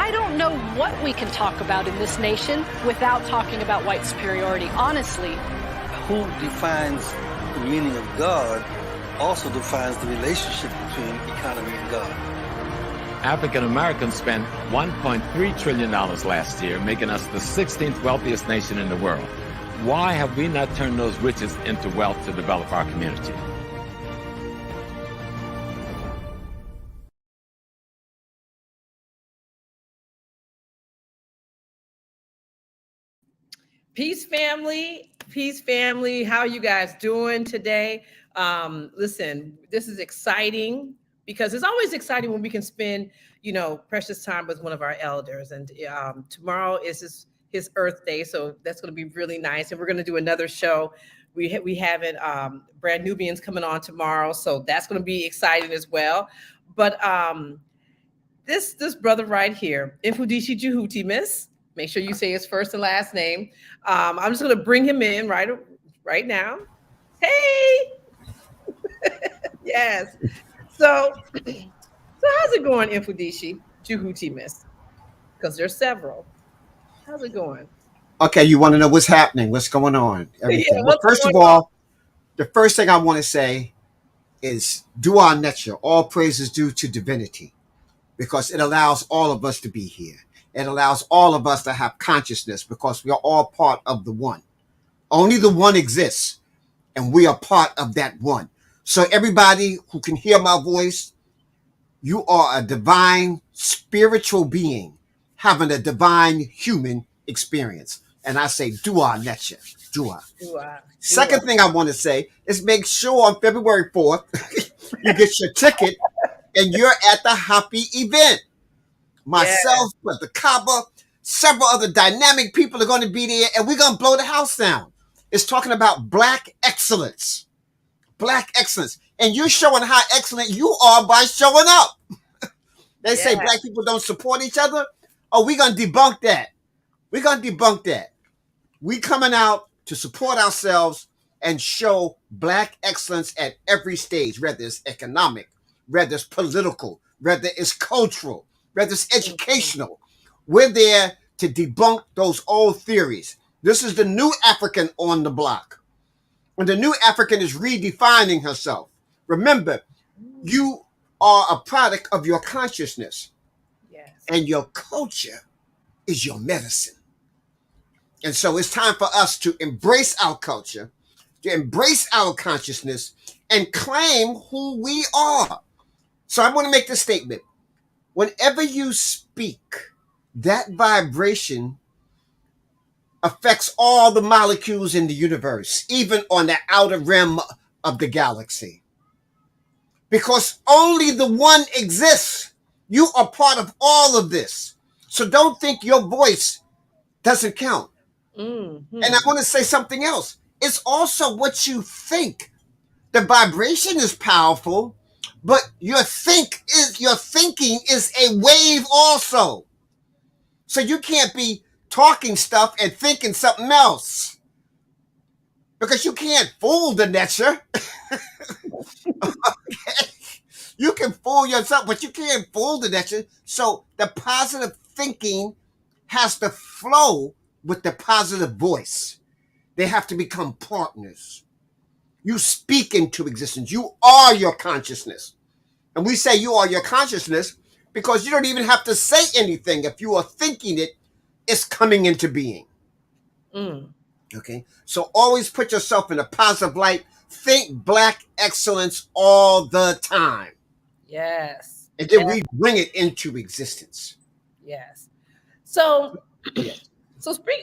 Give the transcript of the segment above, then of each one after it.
I don't know what we can talk about in this nation without talking about white superiority, honestly. Who defines the meaning of God also defines the relationship between economy and God. African Americans spent $1.3 trillion last year, making us the 16th wealthiest nation in the world. Why have we not turned those riches into wealth to develop our community? Peace, family. Peace, family. How are you guys doing today? Listen, this is exciting because it's always exciting when we can spend, precious time with one of our elders. And tomorrow is his Earth Day, so that's going to be really nice. And we're going to do another show. We having Brand Nubians coming on tomorrow, so that's going to be exciting as well. But this brother right here, Mfundishi Jhutyms. Make sure you say his first and last name. I'm just going to bring him in right now. Hey, yes. So how's it going, Mfundishi Jhutyms? Because there's several. How's it going? Okay, you want to know what's happening? What's going on? Yeah, well, first of all, the first thing I want to say is dua nature. All praise is due to divinity, because it allows all of us to be here. It allows all of us to have consciousness because we are all part of the one. Only the one exists, and we are part of that one. So everybody who can hear my voice, you are a divine spiritual being having a divine human experience. And I say dua nature, dua. Second thing I want to say is make sure on February 4th, you get your ticket and you're at the HAPI event. Myself, Brother Kaba, several other dynamic people are going to be there, and we're going to blow the house down. It's talking about Black excellence. Black excellence. And you're showing how excellent you are by showing up. They say Black people don't support each other. Oh, we're going to debunk that. We're going to debunk that. We coming out to support ourselves and show Black excellence at every stage, whether it's economic, whether it's political, whether it's cultural, whether it's educational. We're there to debunk those old theories. This is the new African on the block. And the new African is redefining herself. Remember, you are a product of your consciousness. Yes. And your culture is your medicine. And so it's time for us to embrace our culture, to embrace our consciousness, and claim who we are. So I want to make this statement. Whenever you speak, that vibration affects all the molecules in the universe, even on the outer rim of the galaxy. Because only the one exists. You are part of all of this. So don't think your voice doesn't count. Mm-hmm. And I want to say something else. It's also what you think. The vibration is powerful, but your thinking is a wave also. So you can't be talking stuff and thinking something else, because you can't fool the nature. Okay? You can fool yourself, but you can't fool the nature. So the positive thinking has to flow with the positive voice. They have to become partners. You speak into existence. You are your consciousness. And we say you are your consciousness because you don't even have to say anything. If you are thinking it, it's coming into being. Mm. Okay? So always put yourself in a positive light. Think Black excellence all the time. Yes. And then we bring it into existence. Yes. So,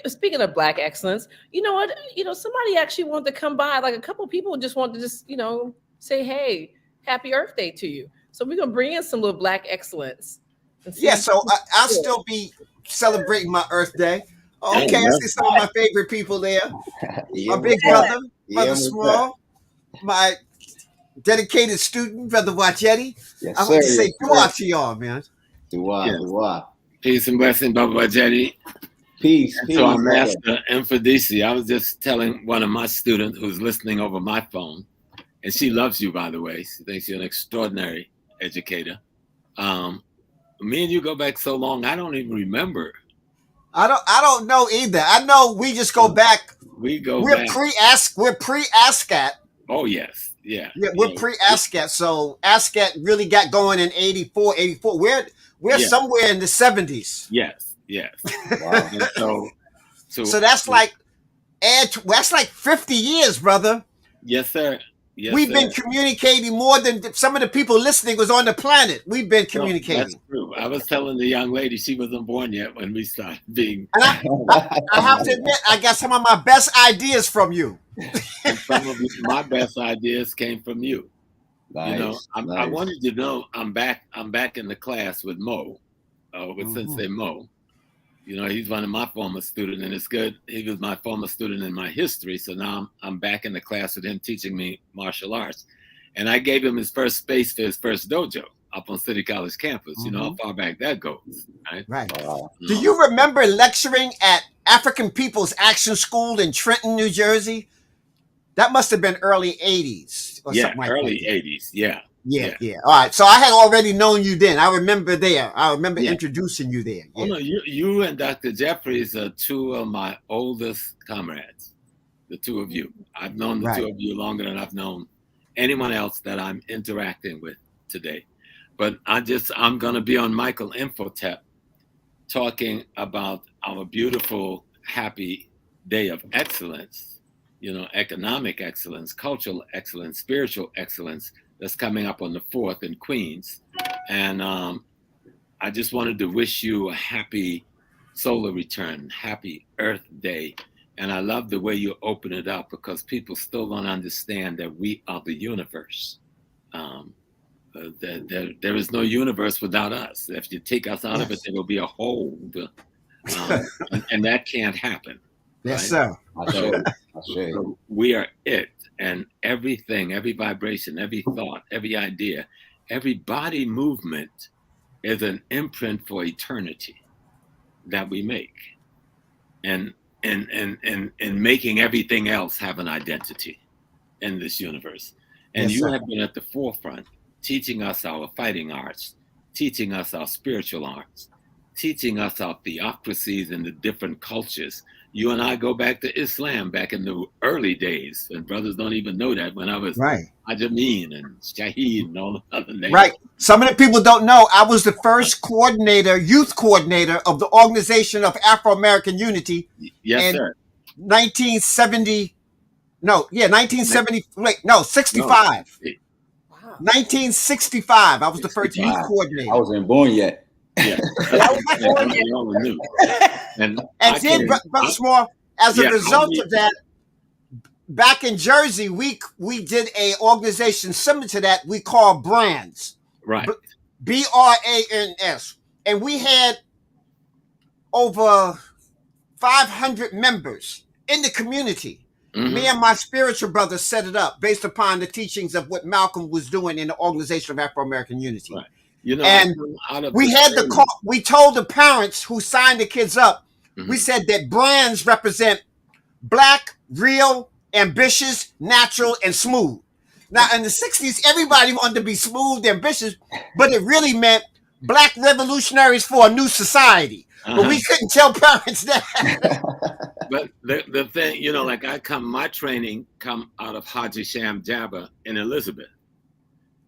speaking of Black excellence, you know what? Somebody actually wanted to come by. Like a couple of people just wanted to say, hey, happy Earth Day to you. So we're going to bring in some little Black excellence. Yeah, so I'll still be celebrating my Earth Day. Okay, I see some of my favorite people there. My big brother, Brother Small, my dedicated student, Brother Wachetti. Yes, I want to say dua to y'all, man. Dua. Peace and blessing, Baba Wachetti. Peace. So our master, Mfundishi. I was just telling one of my students who's listening over my phone, and she loves you, by the way. She thinks you're an extraordinary educator. Me and you go back so long, I don't even remember. I don't know either. I know we just go back. We go We're back. We're pre-ASCAT. Oh, yes. Yeah. Yeah, we're pre-ASCAT. So ASCAT really got going in 84, 84. We're somewhere in the 70s. Yes. Yes. Wow. So that's like 50 years, brother. Yes, sir. Yes, We've been communicating more than some of the people listening was on the planet. We've been communicating. That's true. I was telling the young lady she wasn't born yet when we started being. And I have to admit, I got some of my best ideas from you. And some of my best ideas came from you. Nice, you know, I nice. wanted you to know I'm back in the class with Mo, with Sensei Mo. You know, he's one of my former students, and it's good. He was my former student in my history, so now I'm back in the class with him teaching me martial arts. And I gave him his first space for his first dojo up on City College campus. You know how far back that goes, right? Right. Do you remember lecturing at African People's Action School in Trenton, New Jersey? That must have been early 80s or something like early that. 80s, yeah. Yeah. All right. So I had already known you then. I remember there. I remember introducing you there. Oh, no, you and Dr. Jeffries are two of my oldest comrades, the two of you. I've known the two of you longer than I've known anyone else that I'm interacting with today. But I'm going to be on Michael Infotep talking about our beautiful, happy day of excellence, you know, economic excellence, cultural excellence, spiritual excellence, that's coming up on the 4th in Queens. And I just wanted to wish you a happy solar return, happy Earth Day. And I love the way you open it up because people still don't understand that we are the universe. There is no universe without us. If you take us out of it, there will be a hole. And that can't happen. Yes, right? sir. So we are it. And everything, every vibration, every thought, every idea, every body movement is an imprint for eternity that we make. And making everything else have an identity in this universe. And you have been at the forefront, teaching us our fighting arts, teaching us our spiritual arts, teaching us our theocracies and the different cultures. You and I go back to Islam back in the early days, and brothers don't even know that when I was Ajameen and Shaheed and all the other names. Right. Some of the people don't know I was the first youth coordinator of the Organization of Afro-American Unity. Yes, sir. 1970. No, 1970. Wait, no, 65. Wow. 1965. I was the first youth coordinator. I wasn't born yet. Yeah. And then, Brother Small, as a result of that, back in Jersey, we did a organization similar to that we call Brands. Right. BRANS. And we had over 500 members in the community. Me and my spiritual brother set it up based upon the teachings of what Malcolm was doing in the Organization of Afro-American Unity. Right. You know, and we had the call. We told the parents who signed the kids up. We said that brands represent black, real, ambitious, natural, and smooth. Now, in the 60s, everybody wanted to be smooth, ambitious, but it really meant black revolutionaries for a new society. But we couldn't tell parents that. But the thing, you know, like my training come out of Haji Sham Jabba in Elizabeth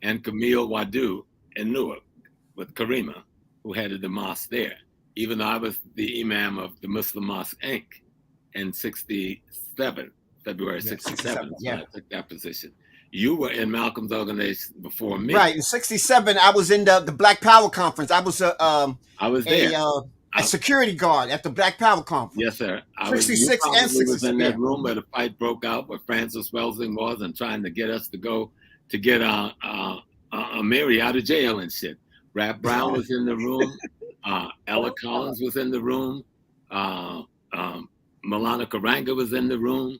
and Camille Wadu in Newark with Karima, who headed the mosque there, even though I was the imam of the Muslim Mosque Inc. in 67, February 67, when I took that position. You were in Malcolm's organization before me. Right, in 67, I was in the Black Power Conference. I was a security guard at the Black Power Conference. Yes, sir. 66 and 67. Was in that room where the fight broke out, where Francis Welsing was, and trying to get us to go to get Mary out of jail and shit. Rap Brown was in the room. Ella Collins was in the room. Malana Karanga was in the room.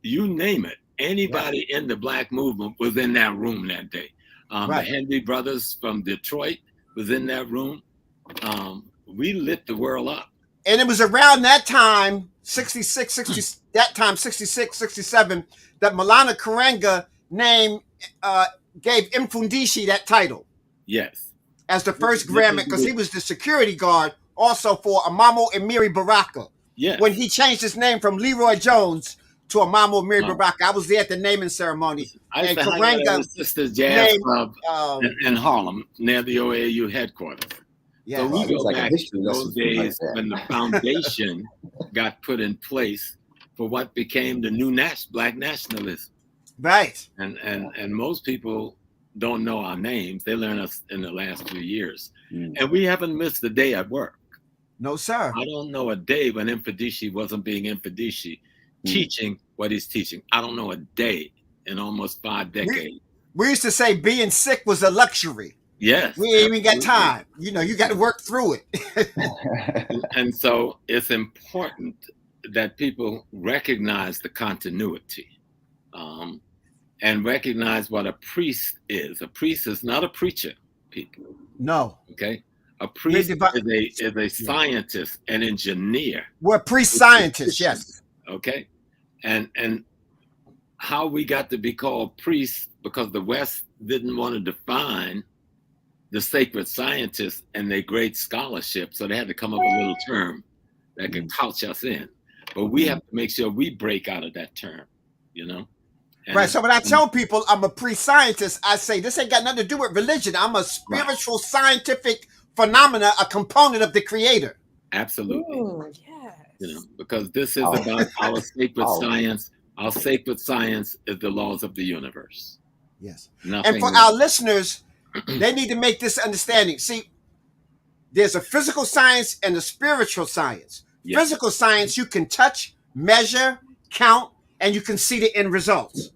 You name it. Anybody in the Black movement was in that room that day. The Henry brothers from Detroit was in that room. We lit the world up. And it was around that time, 66, 67, that Malana Karanga gave Mfundishi that title. Yes. as the first Grand Master, because he was the security guard also for Amamo Emiri Baraka. Yes. When he changed his name from Leroy Jones to Amamo Emiri Baraka, I was there at the naming ceremony. I used and to hang out at the Sisters Jazz Club in Harlem near the OAU headquarters. Yeah, so we go like back to those days when the foundation got put in place for what became the new black nationalism. Right. And most people don't know our names. They learn us in the last few years. And we haven't missed a day at work. No, sir. I don't know a day when Mfundishi wasn't being Mfundishi, teaching what he's teaching. I don't know a day in almost 5 decades. We used to say being sick was a luxury. Yes. We ain't even got time. You know, you got to work through it. And so it's important that people recognize the continuity and recognize what a priest is. A priest is not a preacher, people. No. Okay? A priest is a scientist, an engineer. We're priest scientists, yes. Okay? And how we got to be called priests because the West didn't want to define the sacred scientists and their great scholarship, so they had to come up with a little term that could couch us in. But we have to make sure we break out of that term, you know? And right. So when I tell people I'm a pre-scientist, I say this ain't got nothing to do with religion. I'm a spiritual, scientific phenomena, a component of the creator. Absolutely. Ooh, yes. You know, because this is about our sacred science. Our sacred science is the laws of the universe. Yes. Nothing and for our listeners, they need to make this understanding. See, there's a physical science and a spiritual science. Yes. Physical science, you can touch, measure, count, and you can see the end results.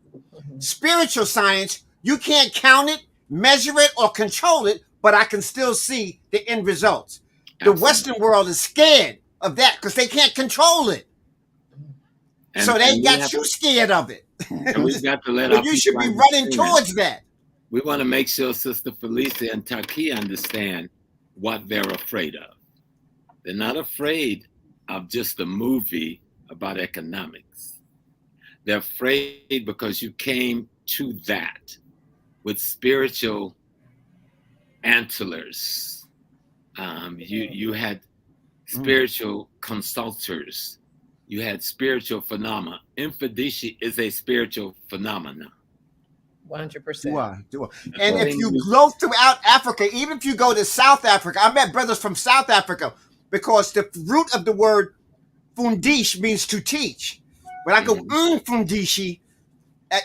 Spiritual science, you can't count it, measure it, or control it, but I can still see the end results. Absolutely. The Western world is scared of that because they can't control it. So they got you scared of it. And we've got to let you should be running towards that. We want to make sure Sister Felicia and Taaqiy understand what they're afraid of. They're not afraid of just a movie about economics. They're afraid because you came to that with spiritual antlers. You had spiritual consultors. You had spiritual phenomena. Mfundishi is a spiritual phenomenon. 100%. And if you go throughout Africa, even if you go to South Africa, I met brothers from South Africa because the root of the word fundish means to teach. When I go Mfundishi,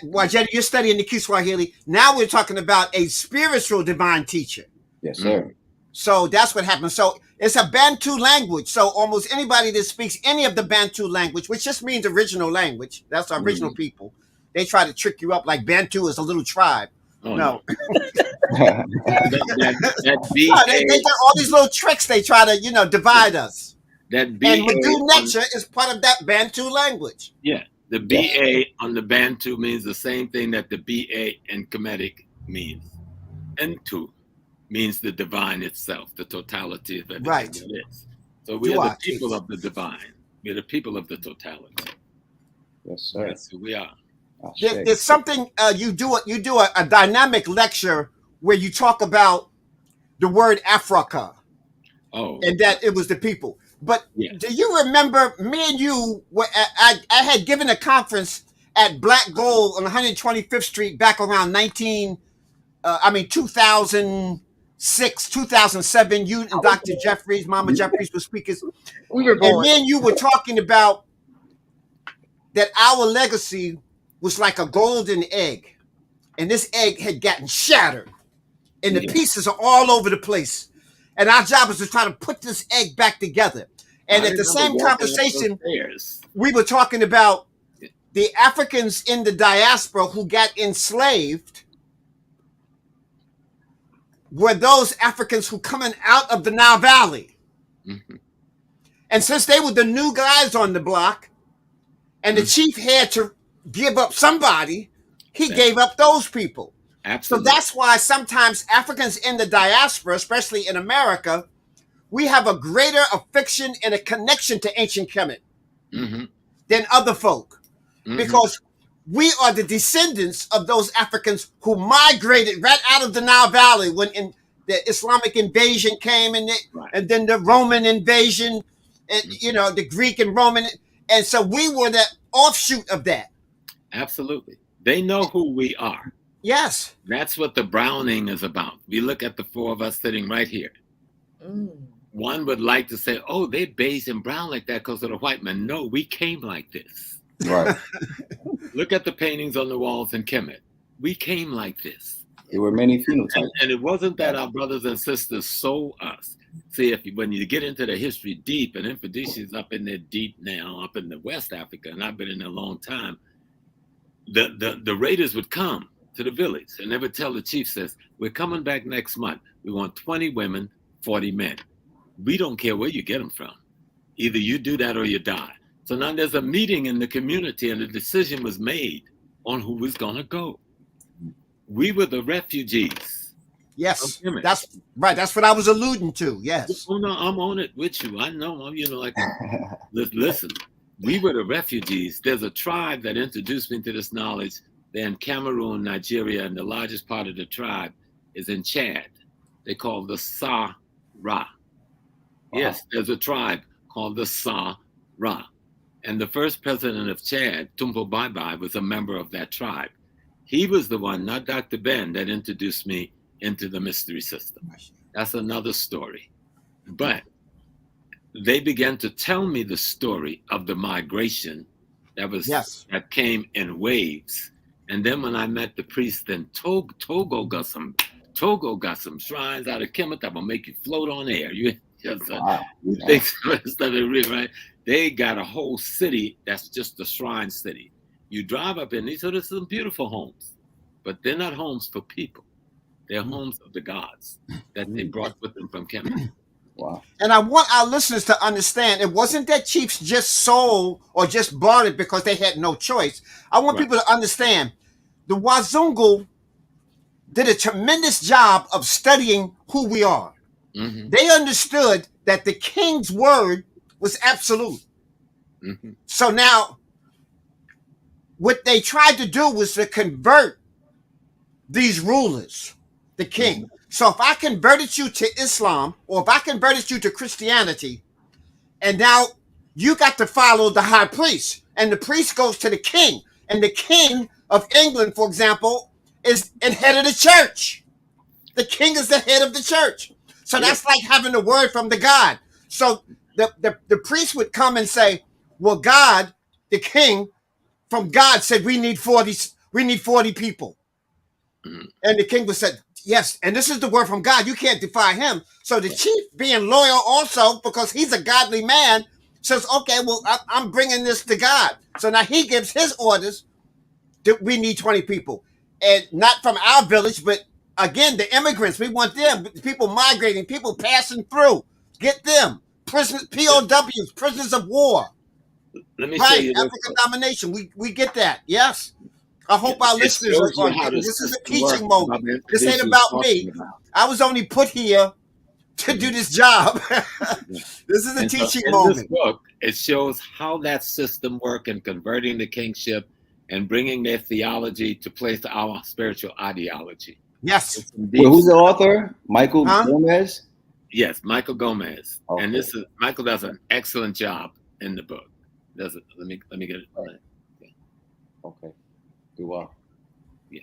Wajedi, you're studying the Kiswahili. Now we're talking about a spiritual divine teacher. Yes, sir. So that's what happens. So it's a Bantu language. So almost anybody that speaks any of the Bantu language, which just means original language, that's our original people. They try to trick you up like Bantu is a little tribe. Oh, no. that they got all these little tricks. They try to, divide us. That BA and Madu Nature is part of that Bantu language. Yeah. The BA on the Bantu means the same thing that the BA in Kemetic means. Ntu means the divine itself, the totality of everything that is. So we are the people of the divine. We are the people of the totality. Yes, sir. That's who we are. There's something you do a dynamic lecture where you talk about the word Africa. Oh. And that it was the people. But do you remember me and you were I had given a conference at Black Gold on 125th Street back around 2006, 2007. You and Dr. Jeffries, Mama Jeffries were speakers. We were born. And me and you were talking about that our legacy was like a golden egg. And this egg had gotten shattered. And the pieces are all over the place. And our job is to try to put this egg back together. And at the same conversation, we were talking about the Africans in the diaspora who got enslaved were those Africans who coming out of the Nile Valley. Mm-hmm. And since they were the new guys on the block, and the chief had to give up somebody, he gave up those people. Absolutely. So that's why sometimes Africans in the diaspora, especially in America, we have a greater affection and a connection to ancient Kemet than other folk. Because we are the descendants of those Africans who migrated right out of the Nile Valley when the Islamic invasion came, and Right. and then the Roman invasion, and the Greek and Roman, and so we were the offshoot of that. Absolutely. They know who we are. Yes. That's what the browning is about. We look at the four of us sitting right here. One would like to say, oh, they beige and brown like that because of the white man. No, we came like this. Right. Look at the paintings on the walls in Kemet. We came like this. There were many phenotypes. And it wasn't that our brothers and sisters sold us. See, when you get into the history deep, and Mfundishi is up in there deep now, up in the West Africa, and I've been in there a long time, the raiders would come to the village, and they would tell the chief, says, we're coming back next month. We want 20 women, 40 men. We don't care where you get them from. Either you do that or you die. So now there's a meeting in the community, and the decision was made on who was going to go. We were the refugees. Yes, that's right. That's what I was alluding to. Yes. Oh no, I'm on it with you. I know. Like, listen. We were the refugees. There's a tribe that introduced me to this knowledge. They're in Cameroon, Nigeria, and the largest part of the tribe is in Chad. They call the Sa Ra. Yes, there's a tribe called the Sa Ra. And the first president of Chad, Tumbo Bye Bye, was a member of that tribe. He was the one, not Dr. Ben, that introduced me into the mystery system. That's another story. But they began to tell me the story of the migration that came in waves. And then when I met the priest in Togo got some shrines out of Kemet that will make you float on air. You just think right? They got a whole city that's just a shrine city. You drive up in these, so there's some beautiful homes, but they're not homes for people. They're homes of the gods that they brought with them from Kemet. Wow. And I want our listeners to understand, it wasn't that chiefs just sold or just bought it because they had no choice. I want people to understand the Wazungu did a tremendous job of studying who we are. Mm-hmm. They understood that the king's word was absolute. Mm-hmm. So now, what they tried to do was to convert these rulers, the king. Mm-hmm. So if I converted you to Islam, or if I converted you to Christianity, and now you got to follow the high priest, and the priest goes to the king, and the king of England, for example, is the head of the church. The king is the head of the church. So that's like having a word from the God. So the priest would come and say, well, God, the king from God said, we need 40 people. Mm-hmm. And the king would say, yes, and this is the word from God. You can't defy him. So the chief, being loyal also, because he's a godly man, says, okay, well, I'm bringing this to God. So now he gives his orders that we need 20 people. And not from our village, but again, the immigrants, we want them, people migrating, people passing through. Get them. Prisoners, POWs, prisoners of war. Let me show you African domination. We get that. Yes. I hope our listeners are going to. This is a teaching moment. This ain't about me. I was only put here to do this job. This is a teaching moment. In this book, it shows how that system works in converting the kingship and bringing their theology to place our spiritual ideology. Yes. Wait, who's the author? Michael Gomez? Yes, Michael Gomez. Okay. And Michael does an excellent job in the book. Let me get it. Okay. Do I? Yeah.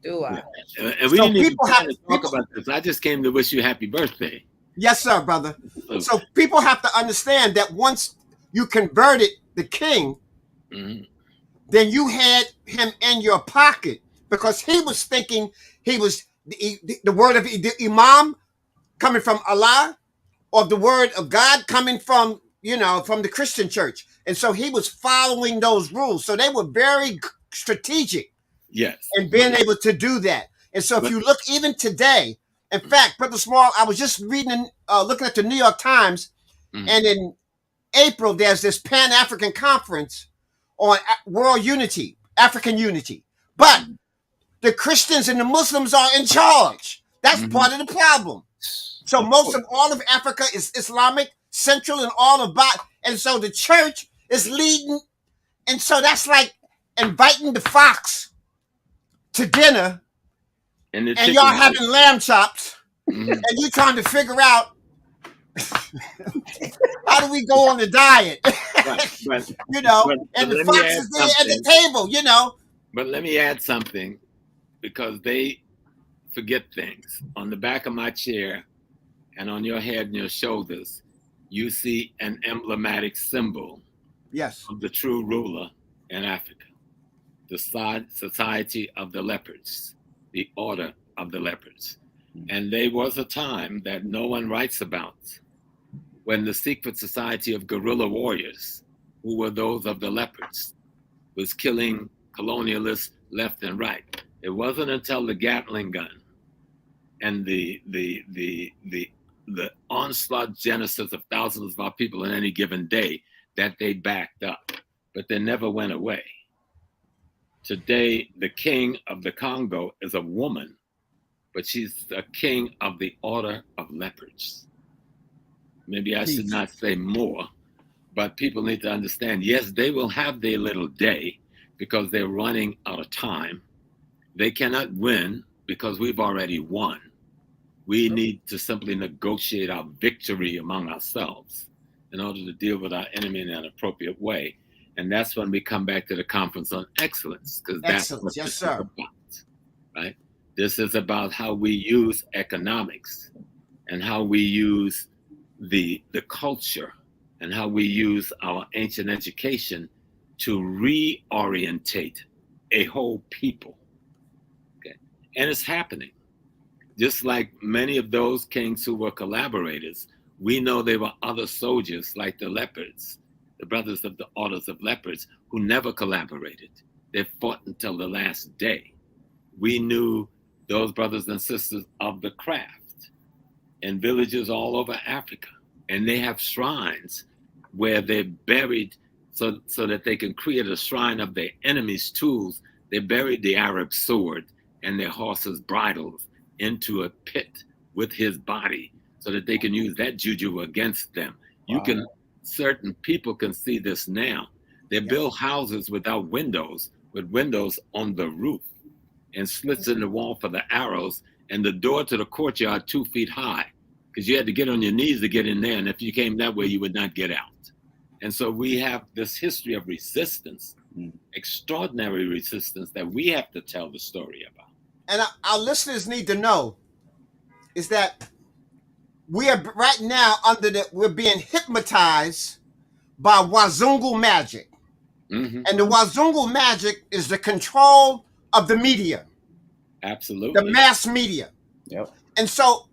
Do I? Yeah. And we didn't even talk about this. I just came to wish you happy birthday. Yes, sir, brother. So people have to understand that once you converted the king, mm-hmm. then you had him in your pocket, because he was thinking he was the word of the imam coming from Allah, or the word of God coming from, from the Christian church. And so he was following those rules. So they were very strategic. Yes. And being able to do that. And so if you look even today, in fact, Brother Small, I was just reading, looking at the New York Times, mm-hmm. and in April, there's this Pan-African conference on world unity, African unity. But the Christians and the Muslims are in charge. That's mm-hmm. part of the problem. So most of all of Africa is Islamic, Central, and all about. And so the church is leading. And so that's like inviting the fox to dinner And y'all having lamb chops, Mhm. and you trying to figure out how do we go on the diet? But You know, but and the let me fox add is there at the something. table, you know. But let me add something, because they forget things. On the back of my chair and on your head and your shoulders, you see an emblematic symbol Yes. of the true ruler in Africa, the Society of the Leopards, the Order of the Leopards. And there was a time that no one writes about when the secret society of guerrilla warriors, who were those of the leopards, was killing colonialists left and right. It wasn't until the Gatling gun and the onslaught genesis of thousands of our people in any given day that they backed up, but they never went away. Today, the king of the Congo is a woman, but she's the king of the Order of Leopards. Maybe I should not say more, but people need to understand, yes, they will have their little day because they're running out of time. They cannot win because we've already won. We need to simply negotiate our victory among ourselves in order to deal with our enemy in an appropriate way. And that's when we come back to the Conference on Excellence, because that's what Yes, this sir. is about, right? This is about how we use economics and how we use the culture and how we use our ancient education to reorientate a whole people. Okay, and it's happening. Just like many of those kings who were collaborators, we know there were other soldiers like the leopards, the brothers of the Orders of Leopards, who never collaborated. They fought until the last day. We knew those brothers and sisters of the craft in villages all over Africa, and they have shrines where they're buried so that they can create a shrine of their enemy's tools. They buried the Arab sword and their horses' bridles into a pit with his body so that they can use that juju against them. You can, certain people can see this now. They build houses without windows, with windows on the roof and slits in the wall for the arrows, and the door to the courtyard 2 feet high, because you had to get on your knees to get in there. And if you came that way, you would not get out. And so we have this history of resistance, extraordinary resistance that we have to tell the story about. And our listeners need to know is that we are right now we're being hypnotized by Wazungu magic. Mm-hmm. And the Wazungu magic is the control of the media. Absolutely. The mass media. Yep. And so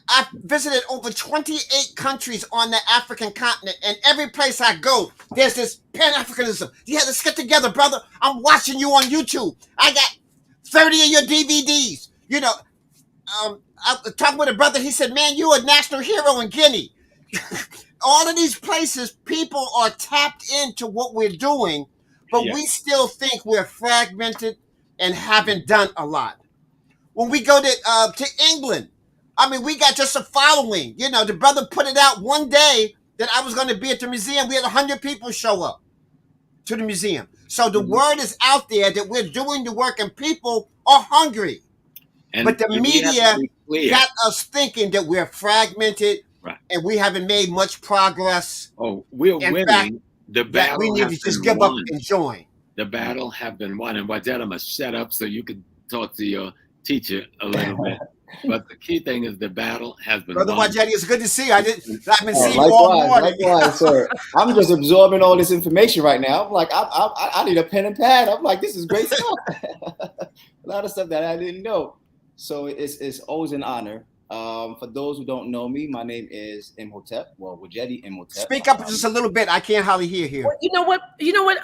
I've visited over 28 countries on the African continent, and every place I go, there's this Pan-Africanism. Yeah, let's get together, brother. I'm watching you on YouTube. I got 30 of your DVDs. You know, I was talking with a brother. He said, man, you a national hero in Guinea. All of these places, people are tapped into what we're doing, but we still think we're fragmented and haven't done a lot. When we go to England, I mean, we got just a following. You know, the brother put it out one day that I was going to be at the museum. We had 100 people show up to the museum. So the word is out there that we're doing the work, and people are hungry. But the media got us thinking that we're fragmented, and we haven't made much progress. Oh, we're winning. Fact, the battle we need to just give up and join. The battle have been won. And Wajed, I must shut up so you can talk to your teacher a little bit. But the key thing is the battle has been Brother won. Wajed, it's good to see you. I've been seeing you all morning. Likewise, sir. I'm just absorbing all this information right now. I'm like, I need a pen and pad. I'm like, this is great stuff. A lot of stuff that I didn't know. So it's always an honor. For those who don't know me, my name is Imhotep. Well, Wajedi Imhotep. Speak up just a little bit. I can't hardly hear here. Well, you know what?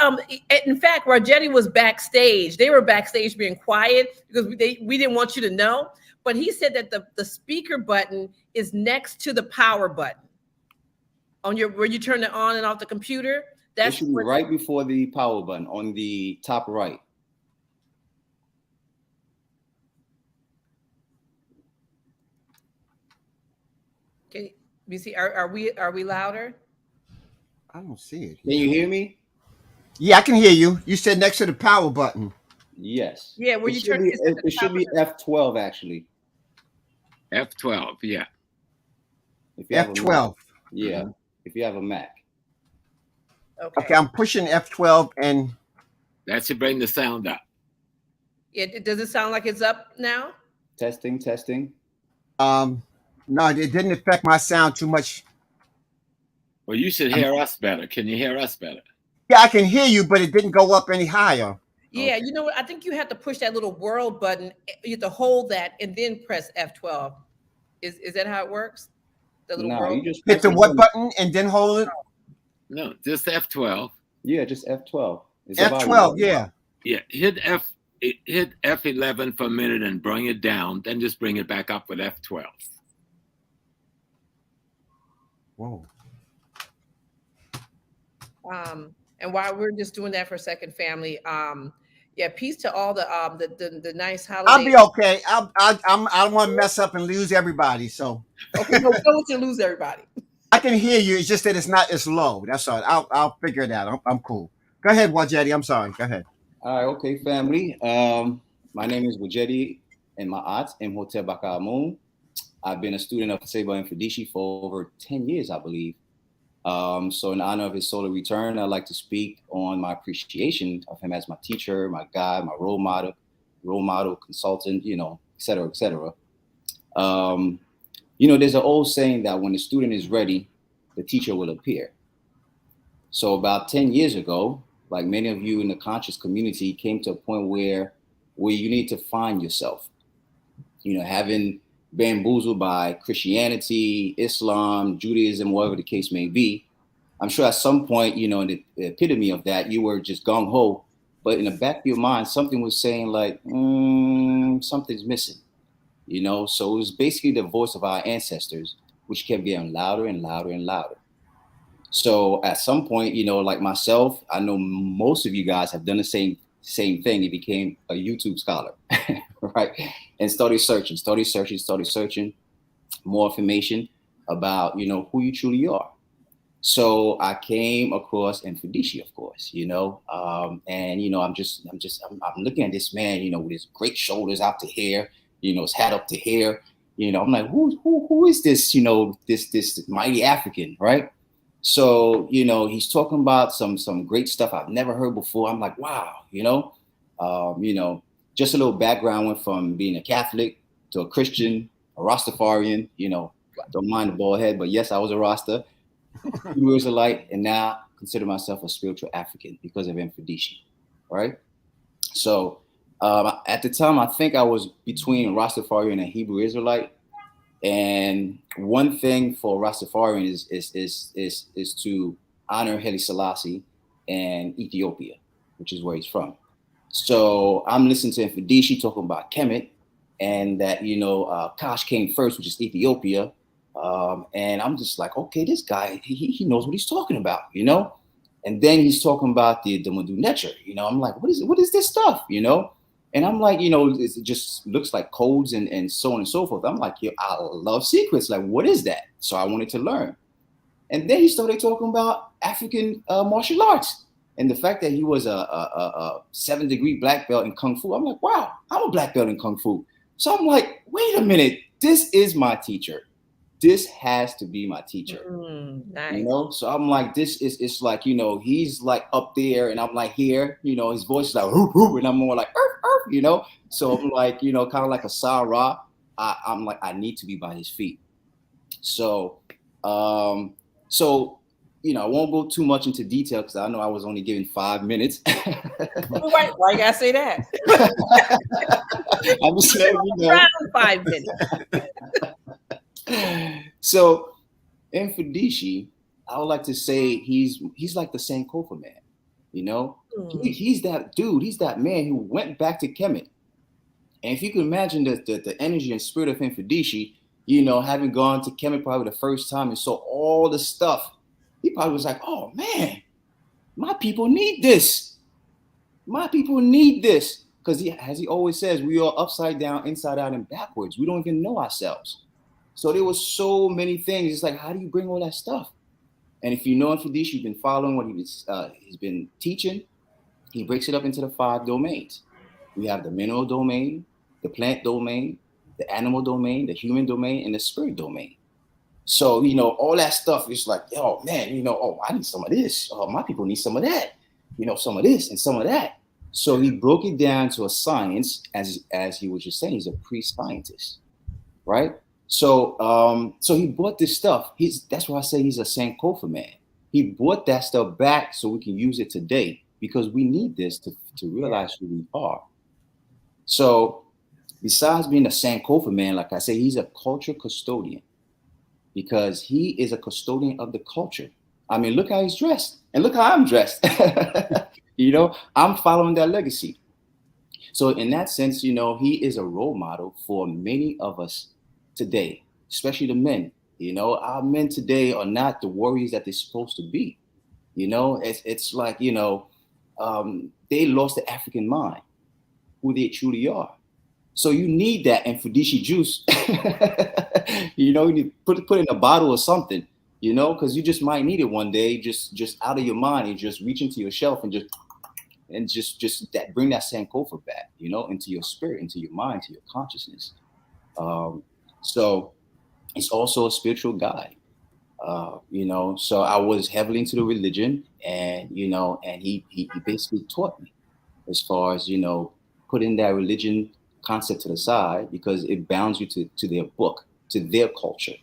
In fact, Wajedi was backstage. They were backstage being quiet because we didn't want you to know. But he said that the speaker button is next to the power button on where you turn it on and off the computer. That should be right before the power button on the top right. Okay, you see, are we louder? I don't see it. Can you hear me? Yeah, I can hear you. You said next to the power button. Yes. Yeah, where you turn it should be F12 actually. F12, yeah. If you have a F12. Mac. Yeah. If you have a Mac. Okay, I'm pushing F12 and that should bring the sound up. Does it sound like it's up now? Testing. No, it didn't affect my sound too much. Well, you should hear us better. Can you hear us better? Yeah, I can hear you, but it didn't go up any higher. Yeah, you know what? I think you have to push that little world button. You have to hold that and then press F12. Is that how it works? The little world. You just hit the what button and then hold it? No, just F12. Yeah, just F12. F12, yeah. Yeah, hit F11 for a minute and bring it down, then just bring it back up with F12. Whoa. And while we're just doing that for a second, family, yeah, peace to all the nice holidays. I'll be okay. I don't want to mess up and lose everybody. So okay, no, we don't want you to lose everybody. I can hear you. It's just that it's low. That's all. I'll figure it out. I'm cool. Go ahead, Wajedi. I'm sorry. Go ahead. All right, okay, family. My name is Wajedi and my aunt Mfundishi Jhutyms. I've been a student of Seba Mfundishi for over 10 years, I believe. So in honor of his solar return, I'd like to speak on my appreciation of him as my teacher, my guide, my role model, consultant, et cetera, et cetera. There's an old saying that when the student is ready, the teacher will appear. So about 10 years ago, like many of you in the conscious community came to a point where you need to find yourself, having bamboozled by Christianity, Islam, Judaism, whatever the case may be. I'm sure at some point, the epitome of that, you were just gung-ho, but in the back of your mind, something was saying like, something's missing, So it was basically the voice of our ancestors, which kept getting louder and louder and louder. So at some point, like myself, I know most of you guys have done the same thing. You became a YouTube scholar, right? And started searching more information about, who you truly are. So I came across Mfundishi, of course, and, I'm looking at this man, with his great shoulders out to here, his hat up to here, I'm like, who is this, this mighty African, right? So, he's talking about some great stuff I've never heard before. I'm like, wow, just a little background, went from being a Catholic to a Christian, a Rastafarian, don't mind the bald head, but yes, I was a Rasta, Hebrew Israelite, and now consider myself a spiritual African because of Mfundishi, right? So at the time, I think I was between Rastafarian and Hebrew Israelite. And one thing for Rastafarian is to honor Haile Selassie and Ethiopia, which is where he's from. So I'm listening to Mfundishi talking about Kemet, and that Kash came first, which is Ethiopia, and I'm just like, okay, this guy he knows what he's talking about, And then he's talking about the Madu Necher, I'm like, what is this stuff, And I'm like, it just looks like codes and so on and so forth. I'm like, I love secrets. Like, what is that? So I wanted to learn. And then he started talking about African martial arts and the fact that he was a 7th-degree black belt in Kung Fu. I'm like, wow, I'm a black belt in Kung Fu. So I'm like, wait a minute, this is my teacher. This has to be my teacher. Nice. So I'm like, it's like, he's like up there and I'm like here, his voice is like, whoop, whoop, and I'm more like, So I'm like, kind of like a Sarah. I'm like, I need to be by his feet. So, I won't go too much into detail because I know I was only given 5 minutes. Why you gotta say that? I'm just saying, around 5 minutes. So Mfundishi, I would like to say he's like the Sankofa man, He's that dude, he's that man who went back to Kemet. And if you can imagine the energy and spirit of Mfundishi, having gone to Kemet probably the first time and saw all the stuff, he probably was like, oh man, my people need this. My people need this. Because as he always says, we are upside down, inside out, and backwards. We don't even know ourselves. So there was so many things. It's like, how do you bring all that stuff? And if you know Mfundishi, you've been following what he's been teaching. He breaks it up into the 5 domains. We have the mineral domain, the plant domain, the animal domain, the human domain, and the spirit domain. So, all that stuff is like, oh man, oh, I need some of this. Oh, my people need some of that. Some of this and some of that. So he broke it down to a science, as he was just saying, he's a pre-scientist, right? So he brought this stuff. That's why I say he's a Sankofa man. He brought that stuff back so we can use it today, because we need this to realize who we are. So besides being a Sankofa man, like I say, he's a culture custodian, because he is a custodian of the culture. I mean, look how he's dressed and look how I'm dressed. I'm following that legacy. So in that sense, he is a role model for many of us today, especially the men. Our men today are not the warriors that they're supposed to be. It's like, they lost the African mind, who they truly are. So you need that Mfundishi juice. You need to put in a bottle or something, because you just might need it one day, just out of your mind, and just reach into your shelf and just that, bring that Sankofa back, into your spirit, into your mind, to your consciousness. So it's also a spiritual guide, so I was heavily into the religion, and, and he basically taught me as far as, putting that religion concept to the side, because it bounds you to their book, to their culture.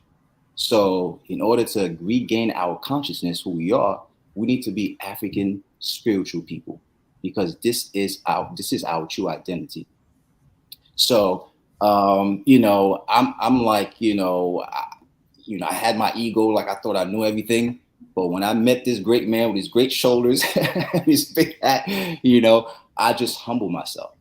So in order to regain our consciousness, who we are, we need to be African spiritual people, because this is our true identity. So, I'm like, I had my ego, like I thought I knew everything. But when I met this great man with his great shoulders, his big hat, I just humbled myself.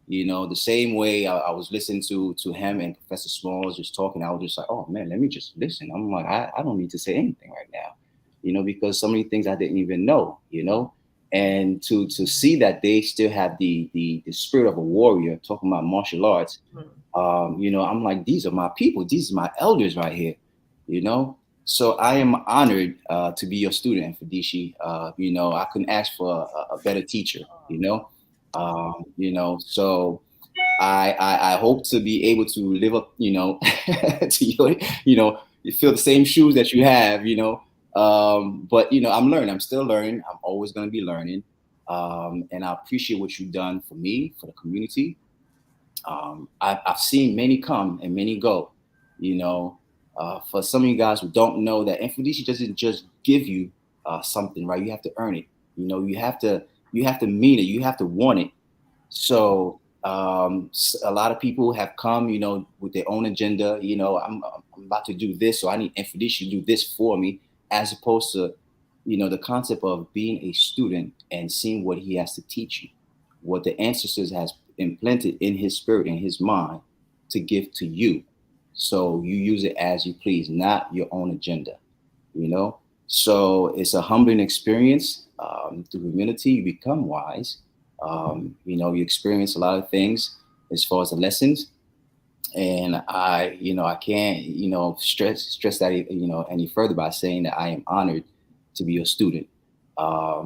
The same way I was listening to him and Professor Smalls just talking, I was just like, oh man, let me just listen. I'm like, I don't need to say anything right now, because so many things I didn't even know, and to see that they still have the spirit of a warrior, talking about martial arts, I'm like, these are my people, these are my elders right here, So I am honored to be your student, Mfundishi. I couldn't ask for a better teacher, so I hope to be able to live up, to your, you feel the same shoes that you have, but I'm learning, I'm still learning. I'm always going to be learning. And I appreciate what you've done for me, for the community. I've seen many come and many go, for some of you guys who don't know, that Mfundishi doesn't just give you something, right? You have to earn it. You have to mean it. You have to want it. So a lot of people have come, with their own agenda. I'm about to do this, so I need Mfundishi to do this for me, as opposed to, the concept of being a student and seeing what he has to teach you, what the ancestors has implanted in his spirit and his mind to give to you. So you use it as you please, not your own agenda, So it's a humbling experience. Through humility, you become wise. You experience a lot of things as far as the lessons. And I can't, stress that, any further by saying that I am honored to be your student.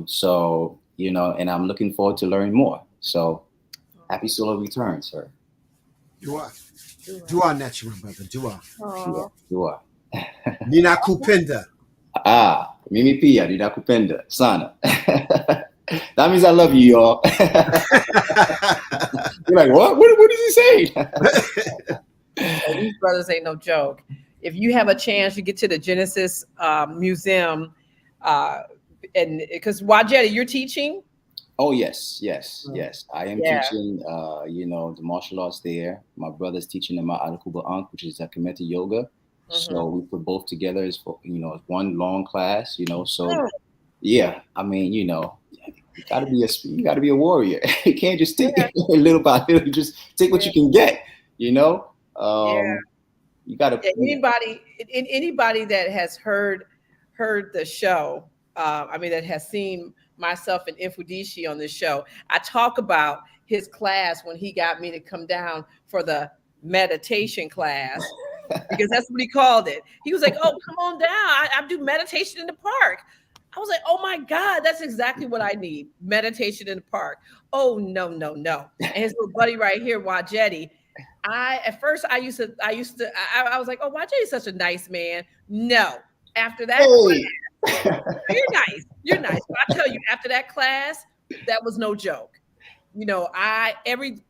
So, and I'm looking forward to learning more. So happy solo return, sir. Dua natural, brother. Dua. Nina kupenda. Mimi pia nina kupenda sana. That means I love you, y'all. You're like, what? What is he saying? These brothers ain't no joke. If you have a chance, you get to the Genesis Museum, and because Wajeda, you're teaching. Oh yes. I am teaching, the martial arts there. My brother's teaching them Alakuba Ankh, which is a Kameta yoga. So we put both together as one long class. So yeah, I mean, you gotta be a warrior. You can't just take little by little. You just take what you can get. You gotta. Anybody that has heard the show, that has seen myself and Mfundishi on this show, I talk about his class when he got me to come down for the meditation class, because that's what he called it. He was like, "Oh, come on down. I do meditation in the park." I was like, oh my God, that's exactly what I need. Meditation in the park. Oh, no, no, no. And his little buddy right here, Wajetti. At first I was like, oh, Wajetti's such a nice man. No. After that class, you're nice. But I tell you, after that class, that was no joke. You know, every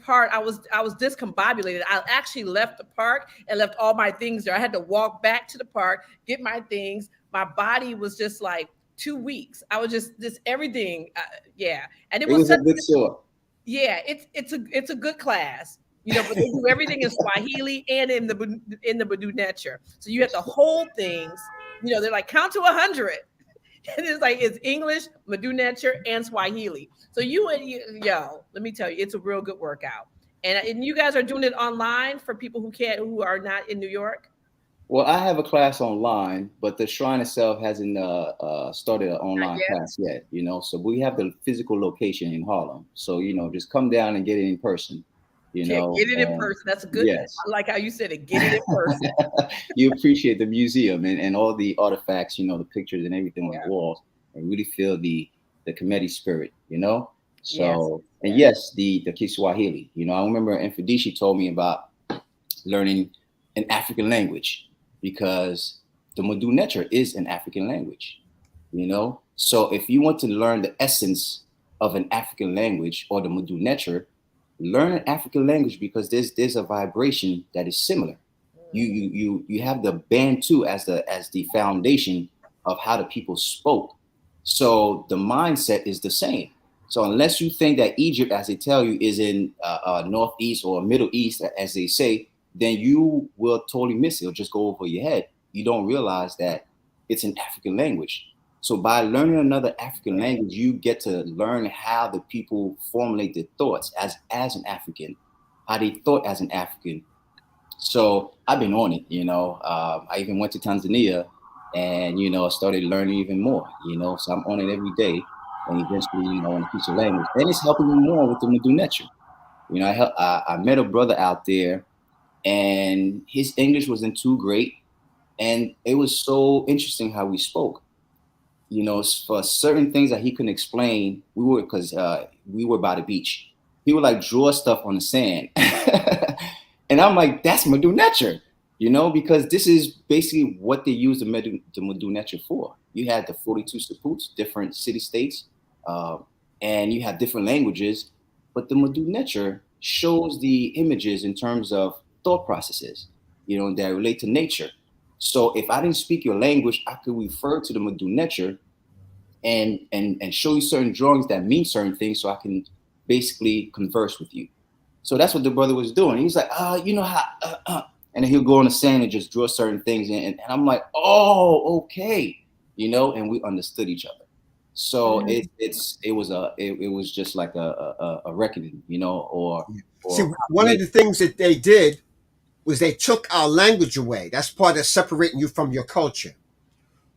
part I was discombobulated. I actually left the park and left all my things there. I had to walk back to the park, get my things. My body was just like 2 weeks. I was just everything. Yeah, and it was a good sore. Yeah, it's a good class. You know, but they do everything in Swahili and in the Badu Nature. So you have to hold things. You know, they're like count to 100. And it's English, Badu Nature, and Swahili. So let me tell you, it's a real good workout. And you guys are doing it online for people who are not in New York? Well, I have a class online, but the shrine itself hasn't started an online class yet, you know. So we have the physical location in Harlem. So, you know, just come down and get it in person. You know, get it in person. That's good. Yes. I like how you said it. Get it in person. You appreciate the museum and all the artifacts, you know, the pictures and everything on the walls, and really feel the committee spirit, you know. So and yes, the Kiswahili. You know, I remember Mfundishi told me about learning an African language because the Badu Nature is an African language. You know, so if you want to learn the essence of an African language or the Badu Nature, learn an African language because there's a vibration that is similar. You have the Bantu as the foundation of how the people spoke. So the mindset is the same. So unless you think that Egypt, as they tell you, is in Northeast or Middle East, as they say, then you will totally miss it. It'll just go over your head. You don't realize that it's an African language. So by learning another African language, you get to learn how the people formulate their thoughts as an African, how they thought as an African. So I've been on it, you know. I even went to Tanzania and, you know, I started learning even more, you know. So I'm on it every day. And eventually, you know, I want to teach a language. And it's helping me more with the Badu Nature. You know, I met a brother out there and his English wasn't too great. And it was so interesting how we spoke. You know, for certain things that he couldn't explain, we were by the beach. He would like draw stuff on the sand. And I'm like, that's Badu Nature, you know, because this is basically what they use the Badu Nature for. You had the 42 Saputs, different city-states, and you have different languages, but the Badu Nature shows the images in terms of thought processes, you know, that relate to nature. So if I didn't speak your language, I could refer to the Badu Nature and show you certain drawings that mean certain things so I can basically converse with you. So that's what the brother was doing. He's like, you know how, and then he'll go on the sand and just draw certain things. And I'm like, oh, okay. You know, and we understood each other. So it was just like a reckoning, you know, or see, one of the things that they did was they took our language away. That's part of separating you from your culture.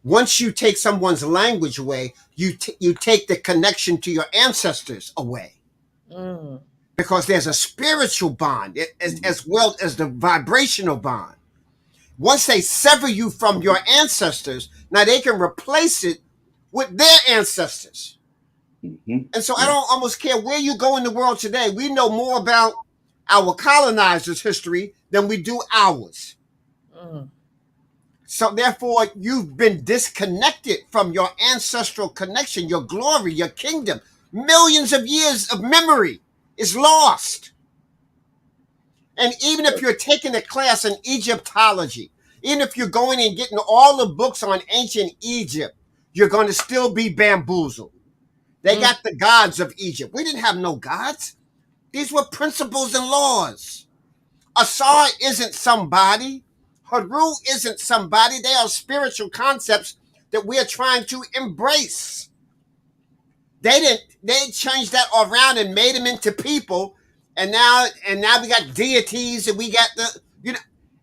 Once you take someone's language away, you take the connection to your ancestors away. Because there's a spiritual bond as well as the vibrational bond. Once they sever you from your ancestors, now they can replace it with their ancestors. And so I don't almost care where you go in the world today. We know more about our colonizers' history than we do ours. So therefore, you've been disconnected from your ancestral connection, your glory, your kingdom. Millions of years of memory is lost. And even if you're taking a class in Egyptology, even if you're going and getting all the books on ancient Egypt, you're going to still be bamboozled. They got the gods of Egypt. We didn't have no gods. These were principles and laws. Asar isn't somebody. Haru isn't somebody. They are spiritual concepts that we are trying to embrace. They changed that around and made them into people. And now we got deities and we got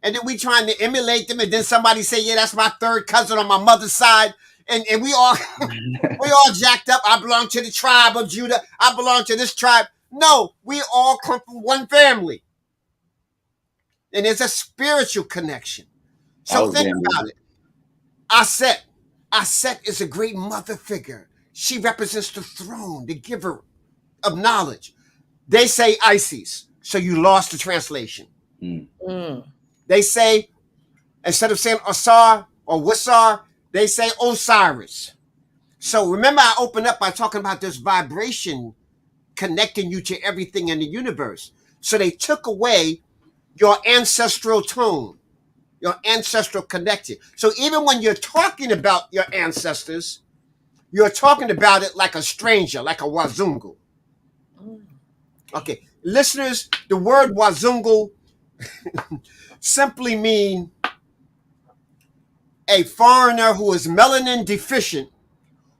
and then we trying to emulate them. And then somebody say, yeah, that's my third cousin on my mother's side. And we all we all jacked up. I belong to the tribe of Judah. I belong to this tribe. No, we all come from one family. And there's a spiritual connection. So think about it. Aset, Aset is a great mother figure. She represents the throne, the giver of knowledge. They say Isis, so you lost the translation. They say, instead of saying Osar or Wisar, they say Osiris. So remember, I opened up by talking about this vibration connecting you to everything in the universe. So they took away your ancestral tone, your ancestral connection. So even when you're talking about your ancestors, you're talking about it like a stranger, like a Wazungu. Okay, listeners, the word Wazungu simply mean a foreigner who is melanin deficient,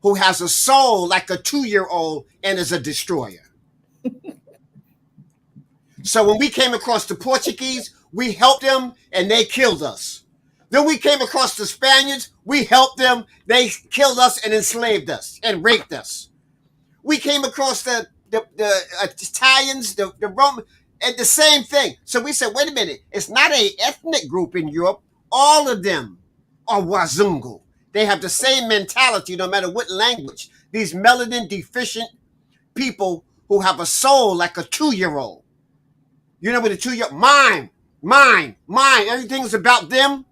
who has a soul like a 2-year-old and is a destroyer. So when we came across the Portuguese, we helped them and they killed us. Then we came across the Spaniards, we helped them, they killed us and enslaved us and raped us. We came across the Italians, the Roman, and the same thing. So we said, wait a minute, it's not an ethnic group in Europe. All of them are Wazungu. They have the same mentality no matter what language. These melanin deficient people who have a soul like a 2-year-old. You know what a 2-year-old, mine, everything's about them.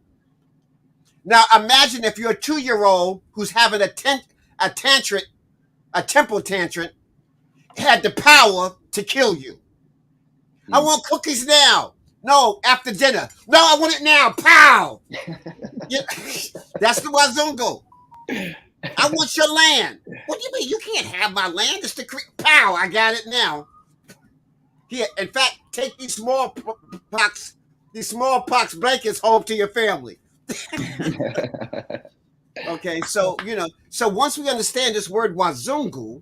Now imagine if you're a 2-year-old who's having a temple tantrum, had the power to kill you. I want cookies now. No, after dinner. No, I want it now. Pow! Yeah, that's the Wazungu. I want your land. What do you mean? You can't have my land. It's the pow. I got it now. Here, in fact, take these smallpox blankets home to your family. Okay, so so once we understand this word Wazungu,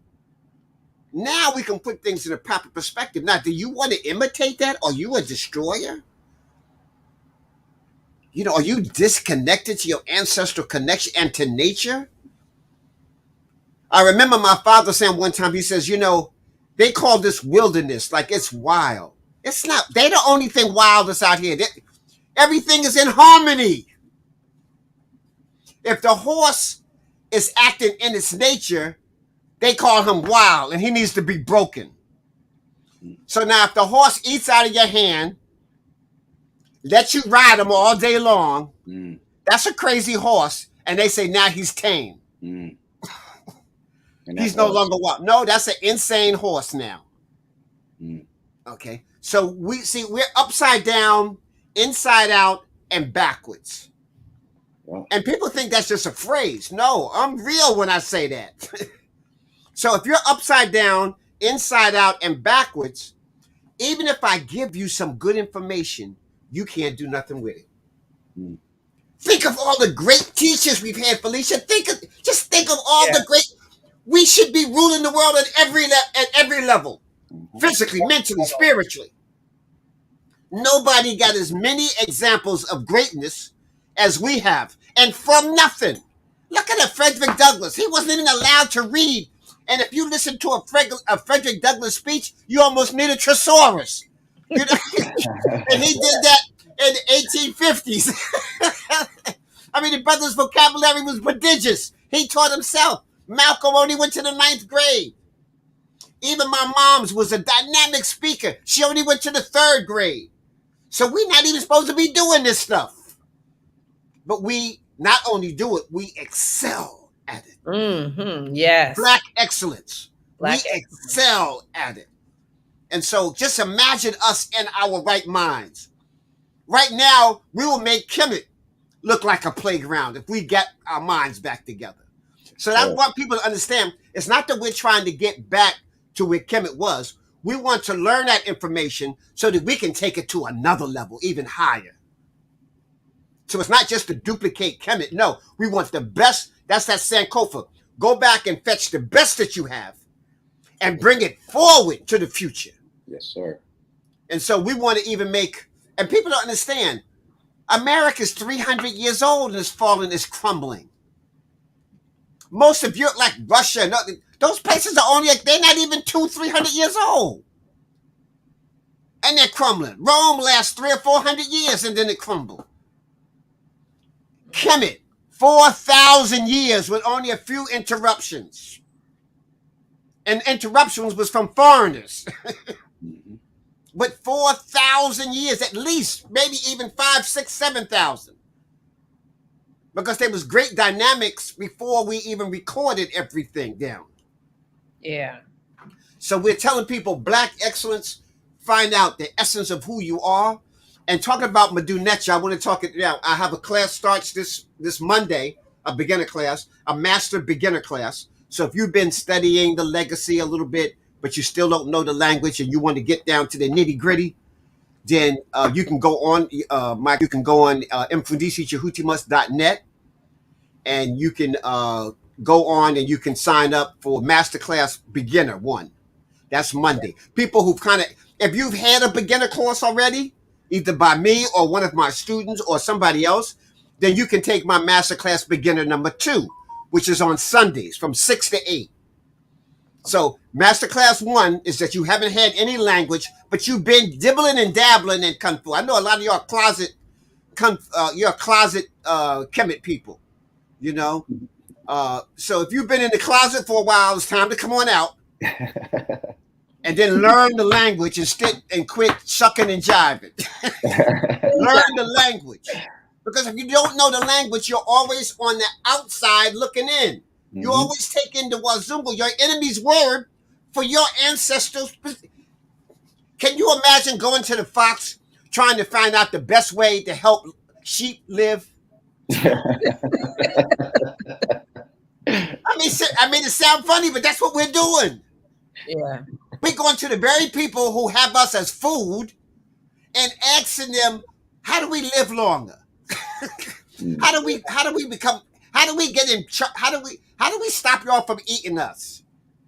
now we can put things in a proper perspective. Now, do you want to imitate that? Are you a destroyer? Are you disconnected to your ancestral connection and to nature? I remember my father saying one time, he says, they call this wilderness, like it's wild. It's not. They're the only thing wild that's out here. Everything is in harmony. If the horse is acting in its nature, they call him wild and he needs to be broken. So now if the horse eats out of your hand, let you ride him all day long, that's a crazy horse. And they say now he's tame. He's no longer wild. No, that's an insane horse now. Okay. So we're upside down, inside out, and backwards. And people think that's just a phrase. No, I'm real when I say that. So if you're upside down, inside out, and backwards, even if I give you some good information, you can't do nothing with it. Think of all the great teachers we've had, Felicia. Think of all the great. We should be ruling the world at every level, physically, mentally, spiritually. Nobody got as many examples of greatness as we have, and from nothing. Look at Frederick Douglass. He wasn't even allowed to read. And if you listen to a Frederick Douglass speech, you almost need a thesaurus. And he did that in the 1850s. I mean, the brother's vocabulary was prodigious. He taught himself. Malcolm only went to the 9th grade. Even my mom's was a dynamic speaker. She only went to the 3rd grade. So we're not even supposed to be doing this stuff. But we not only do it, we excel at it. Yes. Black excellence. We excel at it. And so just imagine us in our right minds. Right now, we will make Kemet look like a playground if we get our minds back together. So that's what people understand. It's not that we're trying to get back to where Kemet was. We want to learn that information so that we can take it to another level, even higher. So it's not just to duplicate Kemet. No, we want the best. That's that Sankofa. Go back and fetch the best that you have and bring it forward to the future. Yes, sir. And so we want to even make, and people don't understand, America's 300 years old and it's falling, it's crumbling. Most of Europe, like Russia, those places are only, they're not even 200-300 years old. And they're crumbling. Rome lasts 300 or 400 years and then it crumbled. Kemet, 4,000 years with only a few interruptions. And interruptions was from foreigners. But 4,000 years, at least, maybe even 5, 6, 7,000. Because there was great dynamics before we even recorded everything down. Yeah. So we're telling people Black excellence, find out the essence of who you are. And talking about Amadeuz Christ, I want to talk it now. I have a class starts this Monday, a beginner class, a master beginner class. So if you've been studying the legacy a little bit, but you still don't know the language and you want to get down to the nitty gritty, then you can go on, Mike, you can go on mfundishijhutyms.net and you can go on and you can sign up for Masterclass Beginner 1. That's Monday. People who've kind of, if you've had a beginner course already, either by me or one of my students or somebody else, then you can take my Masterclass Beginner number 2, which is on Sundays from 6 to 8. So Masterclass 1 is that you haven't had any language, but you've been dibbling and dabbling in Kung Fu. I know a lot of y'all closet Kemet people, you know. So if you've been in the closet for a while, it's time to come on out and then learn the language and quit sucking and jiving. Learn the language. Because if you don't know the language, you're always on the outside looking in. You always take in the Wazungu, your enemy's word, for your ancestors. Can you imagine going to the fox trying to find out the best way to help sheep live? I mean, it sounds funny, but that's what we're doing. Yeah. We're going to the very people who have us as food and asking them, how do we live longer? How do we stop y'all from eating us?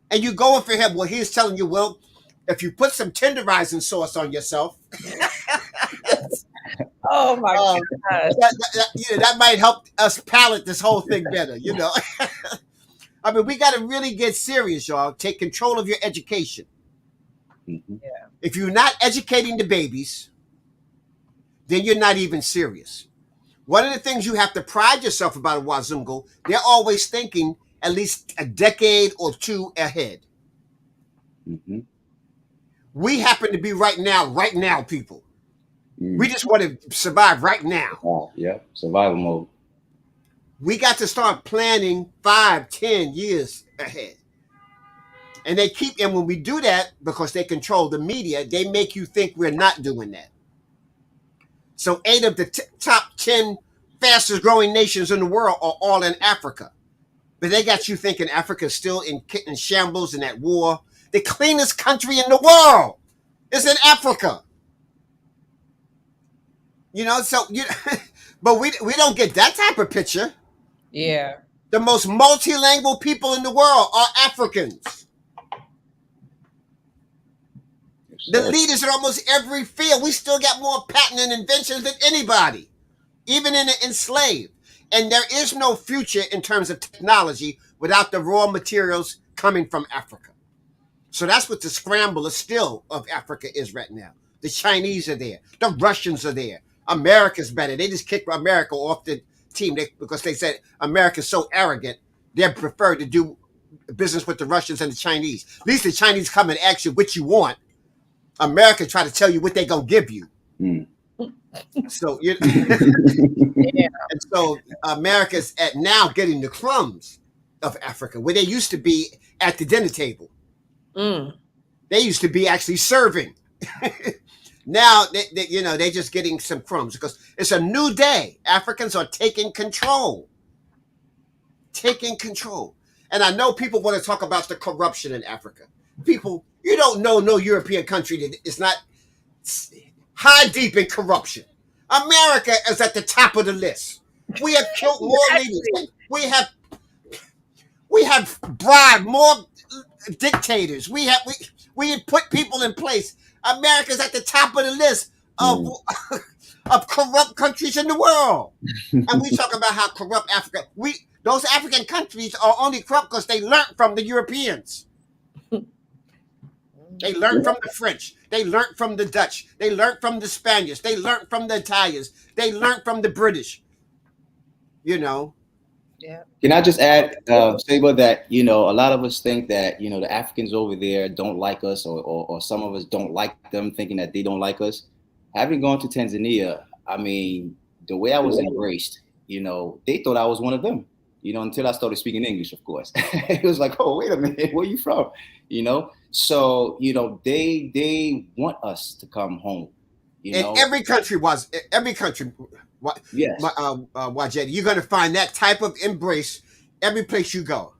And you go for him. Well, he's telling you, well, if you put some tenderizing sauce on yourself, oh my God, that might help us palate this whole thing better, you know. I mean, we got to really get serious, y'all. Take control of your education. Yeah. If you're not educating the babies, then you're not even serious. One of the things you have to pride yourself about a Wazungu, they're always thinking at least a decade or two ahead. We happen to be right now, people. We just want to survive right now. Oh, yeah, survival mode. We got to start planning 5, 10 years ahead. And when we do that, because they control the media, they make you think we're not doing that. So 8 of the top 10 fastest growing nations in the world are all in Africa. But they got you thinking Africa is still in shambles and at war. The cleanest country in the world is in Africa. You know, so but we don't get that type of picture. Yeah. The most multilingual people in the world are Africans. The leaders in almost every field. We still got more patent and inventions than anybody, even in the enslaved. And there is no future in terms of technology without the raw materials coming from Africa. So that's what the scramble is still of Africa is right now. The Chinese are there. The Russians are there. America's better. They just kicked America off the team because they said America's so arrogant, they prefer to do business with the Russians and the Chinese. At least the Chinese come and ask you what you want. America try to tell you what they gonna give you. So yeah. And so America's at now getting the crumbs of Africa, where they used to be at the dinner table. They used to be actually serving. Now they're just getting some crumbs because it's a new day. Africans are taking control. And I know people want to talk about the corruption in Africa. People, you don't know no European country that is not high deep in corruption. America is at the top of the list. We have killed more leaders. We have bribed more dictators. We have put people in place. America's at the top of the list of corrupt countries in the world. And we talk about how corrupt Africa. Those African countries are only corrupt because they learned from the Europeans. They learned from the French. They learned from the Dutch. They learned from the Spaniards. They learned from the Italians. They learned from the British. You know, Yeah. Can I just add, Saber, that, a lot of us think that, the Africans over there don't like us, or some of us don't like them, thinking that they don't like us. Having gone to Tanzania, I mean, the way I was embraced, they thought I was one of them, until I started speaking English, of course. It was like, oh, wait a minute, where are you from? So, they want us to come home. And every country. Yes. Wajedi, you're going to find that type of embrace every place you go.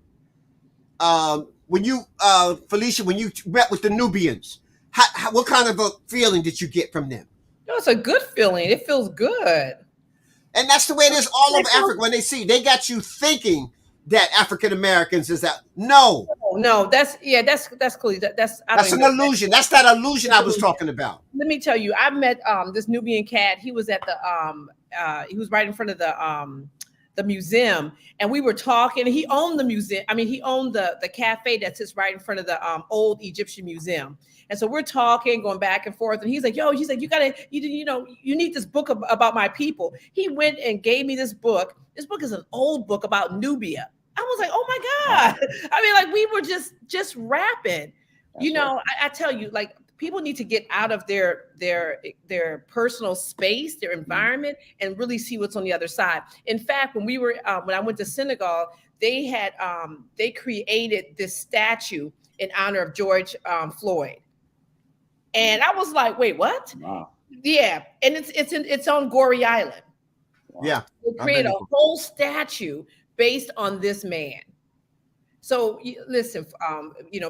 When you, Felicia, when you met with the Nubians, what kind of a feeling did you get from them? It's a good feeling. It feels good. And that's the way it is all over Africa. When they got you thinking that African Americans is that. No, that's cool. That's an illusion. That's that illusion I was talking about. Let me tell you, I met this Nubian cat. He was at the he was right in front of the museum, and we were talking. He owned the museum. I mean, he owned the cafe that sits right in front of the old Egyptian museum. And so we're talking, going back and forth, and he's like, "Yo," he's like, you need this book about my people." He went and gave me this book. This book is an old book about Nubia. I was like, "Oh my God!" I mean, like, we were just rapping. I tell you, like, people need to get out of their personal space, their environment, and really see what's on the other side. In fact, when I went to Senegal, they created this statue in honor of George Floyd. And I was like, wait, what? Wow. Yeah. And it's on Goree Island. Wow. Yeah. They created a whole statue based on this man. So listen,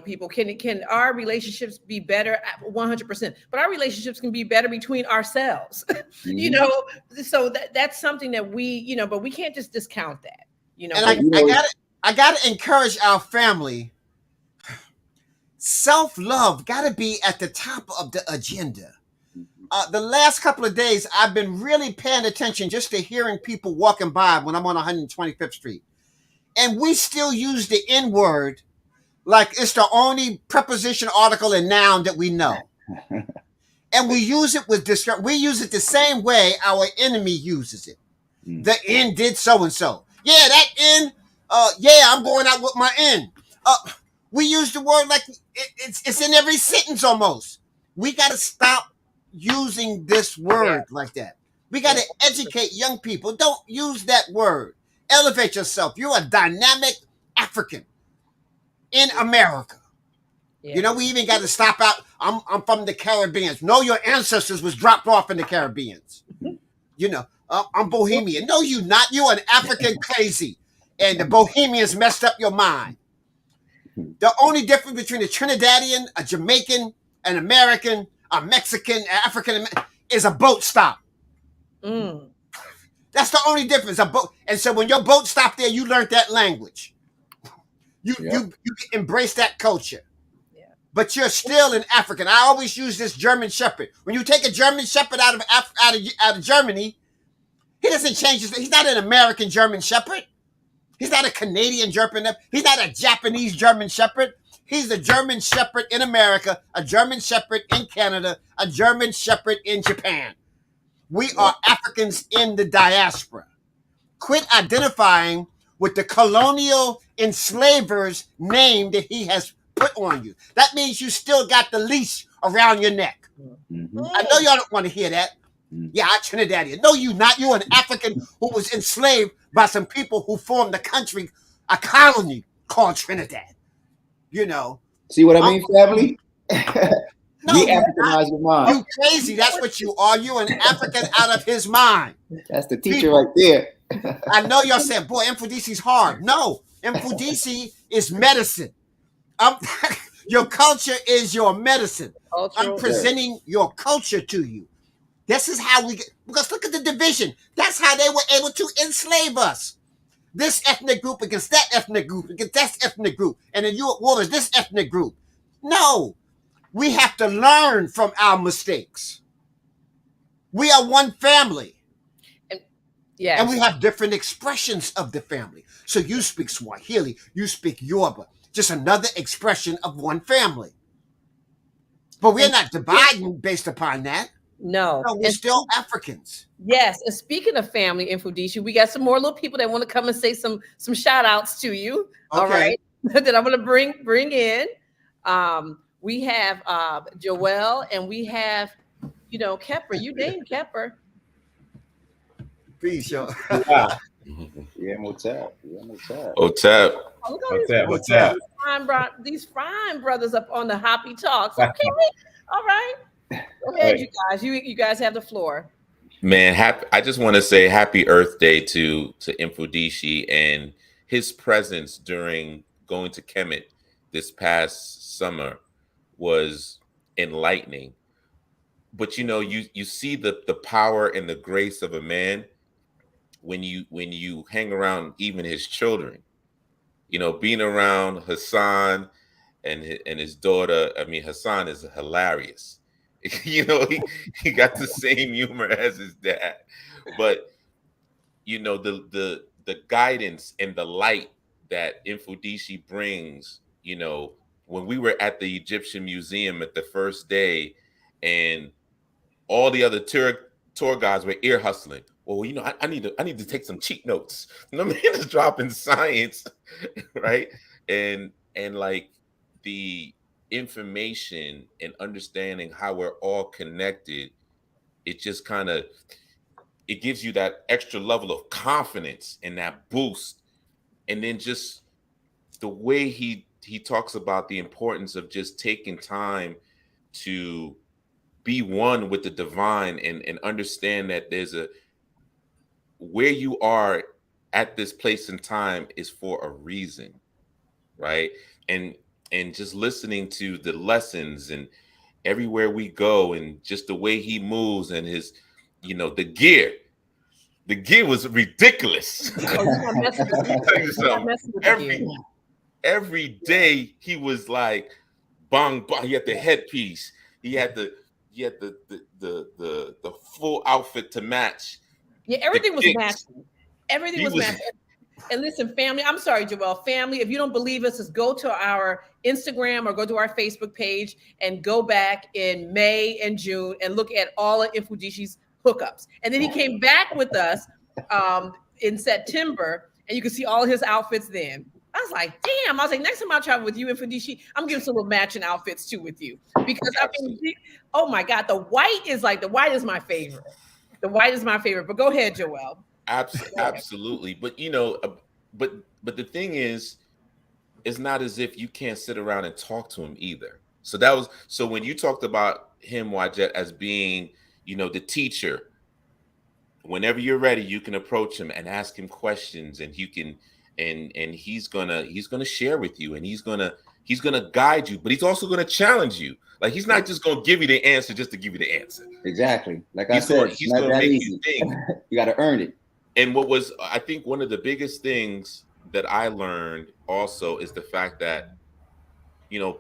people, can our relationships be better? 100%, but our relationships can be better between ourselves, Mm-hmm. so that's something that we, but we can't just discount that, And I gotta encourage our family. Self-love got to be at the top of the agenda. The last couple of days, I've been really paying attention just to hearing people walking by when I'm on 125th Street. And we still use the N-word like it's the only preposition, article, and noun that we know. And we use it we use it the same way our enemy uses it. The N did so-and-so. Yeah, that N, I'm going out with my N. We use the word like it's in every sentence almost. We got to stop using this word like that. We got to educate young people. Don't use that word. Elevate yourself. You're a dynamic African in America. Yeah. We even got to stop out. I'm from the Caribbean. No, your ancestors was dropped off in the Caribbean. I'm Bohemian. No, you not. You're an African crazy. And the Bohemians messed up your mind. The only difference between a Trinidadian, a Jamaican, an American, a Mexican, African is a boat stop. That's the only difference. A boat. And so when your boat stopped there, you learned that language. You embrace that culture. Yeah. But you're still an African. I always use this German Shepherd. When you take a German Shepherd out of Germany, he doesn't change his. He's not an American German Shepherd. He's not a Canadian German. He's not a Japanese German Shepherd. He's a German Shepherd in America, a German Shepherd in Canada, a German Shepherd in Japan. We are Africans in the diaspora. Quit identifying with the colonial enslaver's name that he has put on you. That means you still got the leash around your neck. Mm-hmm. I know y'all don't want to hear that. Yeah, I'm Trinidadian. No, you not. You're an African who was enslaved by some people who formed the country, a colony called Trinidad. See what I mean, family? No, Africanize your mind. You crazy. That's what you are. You're an African out of his mind. That's the teacher right there. I know y'all said, boy, Mfundishi's hard. No, Mfundishi is medicine. Your culture is your medicine. I'm presenting your culture to you. This is how we get, because look at the division. That's how they were able to enslave us. This ethnic group against that ethnic group, against that ethnic group. And then you at war with this ethnic group. No, we have to learn from our mistakes. We are one family. And we have different expressions of the family. So you speak Swahili, you speak Yoruba, just another expression of one family. But we're not dividing based upon that. No. No, we're And still Africans. yes, and speaking of family, Mfundishi, we got some more little people that want to come and say some shout outs to you. Okay. All right, that I'm going to bring in. We have Joelle, and we have Kepper. You named Kepper. Peace, yo. Yeah. Yeah, what's up? Yeah, what's up? What's up? Oh, look at What's up? these fine brothers up on the Happy Talks. Okay, all right. Go ahead, you guys. You guys have the floor. Man, I just want to say happy Earth Day to Mfundishi, and his presence during going to Kemet this past summer was enlightening. But you see the power and the grace of a man when you hang around even his children. Being around Hassan and his daughter. I mean, Hassan is hilarious. He got the same humor as his dad, but the guidance and the light that Mfundishi brings. When we were at the Egyptian Museum at the first day, and all the other tour guides were ear hustling. Well, I need to take some cheat notes. The man is dropping science, right? And like the information and understanding how we're all connected, it just it gives you that extra level of confidence and that boost. And then just the way he talks about the importance of just taking time to be one with the divine and understand that there's where you are at this place in time is for a reason, right? And just listening to the lessons and everywhere we go and just the way he moves and his, the gear was ridiculous. Every day he was like, bang, bang. He had the headpiece. He had the full outfit to match. Yeah, everything was matching. Everything was matching. And listen, family, I'm sorry, Joelle, family, if you don't believe us, just go to our Instagram or go to our Facebook page and go back in May and June and look at all of Mfundishi's hookups. And then he came back with us in September, and you can see all his outfits then. I was like, damn. I was like, next time I travel with you, Mfundishi, I'm giving some little matching outfits too with you. Because oh my God, the white is my favorite. The white is my favorite. But go ahead, Joelle. Absolutely. But but the thing is, it's not as if you can't sit around and talk to him either. So when you talked about him, Wajet, as being, the teacher, whenever you're ready, you can approach him and ask him questions, and you can and he's gonna share with you, and he's gonna guide you, but he's also gonna challenge you. Like, he's not just gonna give you the answer just to give you the answer. Exactly. Like I said, he's gonna make you think. You got to earn it. And what was, I think, one of the biggest things that I learned also is the fact that,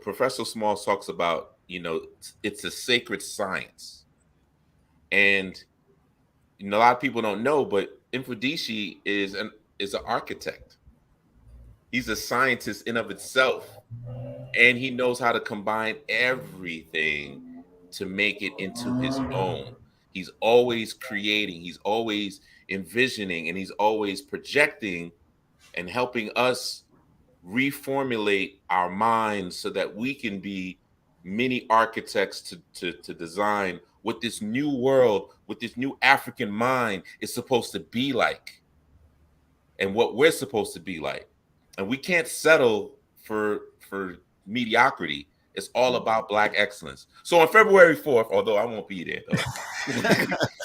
Professor Smalls talks about, it's a sacred science. And a lot of people don't know, but Mfundishi is an architect. He's a scientist in of itself. And he knows how to combine everything to make it into his own. He's always creating, he's always envisioning, and he's always projecting and helping us reformulate our minds so that we can be mini architects to design what this new world, what this new African mind is supposed to be like, and what we're supposed to be like. And we can't settle for mediocrity. It's all about Black excellence. So on February 4th, although I won't be there,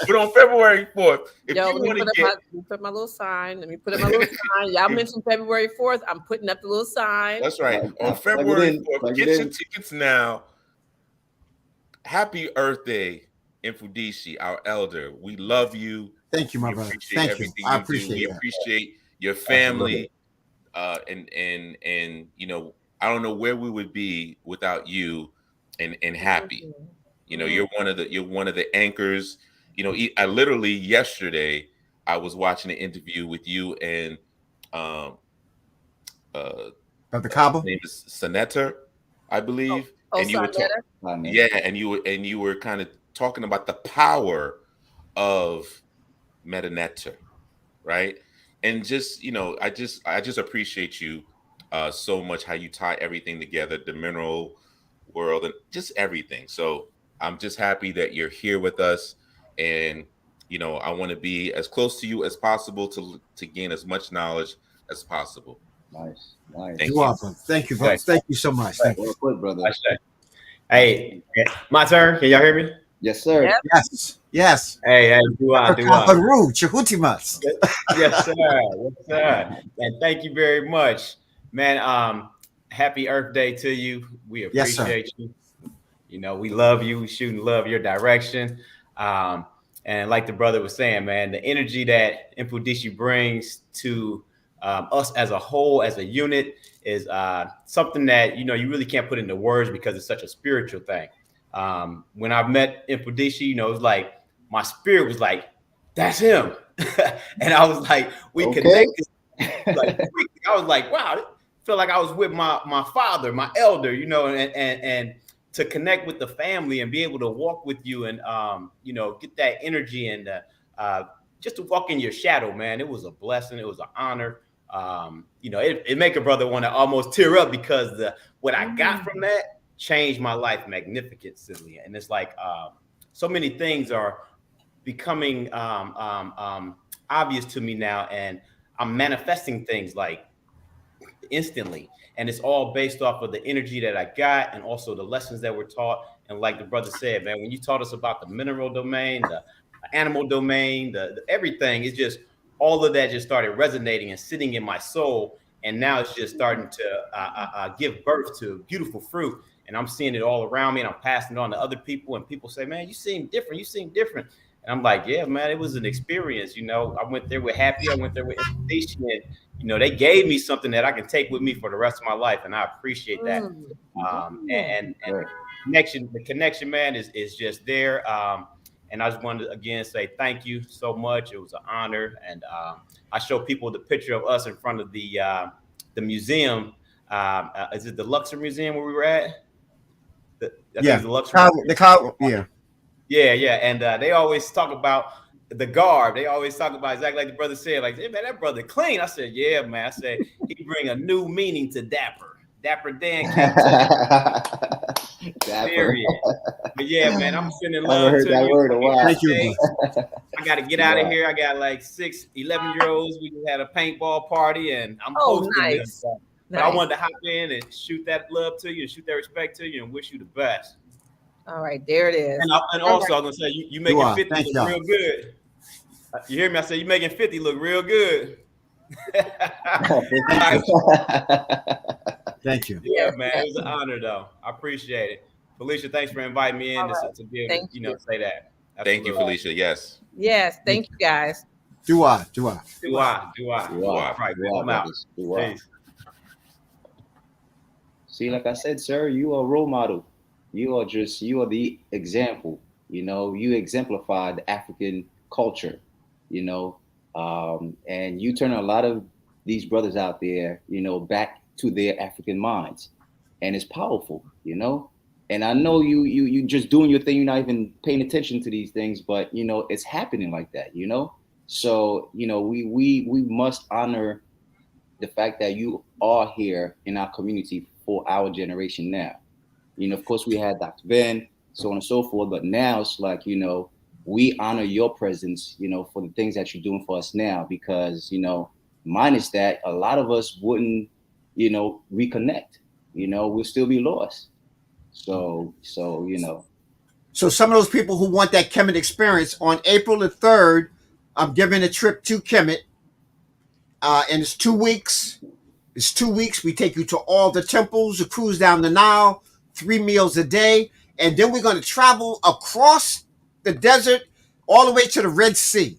but on February 4th, if you want to let me put my little sign. Let me put up my little sign. Y'all mentioned February 4th. I'm putting up the little sign. That's right. On February 4th, get your tickets now. Happy Earth Day, Mfundishi, our elder. We love you. Thank you, my brother. Thank you. I appreciate it. We appreciate your family. And I don't know where we would be without you and HAPI. You're one of the anchors. I literally yesterday I was watching an interview with you and Dr. Kaba. His name is Senator, I believe. And you were and you were kind of talking about the power of metanetter, right? And just, you know, I just appreciate you so much, how you tie everything together, the mineral world and just everything. So I'm just happy that you're here with us, and you know, I want to be as close to you as possible to gain as much knowledge as possible. Nice, nice. Thank You're welcome. Thank you, bro. Thank you so much. Thank you. Well put, brother. Hey, my turn. Can y'all hear me? Yes, sir. Yep. Yes, yes. Hey, do I? Jhutyms. Yes, sir. Yes, sir. And thank you very much, man. Happy Earth Day to you. We appreciate you. You know, we love you. We shoot and love your direction. And like the brother was saying, man, the energy that Mfundishi brings to us as a whole, as a unit, is something that, you know, you really can't put into words because it's such a spiritual thing. When I met Mfundishi, you know, it was like my spirit was like, that's him. And I was like, we connected. Like, I was like, wow, I feel like I was with my father, my elder, you know, and to connect with the family and be able to walk with you and, you know, get that energy and just to walk in your shadow, man. It was a blessing. It was an honor. You know, it make a brother want to almost tear up because what I got from that changed my life magnificently. And it's like so many things are becoming obvious to me now, and I'm manifesting things like instantly. And it's all based off of the energy that I got and also the lessons that were taught. And like the brother said, man, when you taught us about the mineral domain, the animal domain, the everything, it's just all of that just started resonating and sitting in my soul. And now it's just starting to give birth to beautiful fruit. And I'm seeing it all around me, and I'm passing it on to other people. And people say, man, you seem different. You seem different. And I'm like, yeah, man, it was an experience. You know, I went there with HAPI. I went there with Mfundishi, and you know, they gave me something that I can take with me for the rest of my life, and I appreciate that. And the connection, man, is just there. And I just wanted to again say thank you so much. It was an honor, and I show people the picture of us in front of the museum. Is it the Luxor Museum where we were at? Yeah, the Luxor. Yeah. And they always talk about the garb. They always talk about exactly like the brother said, like, hey, man, that brother clean. I said, yeah, man. I said, he bring a new meaning to Dapper. Dapper Dan came period. But yeah, man, I'm sending love to you. Thank you. I got to get out of here. I got like 6 11-year-olds. We had a paintball party, and I'm hosting nice. them. But I wanted to hop in and shoot that love to you and shoot that respect to you and wish you the best. All right, there it is. And also, I'm going to say, you making 50 look real good. You hear me? I said, you making 50 look real good. Thank you. Yeah, man. It was an honor, though. I appreciate it. Felicia, thanks for inviting me in to be able to, say that. Absolutely. Thank you, Felicia. Yes. Yes. Thank you, guys. Do I. Right, I'm out. Peace. See, like I said, sir, you are a role model. You are the example. You know, you exemplify the African culture, you know, and you turn a lot of these brothers out there, you know, back to their African minds. And it's powerful, you know. And I know you just doing your thing, you're not even paying attention to these things, but you know, it's happening like that, you know. So, you know, we must honor the fact that you are here in our community for our generation now. You know, of course, we had Dr. Ben, so on and so forth, but now it's like, you know, we honor your presence, you know, for the things that you're doing for us now, because, you know, minus that, a lot of us wouldn't, you know, reconnect, you know, we'll still be lost. So, you know. So some of those people who want that Kemet experience, on April the 3rd, I'm giving a trip to Kemet, and it's 2 weeks. It's 2 weeks. We take you to all the temples, a cruise down the Nile, 3 meals a day. And then we're going to travel across the desert all the way to the Red Sea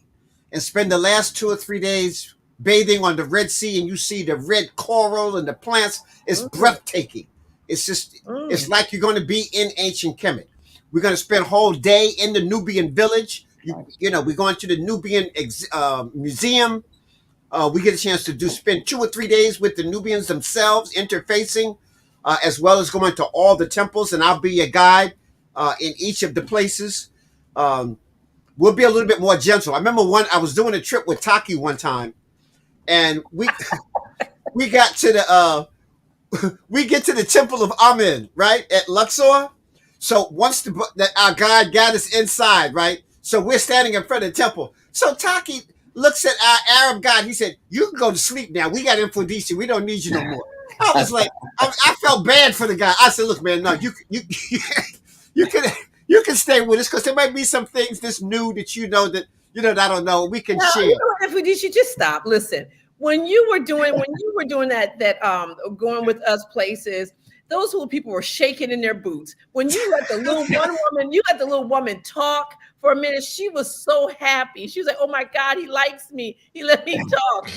and spend the last 2 or 3 days bathing on the Red Sea. And you see the red coral and the plants. It's breathtaking. It's just, it's like you're going to be in ancient Kemet. We're going to spend a whole day in the Nubian village. You know, we're going to the Nubian museum. We get a chance to spend 2 or 3 days with the Nubians themselves, interfacing, as well as going to all the temples, and I'll be a guide in each of the places. we'll be a little bit more gentle. I remember I was doing a trip with Taaqiy one time, and we got to the we get to the Temple of Amen, right, at Luxor. So once our guide got us inside, right, so we're standing in front of the temple. So Taaqiy looks at our Arab guide. He said, "You can go to sleep now. We got Mfundishi. We don't need you no more." I was like, I felt bad for the guy. I said, "Look, man, no, you can stay with us because there might be some things that's new that that that I don't know. We can share." Mfundishi, just stop. Listen, when you were doing that going with us places, those people were shaking in their boots. When you let the little woman talk for a minute, she was so happy. She was like, "Oh my God, he likes me. He let me talk."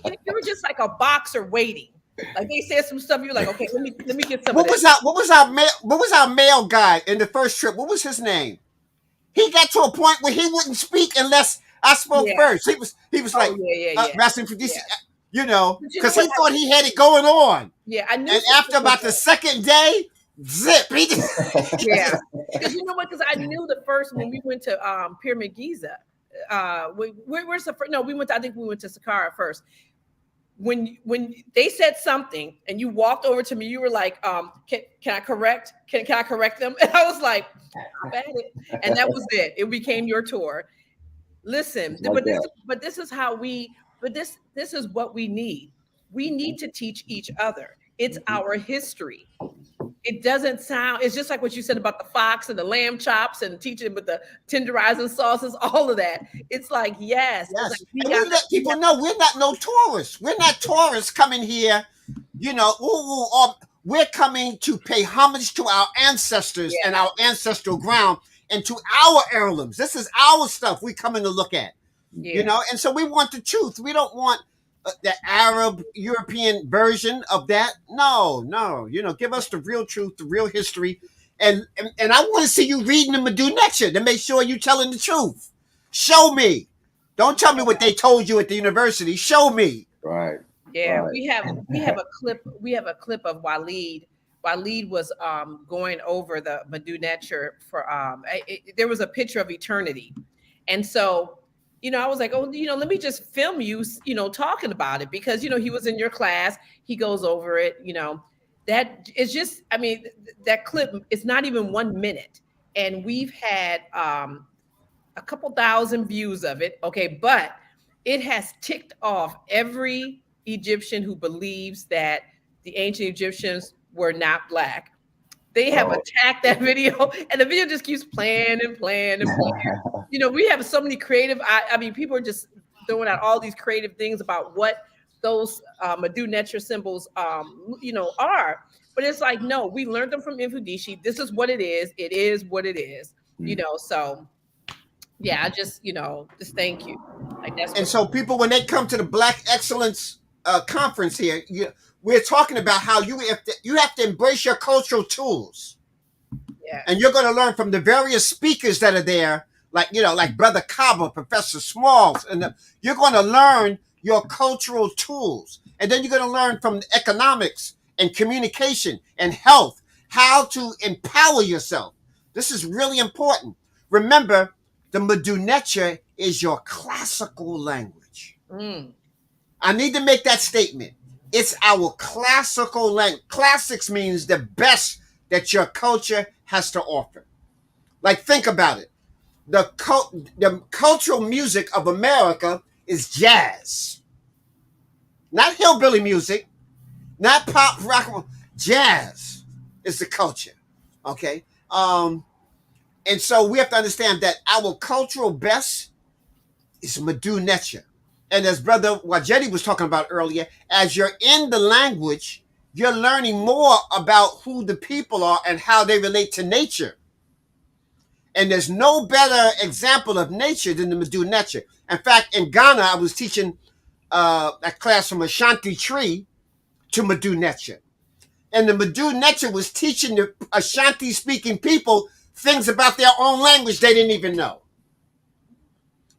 You were just like a boxer waiting. Like they said some stuff, you're like, "Okay, let me get some." What was our male guy in the first trip? What was his name? He got to a point where he wouldn't speak unless I spoke first. He was like, Master Mfundishi, because he thought he had it going on. Yeah, I knew. And after about the second day, zip. Yeah, because you know what? Because I knew the first when we went to Pyramid Giza. Where's the first? No, we went. I think we went to Saqqara first. When they said something and you walked over to me, you were like, can I correct? Can I correct them? And I was like, "I'm at it," and that was it. It became your tour. Listen, but this is how this is what we need. We need to teach each other. It's our history. It doesn't sound, it's just like what you said about the fox and the lamb chops and teaching with the tenderizing sauces, all of that. It's like, yes. Like, we let people know we're not no tourists. We're not tourists coming here, we're coming to pay homage to our ancestors and our ancestral ground and to our heirlooms. This is our stuff we coming to look at, and so we want the truth. We don't want the Arab European version of that. No, give us the real truth, the real history. And I want to see you reading the Amadeuz lecture to make sure you're telling the truth. Show me. Don't tell me what they told you at the university. Show me. Right. Yeah, right. We have a clip. We have a clip of Waleed. Waleed was going over the Amadeuz lecture for there was a picture of eternity. And so I was like, let me just film you, talking about it because, he was in your class. He goes over it, that is just, that clip is not even 1 minute. And we've had a couple thousand views of it. Okay. But it has ticked off every Egyptian who believes that the ancient Egyptians were not Black. They have attacked that video, and the video just keeps playing and playing and playing. We have so many creative. People are just throwing out all these creative things about what those Amadeuz lecture symbols, are. But it's like, no, we learned them from Mfundishi. This is what it is. It is what it is. So yeah, I just thank you. And so people, when they come to the Black Excellence conference here, we're talking about how you have to embrace your cultural tools. Yeah. And you're going to learn from the various speakers that are there, like Brother Kaba, Professor Smalls, and you're going to learn your cultural tools. And then you're going to learn from economics and communication and health, how to empower yourself. This is really important. Remember, the Amadeuz lecture is your classical language. I need to make that statement. It's our classical language. Classics means the best that your culture has to offer. Like, think about it. The cultural music of America is jazz. Not hillbilly music, not pop, rock, jazz is the culture. Okay? And so we have to understand that our cultural best is Amadeuz lecture. And as Brother Wajedi was talking about earlier, as you're in the language, you're learning more about who the people are and how they relate to nature. And there's no better example of nature than the Amadeuz lecture. In fact, in Ghana, I was teaching a class from Ashanti tree to Amadeuz lecture. And the Amadeuz lecture was teaching the Ashanti-speaking people things about their own language they didn't even know.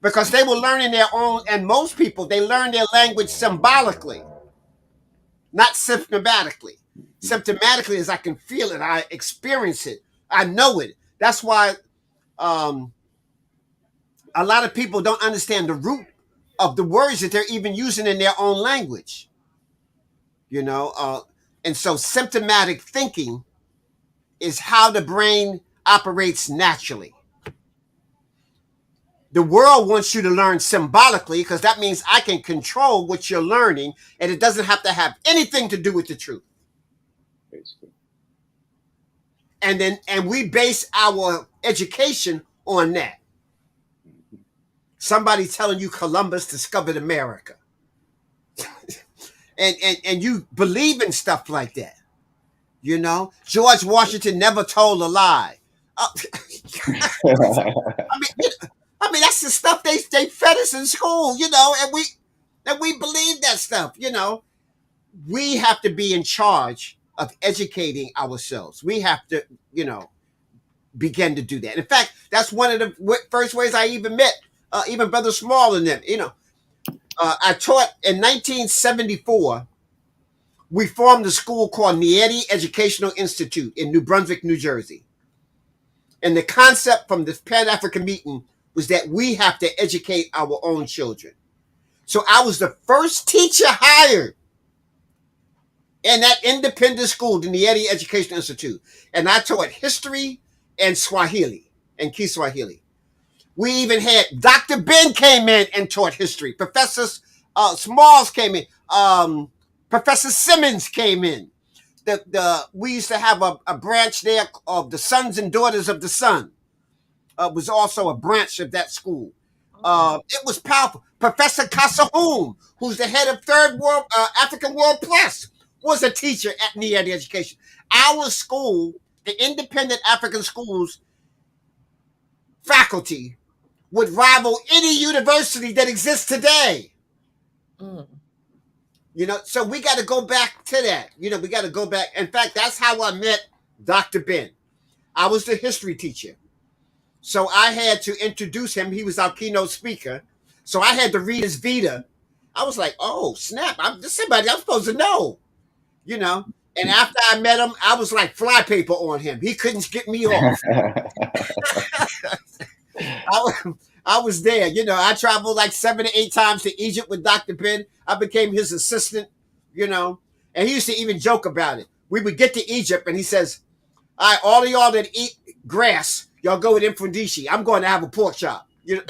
Because they were learning their own, and most people, they learn their language symbolically, not symptomatically. Symptomatically is I can feel it, I experience it, I know it. That's why a lot of people don't understand the root of the words that they're even using in their own language. And so symptomatic thinking is how the brain operates naturally. The world wants you to learn symbolically because that means I can control what you're learning and it doesn't have to have anything to do with the truth. And we base our education on that. Somebody telling you Columbus discovered America. and you believe in stuff like that. George Washington never told a lie. I mean, that's the stuff they fed us in school, and we believe that stuff, We have to be in charge of educating ourselves. We have to, begin to do that. In fact, that's one of the first ways I even met, even Brother Small and them, I taught in 1974. We formed a school called Nieti Educational Institute in New Brunswick, New Jersey. And the concept from this Pan-African meeting was that we have to educate our own children. So I was the first teacher hired in that independent school, the Nieti Educational Institute. And I taught history and Swahili and Kiswahili. We even had Dr. Ben came in and taught history. Professor Smalls came in. Professor Simmons came in. We used to have a branch there of the Sons and Daughters of the Sun. Was also a branch of that school. It was powerful. Professor Kasahum, who's the head of Third World African World Plus, was a teacher at Nieti Education. Our school, the independent African schools faculty, would rival any university that exists today. So we got to go back to that. We got to go back. In fact, that's how I met Dr. Ben. I was the history teacher. So I had to introduce him. He was our keynote speaker. So I had to read his Vita. I was like, oh, snap. This is somebody I'm supposed to know. And after I met him, I was like flypaper on him. He couldn't get me off. I was there. I traveled like 7 to 8 times to Egypt with Dr. Ben. I became his assistant, and he used to even joke about it. We would get to Egypt and he says, all right, all of y'all that eat grass, y'all go with Mfundishi. I'm going to have a pork chop. And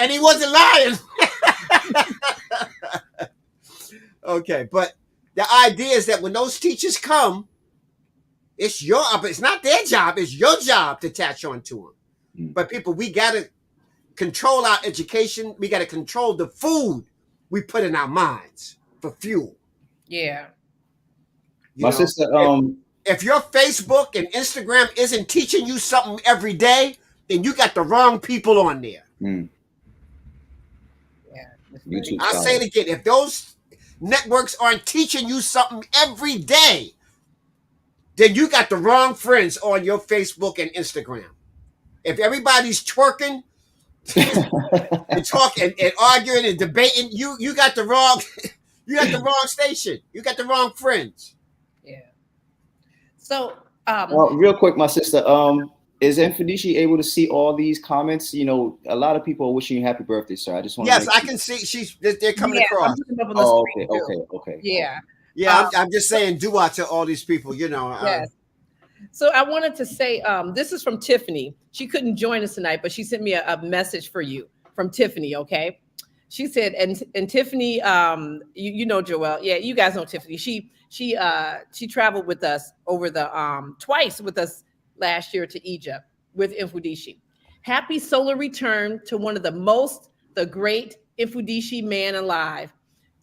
he wasn't lying. Okay, but the idea is that when those teachers come, it's not their job, it's your job to attach on to them. But people, we got to control our education. We got to control the food we put in our minds for fuel. Yeah. My sister, if your Facebook and Instagram isn't teaching you something every day, then you got the wrong people on there. Yeah. I'll say it again. If those networks aren't teaching you something every day, then you got the wrong friends on your Facebook and Instagram. If everybody's twerking and talking and arguing and debating, you got the wrong station. You got the wrong friends. Yeah. So real quick, my sister, is Mfundishi able to see all these comments? A lot of people are wishing you happy birthday, sir. I just want to I can see they're coming across. Okay. Yeah. Yeah, I'm just saying dua to all these people, Yes. So I wanted to say, this is from Tiffany. She couldn't join us tonight, but she sent me a message for you from Tiffany, okay? She said, and Tiffany, you know Joelle. Yeah, you guys know Tiffany. She traveled with us over the twice with us last year to Egypt with Mfundishi. Happy solar return to one of the great Mfundishi man alive.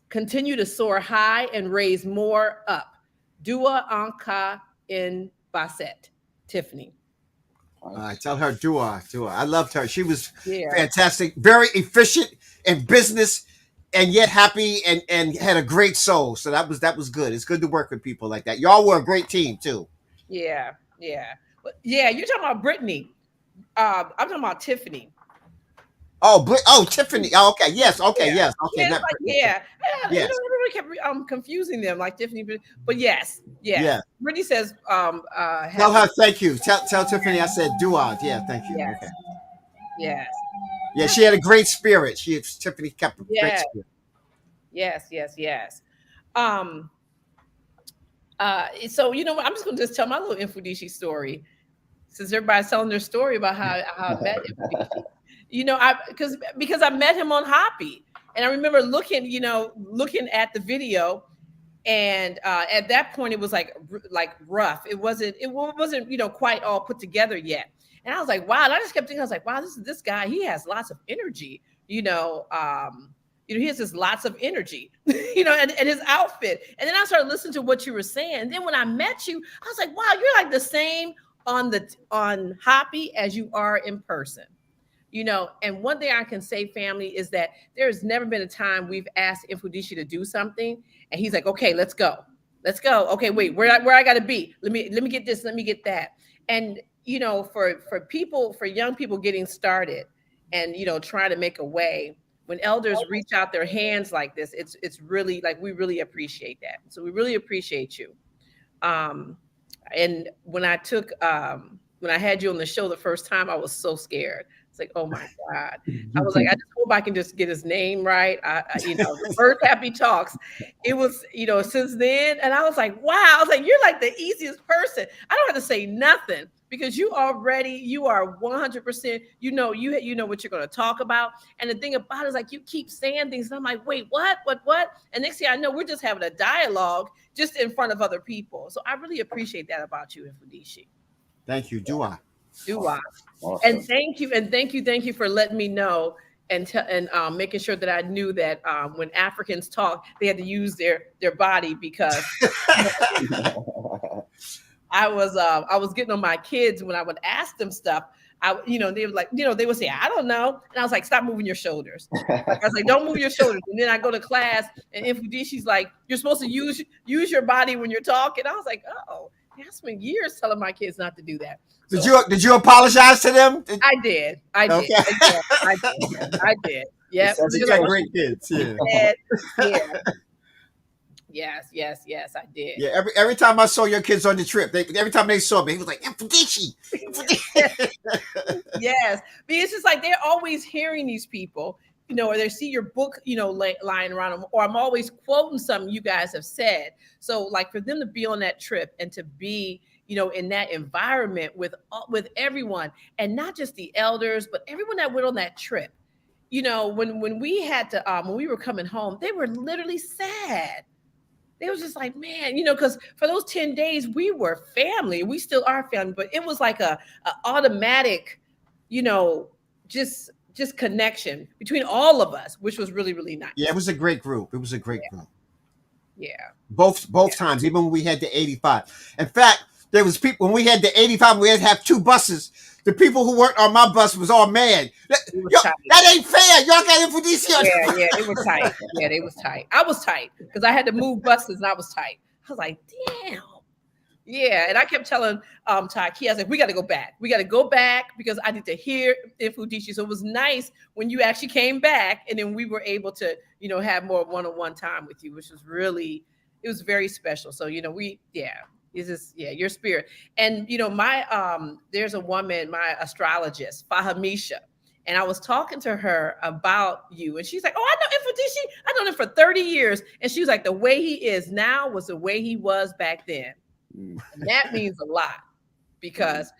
Continue to soar high and raise more up. Dua Anka in Basset. Tiffany. Tell her dua. I loved her. She was fantastic, very efficient in business, and yet happy and had a great soul. So that was good. It's good to work with people like that. Y'all were a great team too. Yeah. You're talking about Brittany. I'm talking about Tiffany. Oh, Tiffany. Oh, okay. Yes. Okay. Yeah. Yes. Okay. Yeah. we kept confusing them, like Tiffany. But yes. Yeah. Brittany says, tell her thank you. Tell Tiffany I said dua. Yeah, thank you. Yes. Okay. Yes. Yeah, she had a great spirit. Tiffany kept a great spirit. Yes. So you know what? I'm just gonna just tell my little Mfundishi story, since everybody's telling their story about how I met Mfundishi. You know, because I met him on HAPI, and I remember looking at the video, and at that point it was like rough. It wasn't quite all put together yet. And I was like, wow. And I just kept thinking, I was like, wow, this guy, he has lots of energy. He has just lots of energy, and his outfit. And then I started listening to what you were saying. And then when I met you, I was like, wow, you're like the same on HAPI as you are in person. And one thing I can say, family, is that there's never been a time we've asked Mfundishi to do something and he's like, okay, let's go. Okay, wait, where I gotta be? Let me get this, let me get that. And for young people getting started and trying to make a way, when elders reach out their hands like this, it's really like, we really appreciate that. So we really appreciate you. And when I had you on the show the first time, I was so scared. It's like, oh my God. I was like, I just hope I can just get his name right. The first HAPI Talks, it was, since then. And I was like, wow. I was like, you're like the easiest person. I don't have to say nothing because you are 100%, you know what you're going to talk about. And the thing about it is like, you keep saying things. And I'm like, wait, what? And next thing I know, we're just having a dialogue just in front of other people. So I really appreciate that about you, Mfundishi. Thank you. Do I? Awesome. And thank you for letting me know and making sure that I knew that when Africans talk, they had to use their body, because I was getting on my kids when I would ask them stuff. They were like, they would say, I don't know. And I was like, stop moving your shoulders. I was like, don't move your shoulders. And then I go to class and Mfundishi's like, you're supposed to use your body when you're talking. I was like, oh, I spent years telling my kids not to do that. Did you apologize to them? I did. Okay. I did. Yeah. You got great kids. Yeah. Yes, I did. Yeah. Every time I saw your kids on the trip, every time they saw me, he was like, Mfundishi. Yes. Because it's just like they're always hearing these people, or they see your book, lying around them, or I'm always quoting something you guys have said. So like for them to be on that trip and to be, in that environment with everyone, and not just the elders, but everyone that went on that trip, when we had to, when we were coming home, they were literally sad. They was just like, man, because for those 10 days we were family. We still are family, but it was like a automatic, just connection between all of us, which was really, really nice. Yeah, it was a great group. It was a great group. Yeah. Both times, even when we had the 85. In fact, there was people, when we had the 85, we had to have two buses. The people who worked on my bus was all mad. That ain't fair. Y'all got Mfundishi. Yeah, they were tight. Yeah, they was tight. I was tight because I had to move buses and I was tight. I was like, damn. Yeah, and I kept telling Taaqiy, I was like, we got to go back. We got to go back because I need to hear Mfundishi. So it was nice when you actually came back, and then we were able to, have more one-on-one time with you, which was really, it was very special. So, it's just, your spirit. And, there's a woman, my astrologist, Fahamisha, and I was talking to her about you, and she's like, oh, I know Mfundishi. I known him for 30 years. And she was like, the way he is now was the way he was back then. And that means a lot because,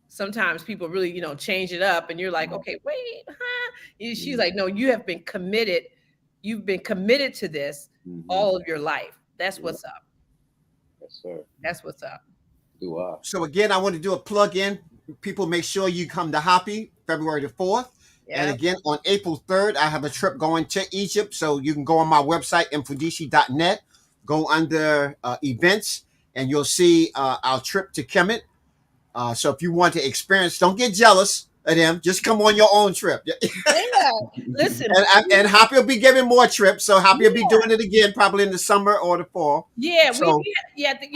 sometimes people really, change it up and you're like, okay, wait, huh? She's like, no, you have been committed. You've been committed to this all of your life. That's what's up. Yes, sir. That's what's up. So again, I want to do a plug in. People, make sure you come to HAPI February the 4th. Yep. And again, on April 3rd, I have a trip going to Egypt. So you can go on my website, mfundishi.net, go under events, and you'll see our trip to Kemet. So if you want to experience, don't get jealous of them. Just come on your own trip. Yeah, listen. and HAPI will be giving more trips. So HAPI will be doing it again, probably in the summer or the fall. Yeah,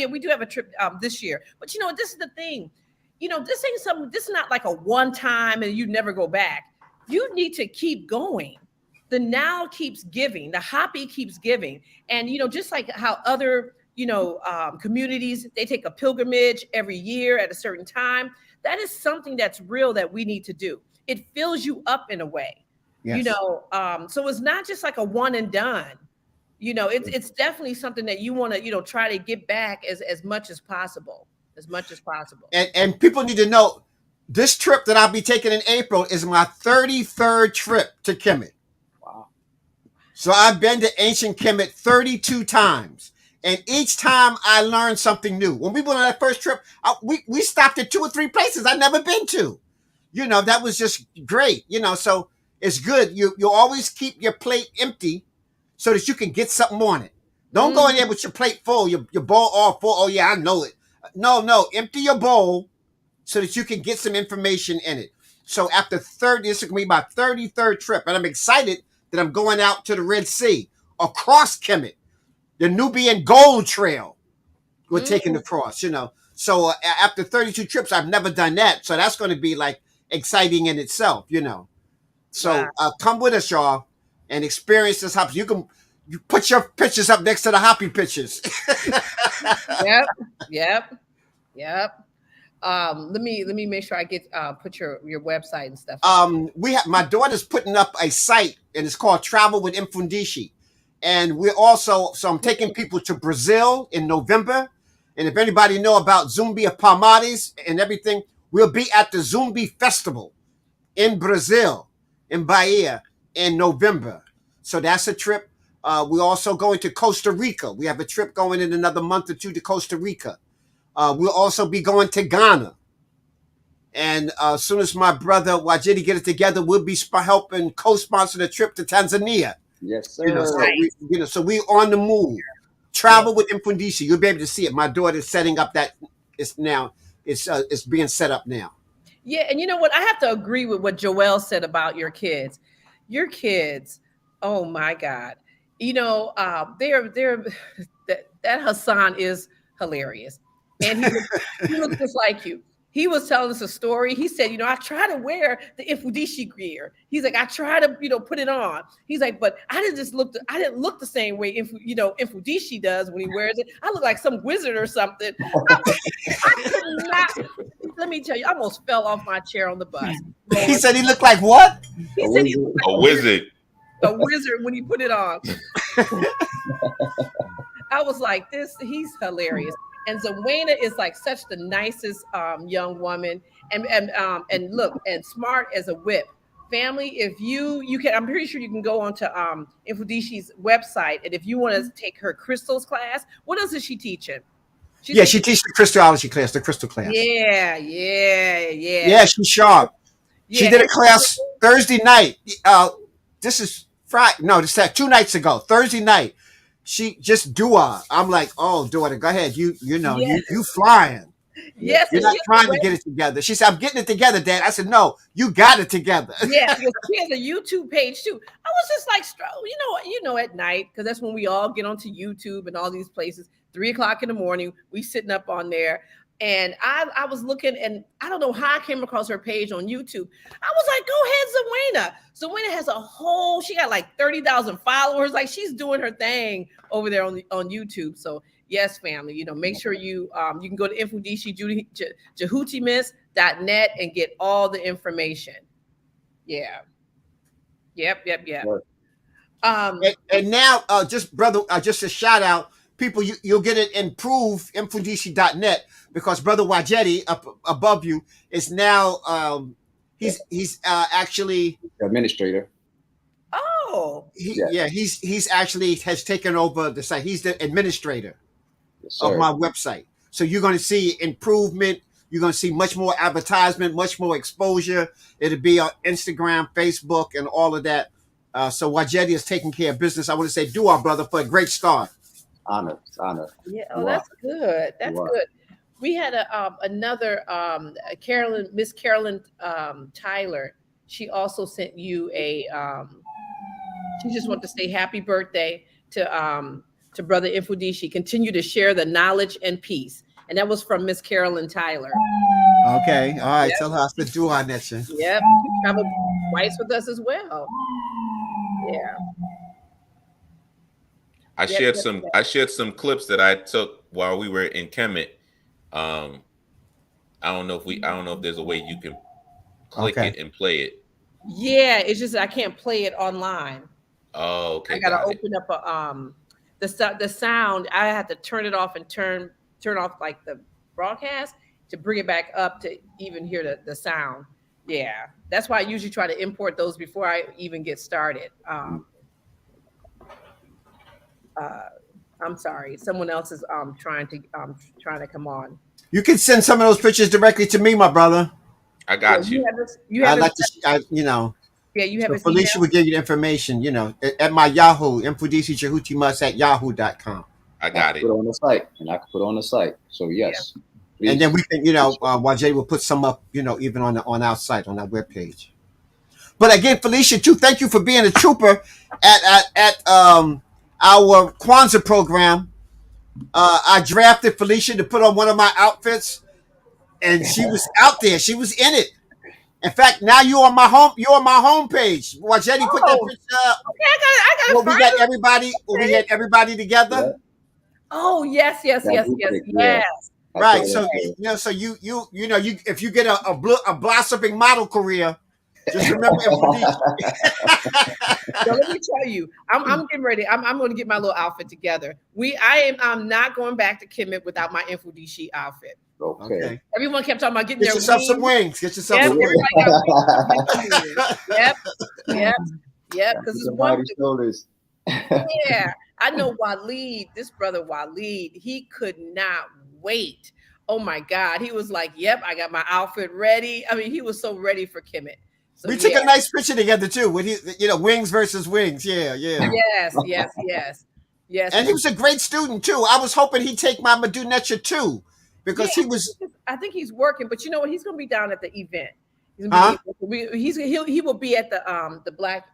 we do have a trip this year. But this is the thing. This ain't something. This is not like a one time and you never go back. You need to keep going. the now keeps giving, the HAPI keeps giving. And, you know, just like how other, you know, communities, they take a pilgrimage every year at a certain time. That is something that's real that we need to do. It fills you up in a way, you know, so it's not just like a one and done. You know, it's definitely something that you want to, you know, try to get back as much as possible, And people need to know this trip that I'll be taking in April is my 33rd trip to Kemet. Wow. So I've been to ancient Kemet 32 times. And each time I learned something new. When we went on that first trip, we stopped at 2 or 3 places I'd never been to. You know, that was just great. You know, so it's good. You always keep your plate empty so that you can get something on it. Don't go in there with your plate full, your bowl all full. Oh yeah, I know it. No, empty your bowl so that you can get some information in it. So after this is going to be my 33rd trip, and I'm excited that I'm going out to the Red Sea, across Kemet, the Nubian Gold Trail. We're taking across, you know. So after 32 trips, I've never done that. So that's going to be like exciting in itself, you know. So come with us, y'all, and experience this HAPI. You put your pictures up next to the HAPI pictures. Yep. Let me make sure I get put your website and stuff. My daughter's putting up a site, and it's called Travel with Mfundishi. And we're also, so I'm taking people to Brazil in November. And if anybody know about Zumbi of Palmares and everything, we'll be at the Zumbi Festival in Brazil, in Bahia, in November. So that's a trip. We're also going to Costa Rica. We have a trip going in another month or 2 to Costa Rica. We'll also be going to Ghana. And as soon as my brother Wajidi get it together, we'll be helping co-sponsor the trip to Tanzania. Yes, sir. You know, so we're on the move. Travel with Mfundishi. You'll be able to see it. My daughter's setting up that. It's being set up now. Yeah, and you know what? I have to agree with what Joelle said about your kids. Your kids, oh my God. You know, that Hassan is hilarious. And he looks just like you. He was telling us a story. He said, you know, I try to wear the Mfundishi gear. He's like, I try to, you know, put it on. He's like, but I didn't look the same way, Mfundishi does when he wears it. I look like some wizard or something. I could not. Let me tell you, I almost fell off my chair on the bus. He said he looked like what? He said he looked like a wizard. A wizard when he put it on. I was like, he's hilarious. And Zawena is like such the nicest young woman, and look, and smart as a whip. Family, if you can, I'm pretty sure you can go onto Mfundishi's website, and if you want to take her crystals class, what else is she teaching? She teaches the Christology class, the crystal class. Yeah. Yeah, she's sharp. Yeah. She did a class Thursday night. This is Friday. No, this is 2 nights ago. Thursday night. She just dua. I'm like, oh, daughter, go ahead. You know, you flying. Yes, you're not trying to get it together. She said, I'm getting it together, Dad. I said, no, you got it together. Yeah, she has a YouTube page too. I was just like, you know, at night, because that's when we all get onto YouTube and all these places. 3 o'clock in the morning, we sitting up on there. And I was looking, and I don't know how I came across her page on YouTube. I was like, go ahead, Zawena. Zawena has she got like 30,000 followers. Like, she's doing her thing over there on YouTube. So yes, family, you know, make sure you can go to Mfundishi Jhutyms.net and get all the information. Yeah. Yep. And now, just a shout out. People, you'll get it improved, Mfundishi.net, because Brother Wajedi up above you is now he's actually administrator. Oh, he's actually has taken over the site. He's the administrator of my website. So you're going to see improvement. You're going to see much more advertisement, much more exposure. It'll be on Instagram, Facebook, and all of that. So Wajedi is taking care of business. I want to say, dua, brother, for a great start. Honor. Yeah, that's good. That's good. We had another Miss Carolyn Tyler. She also sent you a. She just wanted to say happy birthday to Brother Mfundishi. Continue to share the knowledge and peace, and that was from Miss Carolyn Tyler. Okay, all right. Yep. Tell her I said do on that. Yep, travel twice with us as well. Yeah. I shared some clips that I took while we were in Kemet. I don't know if there's a way you can click it and play it. Yeah, it's just I can't play it online. Oh, okay. I gotta open up a the sound. I have to turn it off and turn off like the broadcast to bring it back up to even hear the sound. Yeah, that's why I usually try to import those before I even get started. I'm sorry, someone else is trying to come on. You can send some of those pictures directly to me, my brother. I got you. I'd like to, Yeah, you have. So Felicia will give you the information, at my Yahoo, Mfundishi Jhutyms at yahoo.com. I got it. Put it on the site, and I can put it on the site. So yes. Yeah. And then we can, Wajay will put some up, even on our site, on our webpage. But again, Felicia, too, thank you for being a trooper at our Kwanzaa program. I drafted Felicia to put on one of my outfits, and she was out there. She was in it. In fact, now you're on my homepage. Wajedi put that picture up. Okay, I got. Well, we got everybody. We had everybody together. Yeah. Oh yes. Right. So so you if you get a blossoming model career, just remember. So let me tell you, I'm getting ready. I'm going to get my little outfit together. I'm not going back to Kemet without my Mfundishi outfit. Okay. Everyone kept talking about getting Get yourself some wings. Get yourself some wings. Yep. Because it's wonderful. Yeah, I know Waleed, this brother Waleed, he could not wait. Oh my God. He was like, yep, I got my outfit ready. I mean, he was so ready for Kemet. So, we took a nice picture together too with wings versus wings. Yeah. Yes. And he was a great student too. I was hoping he'd take my Medunetia too, because he was. I think he's working, but you know what? He's going to be down at the event. He will be at the Black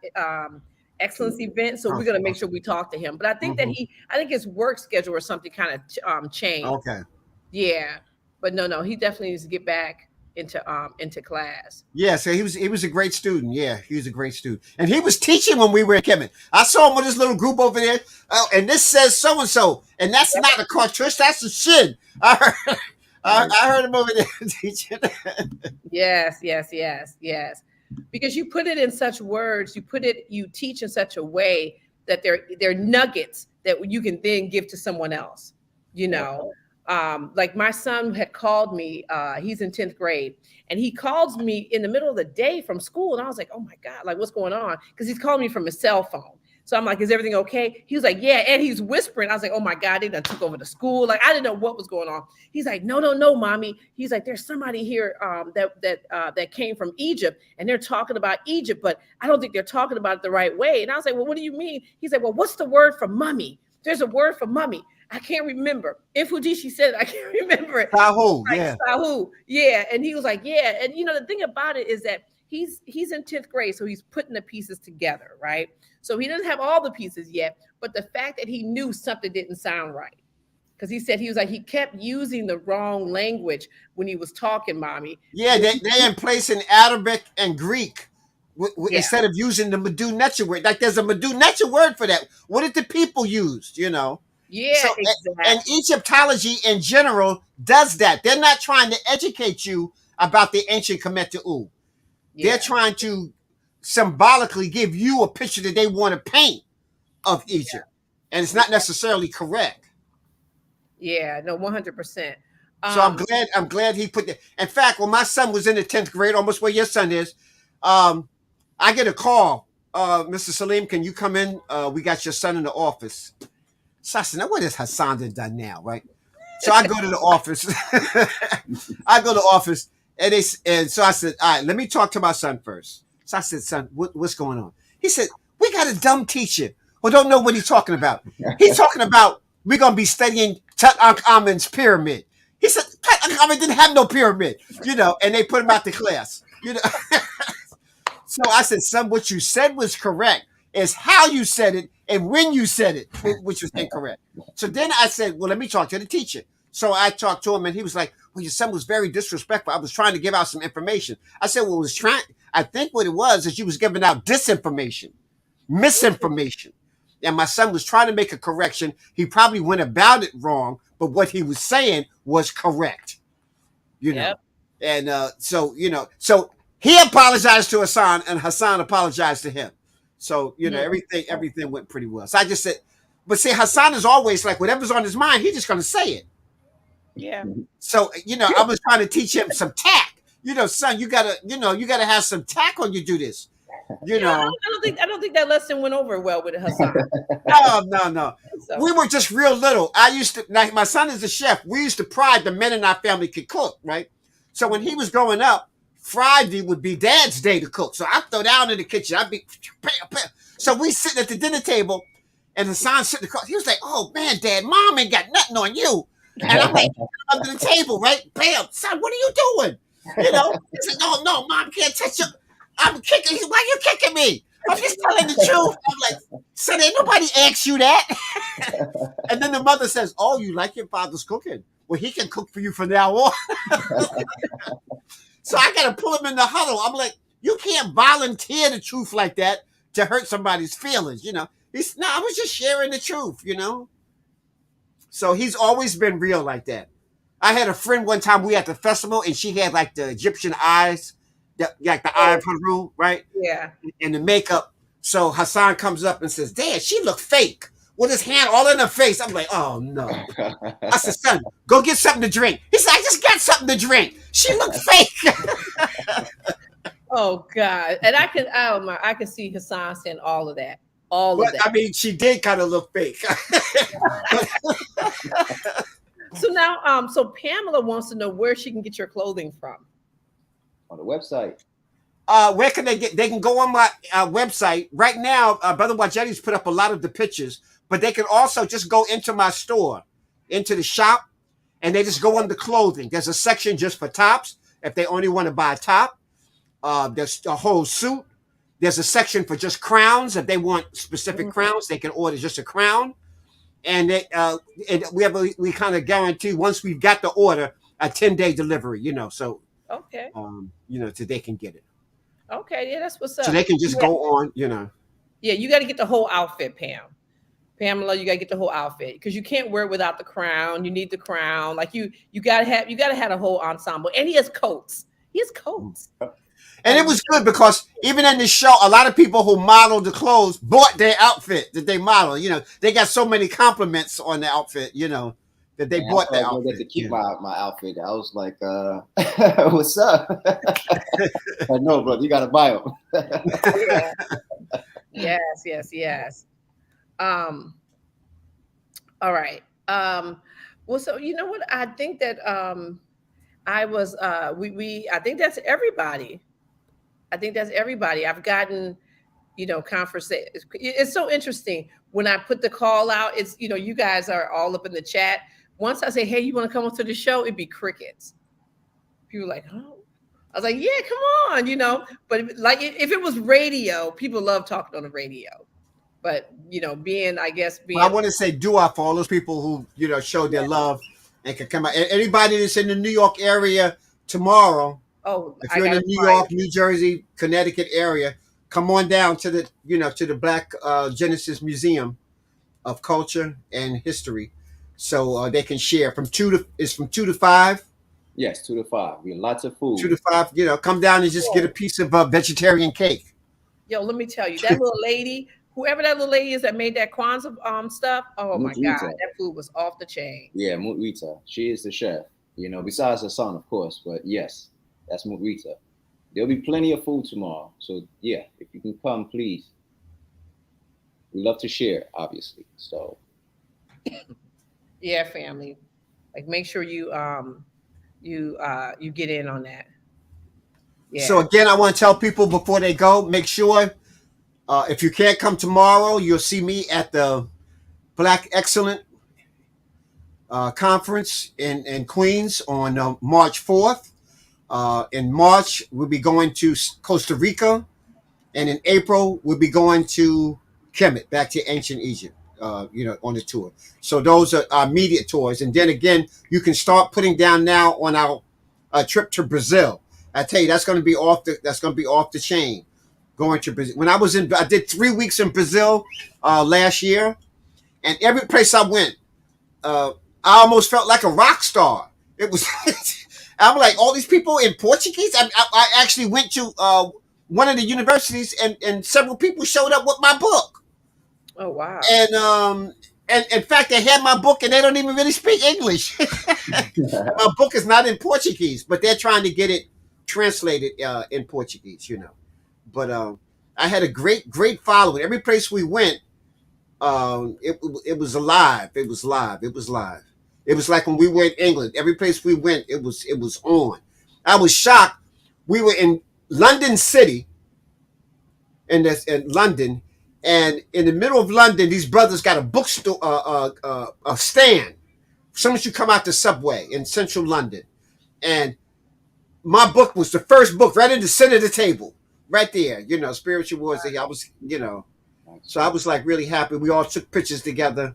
Excellence event, so we're going to make sure we talk to him. But I think that I think his work schedule or something kind of changed. Okay. Yeah, but no, he definitely needs to get back into class. Yeah, so he was a great student. Yeah, he was a great student, and he was teaching when we were at Kemet. I saw him with his little group over there. And this says so and so, and that's not a cartouche. That's a shin. I heard him over there teaching. Yes. Because you put it in such words, you teach in such a way that they're nuggets that you can then give to someone else. Like my son had called me, he's in 10th grade, and he calls me in the middle of the day from school. And I was like, oh my God, like what's going on? Because he's calling me from his cell phone. So I'm like, is everything okay? He was like, yeah. And he's whispering. I was like, oh my God, they done took over the school. Like, I didn't know what was going on. He's like, no, mommy. He's like, there's somebody here that came from Egypt, and they're talking about Egypt, but I don't think they're talking about it the right way. And I was like, well, what do you mean? He's like, well, what's the word for mummy? There's a word for mummy. I can't remember. Mfundishi said, I can't remember it. Sahu, Sahu, yeah. And he was like, yeah. And the thing about it is that he's in 10th grade, so he's putting the pieces together, right? So he doesn't have all the pieces yet, but the fact that he knew something didn't sound right, because he said he kept using the wrong language when he was talking, mommy. Yeah, they in place in Arabic and Greek instead of using the Medunetia word. Like there's a Medunetia word for that. What did the people use? Yeah, so, exactly. And Egyptology in general does that. They're not trying to educate you about the ancient Kemet. They're trying to symbolically give you a picture that they want to paint of Egypt, and it's not necessarily correct. Yeah, no, 100%. So I'm glad he put that. In fact, when my son was in the 10th grade, almost where your son is, I get a call. Mr. Salim, can you come in? We got your son in the office. So I said, now what is Hassan done now, right? So I go to the office. And so I said, all right, let me talk to my son first. So I said, son, what's going on? He said, we got a dumb teacher who don't know what he's talking about. He's talking about we're going to be studying Tutankhamun's pyramid. He said, Tutankhamun didn't have no pyramid, and they put him out the class, So I said, son, what you said was correct. It's how you said it and when you said it, which was incorrect. So then I said, well, let me talk to the teacher. So I talked to him, and he was like, well, your son was very disrespectful. I was trying to give out some information. I said, well, I think what it was is you was giving out disinformation. misinformation. And my son was trying to make a correction. He probably went about it wrong, but what he was saying was correct. You know, and so he apologized to Hassan, and Hassan apologized to him. So everything went pretty well. So I just said, but see, Hassan is always like whatever's on his mind, he's just going to say it. Yeah. So I was trying to teach him some tact. Son, you gotta have some tact when you do this. I don't think that lesson went over well with Hassan. No. So. We were just real little. My son is a chef. We used to pride the men in our family could cook, right? So when he was growing up, Friday would be Dad's day to cook. So I'd throw down in the kitchen. I'd be, so we sitting at the dinner table, and Hassan sitting across. He was like, "Oh man, Dad, Mom ain't got nothing on you." And I'm like under the table, right? Bam, son, what are you doing? He said, "No, Mom can't touch you. I'm kicking. Why are you kicking me? I'm just telling the truth." I'm like, "Son, ain't nobody asked you that." And then the mother says, "Oh, you like your father's cooking? Well, he can cook for you from now on." So I got to pull him in the huddle. I'm like, "You can't volunteer the truth like that to hurt somebody's feelings." I was just sharing the truth, So he's always been real like that. I had a friend one time, we at the festival, and she had like the Egyptian eyes, like the eye of Haru, right? Yeah. And the makeup. So Hassan comes up and says, "Dad, she looked fake," with his hand all in her face. I'm like, "Oh no." I said, "Son, go get something to drink." He said, "I just got something to drink. She looked fake." Oh God. And I can see Hassan saying all of that. All of that. I mean, she did kind of look fake. So now, so Pamela wants to know where she can get your clothing from. On the website. Where can they get? They can go on my website right now. Brother Wajetti's put up a lot of the pictures, but they can also just go into my store, into the shop, and they just go on the clothing. There's a section just for tops if they only want to buy a top. There's a whole suit. There's a section for just crowns. If they want specific crowns, they can order just a crown. And we kind of guarantee once we've got the order, a 10-day delivery, so okay. So they can get it. Okay, yeah, that's what's up. So they can just go on, Yeah, you got to get the whole outfit, Pamela, you got to get the whole outfit because you can't wear it without the crown. You need the crown. Like you got to have a whole ensemble. And he has coats. And it was good because even in the show, a lot of people who modeled the clothes bought their outfit that they modeled. They got so many compliments on the outfit, that they bought that outfit. I get to keep my outfit. I was like, "What's up?" I know, bro. You got to buy them. Yes. All right. Well, so you know what? I think that I think that's everybody. I've gotten, conversation. It's so interesting when I put the call out. It's, you guys are all up in the chat. Once I say, "Hey, you want to come onto the show?" It'd be crickets. People are like, "Oh," I was like, "Yeah, come on," But like if it was radio, people love talking on the radio. But I want to say dua for all those people who showed their love and can come out. Anybody that's in the New York area tomorrow. Oh, if you're in the New York, New Jersey, Connecticut area, come on down to the to the Black Genesis Museum of Culture and History, so they can share from 2 to 5. Yes, 2 to 5. We have lots of food. 2 to 5. Come down and just get a piece of vegetarian cake. Yo, let me tell you, that little lady, whoever that little lady is that made that Kwanzaa stuff. Oh my God, that food was off the chain. Yeah, Mutrita. She is the chef. Besides her son, of course, but yes. That's Mutrita. There'll be plenty of food tomorrow. So yeah, if you can come, please. We love to share, obviously. So yeah, family. Like make sure you get in on that. Yeah. So again, I want to tell people before they go, make sure if you can't come tomorrow, you'll see me at the Black Excellent Conference in Queens on March 4th. In March, we'll be going to Costa Rica. And in April, we'll be going to Kemet, back to ancient Egypt, on the tour. So those are our immediate tours. And then again, you can start putting down now on our trip to Brazil. I tell you, that's going to be off the chain. going to Brazil. When I did 3 weeks in Brazil last year, and every place I went, I almost felt like a rock star. It was, I'm like, all these people in Portuguese. I actually went to one of the universities, and several people showed up with my book. Oh wow! And in fact, they had my book, and they don't even really speak English. My book is not in Portuguese, but they're trying to get it translated in Portuguese, But I had a great following. Every place we went, it was alive. It was live. It was live. It was like when we were in England. Every place we went, it was on. I was shocked. We were in London City, in London, and in the middle of London, these brothers got a bookstore, a stand. As soon as you come out the subway in central London, and my book was the first book right in the center of the table, right there. Spiritual Wars. I was, so I was like really happy. We all took pictures together,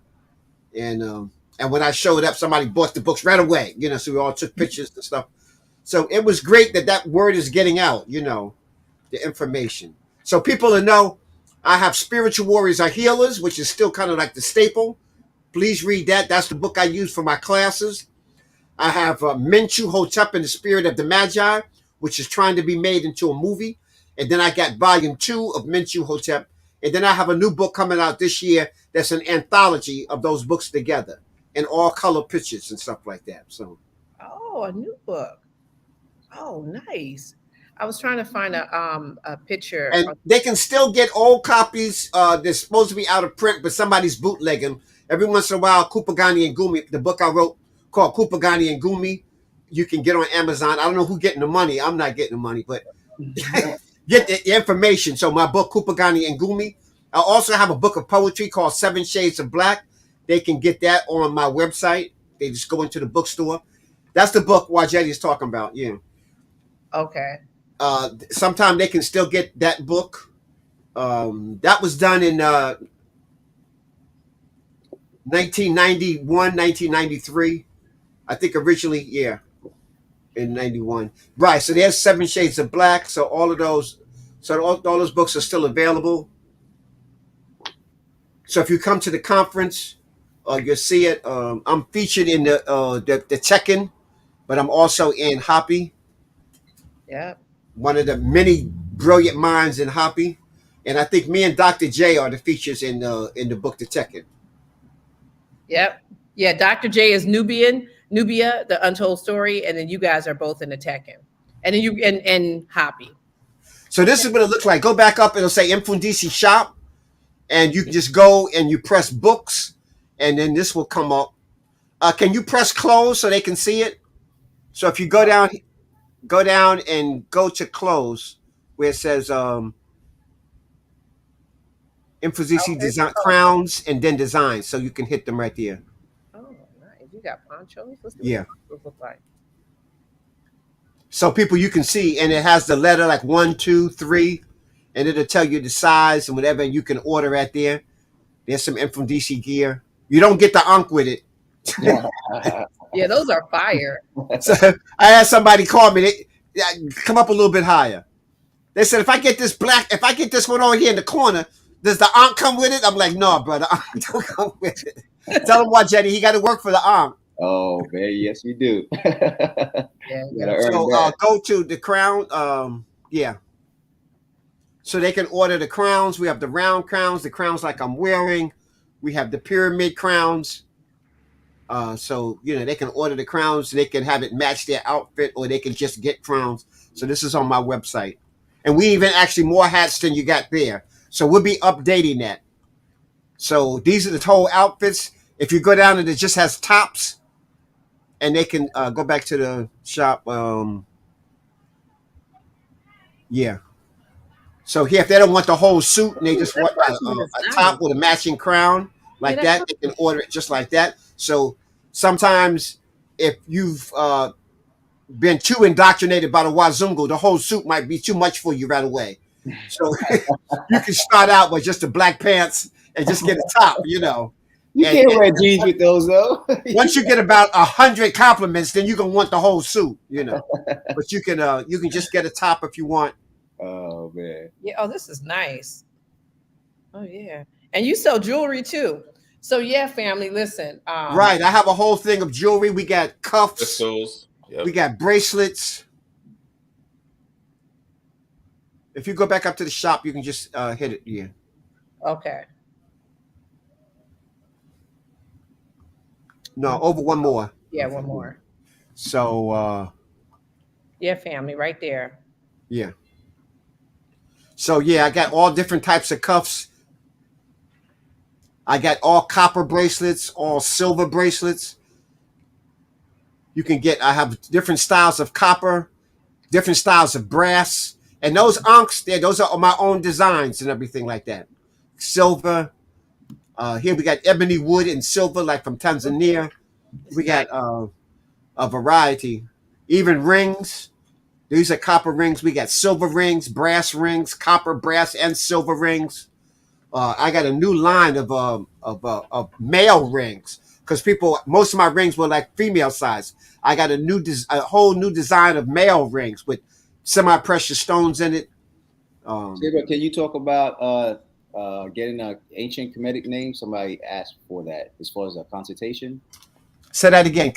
and when I showed up, somebody bought the books right away. So we all took pictures and stuff. So it was great that word is getting out. The information. So people to know, I have Spiritual Warriors Are Healers, which is still kind of like the staple. Please read that. That's the book I use for my classes. I have Mfundishi Jhutyms and the Spirit of the Magi, which is trying to be made into a movie. And then I got volume 2 of Mfundishi Jhutyms. And then I have a new book coming out this year that's an anthology of those books together and all color pictures and stuff like that. So, a new book. Oh, nice. I was trying to find a picture. And they can still get old copies. They're supposed to be out of print, but somebody's bootlegging. Every once in a while, Kupagani and Gumi, the book I wrote called Kupagani and Gumi, you can get on Amazon. I don't know who's getting the money. I'm not getting the money, but get the information. So my book, Kupagani and Gumi. I also have a book of poetry called 7 Shades of Black. They can get that on my website. They just go into the bookstore. That's the book Wajedi is talking about. Yeah. Okay. Sometime they can still get that book. That was done in 1991, 1993. I think originally, yeah, in 91. Right. So there's 7 Shades of Black. So all those books are still available. So if you come to the conference, you'll see it. I'm featured in the check-in, but I'm also in HAPI. Yeah. One of the many brilliant minds in HAPI. And I think me and Dr. J are the features in the book, The Check-In. Yep. Yeah, Dr. J is Nubia, The Untold Story, and then you guys are both in the Tekken. And then you and HAPI. So this is what it looks like. Go back up, it'll say Mfundishi Shop, and you can just go and you press books, and then this will come up. Can you press close so they can see it? So if you go down and go to close where it says Mfundishi Design Crowns and then Designs, so you can hit them right there. Oh, nice. You got ponchos? What's the ponchos look like? So people you can see, and it has the letter like 1, 2, 3, and it'll tell you the size and whatever, and you can order right there. There's some Mfundishi gear. You don't get the Ankh with it. Yeah, those are fire. So I had somebody call me. They come up a little bit higher. They said, if I get this one over here in the corner, does the Ankh come with it? I'm like, no, brother, Ankh don't come with it. Tell him what, Jenny, he got to work for the Ankh. Oh, man, yes, you do. So go to the crown. Yeah. So they can order the crowns. We have the round crowns, the crowns like I'm wearing. We have the pyramid crowns. So, they can order the crowns. They can have it match their outfit, or they can just get crowns. So this is on my website. And we even actually more hats than you got there. So we'll be updating that. So these are the whole outfits. If you go down and it just has tops, and they can go back to the shop. Yeah. So here, if they don't want the whole suit and they just want a top with a matching crown like that, they can order it just like that. So sometimes if you've been too indoctrinated by the Wazungu, the whole suit might be too much for you right away. So you can start out with just the black pants and just get a top, You can't wear jeans with those, though. Once you get about 100 compliments, then you're gonna want the whole suit, But you can just get a top if you want. Oh man. Yeah. Oh, this is nice. Oh yeah. And you sell jewelry too. So yeah, family, listen. Right. I have a whole thing of jewelry. We got cuffs. Crystals. Yep. We got bracelets. If you go back up to the shop, you can just hit it. Yeah. Okay. No, over one more. Yeah, one more. So yeah, family, right there. Yeah. So yeah, I got all different types of cuffs. I got all copper bracelets, all silver bracelets. You can get, I have different styles of copper, different styles of brass. And those ankhs there, those are my own designs and everything like that. Silver. Here we got ebony wood and silver, like from Tanzania. We got a variety. Even rings. These are copper rings. We got silver rings, brass rings, copper, brass, and silver rings. I got a new line of male rings because most of my rings were like female size. I got a whole new design of male rings with semi-precious stones in it. Can you talk about getting an ancient Kemetic name? Somebody asked for that as far as a consultation. Say that again.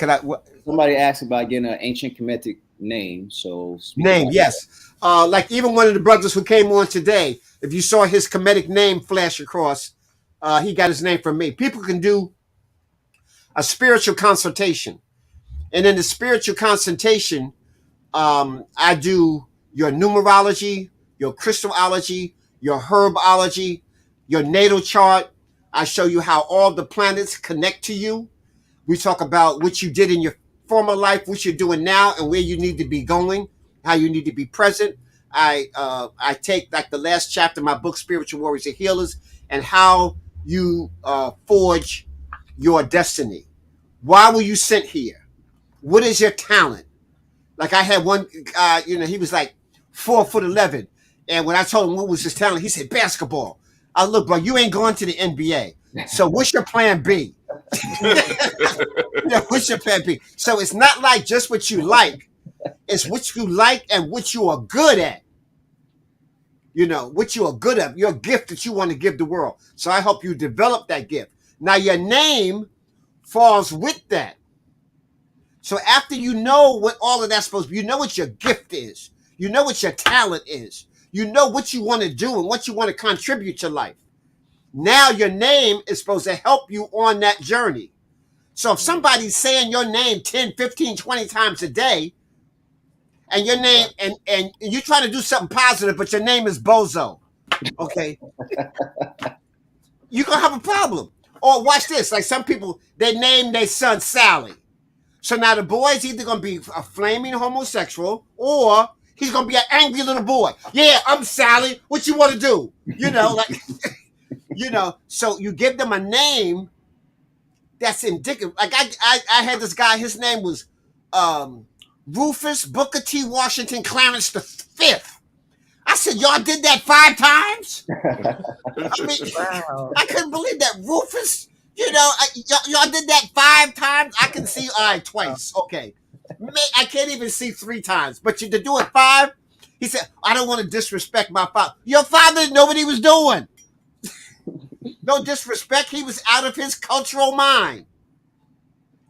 Somebody asked about getting an ancient Kemetic name. So name, yes. Like even one of the brothers who came on today, if you saw his Kemetic name flash across, he got his name from me. People can do a spiritual consultation. And in the spiritual consultation, I do your numerology, your crystallology, your herbology, your natal chart. I show you how all the planets connect to you. We talk about what you did in your former life, what you're doing now, and where you need to be going, how you need to be present. I take like the last chapter of my book, Spiritual Warriors and Healers, and how you forge your destiny. Why were you sent here? What is your talent? Like I had one, he was like 4'11", and when I told him what was his talent, he said basketball. I look, bro, you ain't going to the NBA. So what's your plan B? What's your plan B? So it's not like just what you like. It's what you like and what you are good at. What you are good at, your gift that you want to give the world. So I help you develop that gift. Now your name falls with that. So after you know what all of that's supposed to be, you know what your gift is. You know what your talent is. You know what you want to do and what you want to contribute to life. Now your name is supposed to help you on that journey. So if somebody's saying your name 10, 15, 20 times a day, and your name, and you try to do something positive, but your name is Bozo, okay, you're going to have a problem. Or watch this, like some people, they name their son Sally. So now the boy's either going to be a flaming homosexual or he's going to be an angry little boy. Yeah, I'm Sally. What you want to do? So you give them a name that's indicative. Like I had this guy, his name was Rufus Booker T. Washington Clarence V. I said, y'all did that 5 times? Wow. I couldn't believe that. Rufus, y'all did that 5 times? I can see, all right, twice. Okay. I can't even see 3 times. But to do it 5, he said, I don't want to disrespect my father. Your father didn't know what he was doing. No disrespect. He was out of his cultural mind.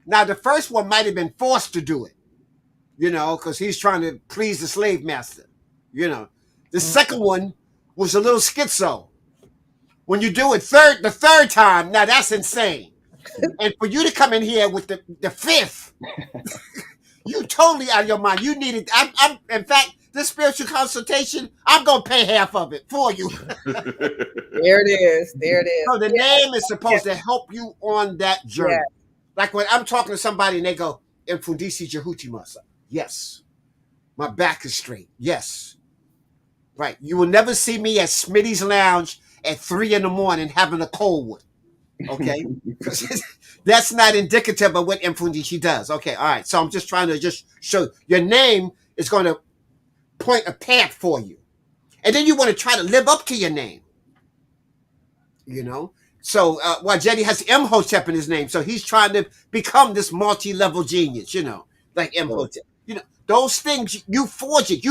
Now, the first one might have been forced to do it, because he's trying to please the slave master, The second one was a little schizo. When you do it the third time, now that's insane. And for you to come in here with the 5th, you totally out of your mind. You needed, in fact, this spiritual consultation, I'm going to pay half of it for you. There it is. So the name is supposed to help you on that journey. Yeah. Like when I'm talking to somebody and they go, Mfundishi Jhutyms. Yes. My back is straight. Yes. Right. You will never see me at Smitty's Lounge at 3 a.m. having a cold one. Okay. That's not indicative of what Mfundishi does. Okay. All right. So I'm just trying to just show your name is going to point a path for you. And then you want to try to live up to your name. So Wajedi has Imhotep in his name. So he's trying to become this multi-level genius, like Imhotep. Those things, you forge it.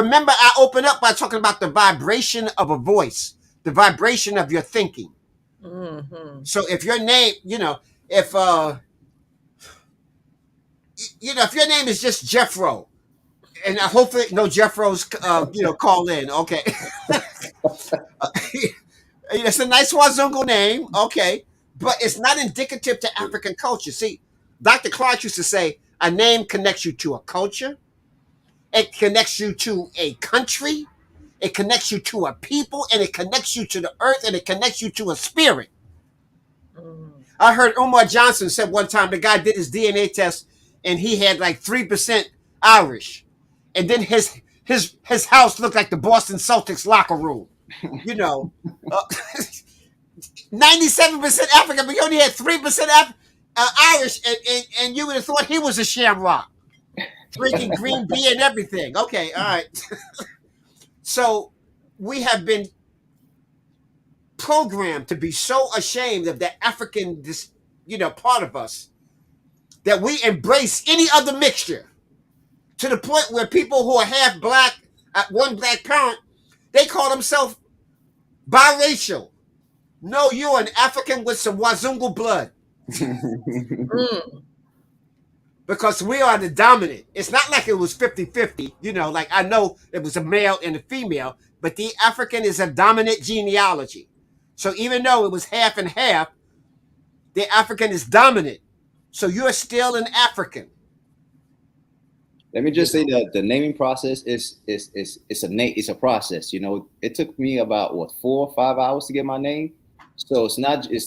remember, I opened up by talking about the vibration of a voice, the vibration of your thinking. Mm-hmm. So if your name, if if your name is just Jeffro, and hopefully no Jeffros, call in. Okay. It's a nice Wazungu name. Okay. But it's not indicative to African culture. See, Dr. Clark used to say a name connects you to a culture. It connects you to a country. It connects you to a people, and it connects you to the earth, and it connects you to a spirit. I heard Umar Johnson said one time the guy did his DNA test and he had like 3% Irish. And then his house looked like the Boston Celtics locker room. 97% African, but he only had 3% Irish, and you would have thought he was a shamrock. Drinking green beer and everything. Okay, all right. So we have been programmed to be so ashamed of that African, part of us, that we embrace any other mixture, to the point where people who are half black, one black parent, they call themselves biracial. No, you're an African with some Wazungu blood. Because we are the dominant. It's not like it was 50-50, like I know it was a male and a female, but the African is a dominant genealogy. So even though it was half and half, the African is dominant. So you're still an African. Let me just say that the naming process is a process. It took me about 4 or 5 hours to get my name. So it's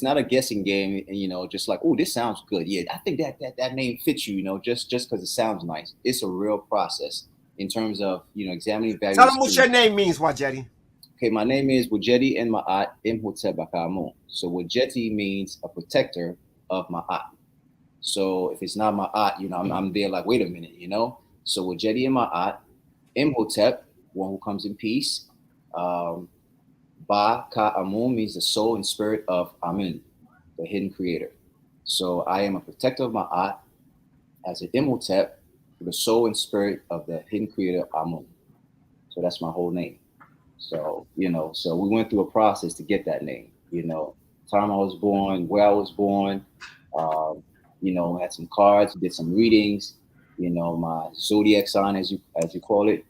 not a guessing game, and just like, oh, this sounds good. Yeah, I think that name fits you, just because it sounds nice. It's a real process in terms of examining values. Tell them what your name means, Wajeti. Okay, my name is Wajeti and Ma'at Imhotep Bakamu. So Wajeti means a protector of Ma'at. So if it's not Ma'at, I'm there like, wait a minute, So Wajeti and Ma'at, Imhotep, one who comes in peace. Ba Ka Amun means the soul and spirit of Amun, the hidden creator. So I am a protector of Ma'at as an Imhotep, the soul and spirit of the hidden creator Amun. So that's my whole name. So, so we went through a process to get that name, time I was born, where I was born, had some cards, did some readings, my zodiac sign, as you call it.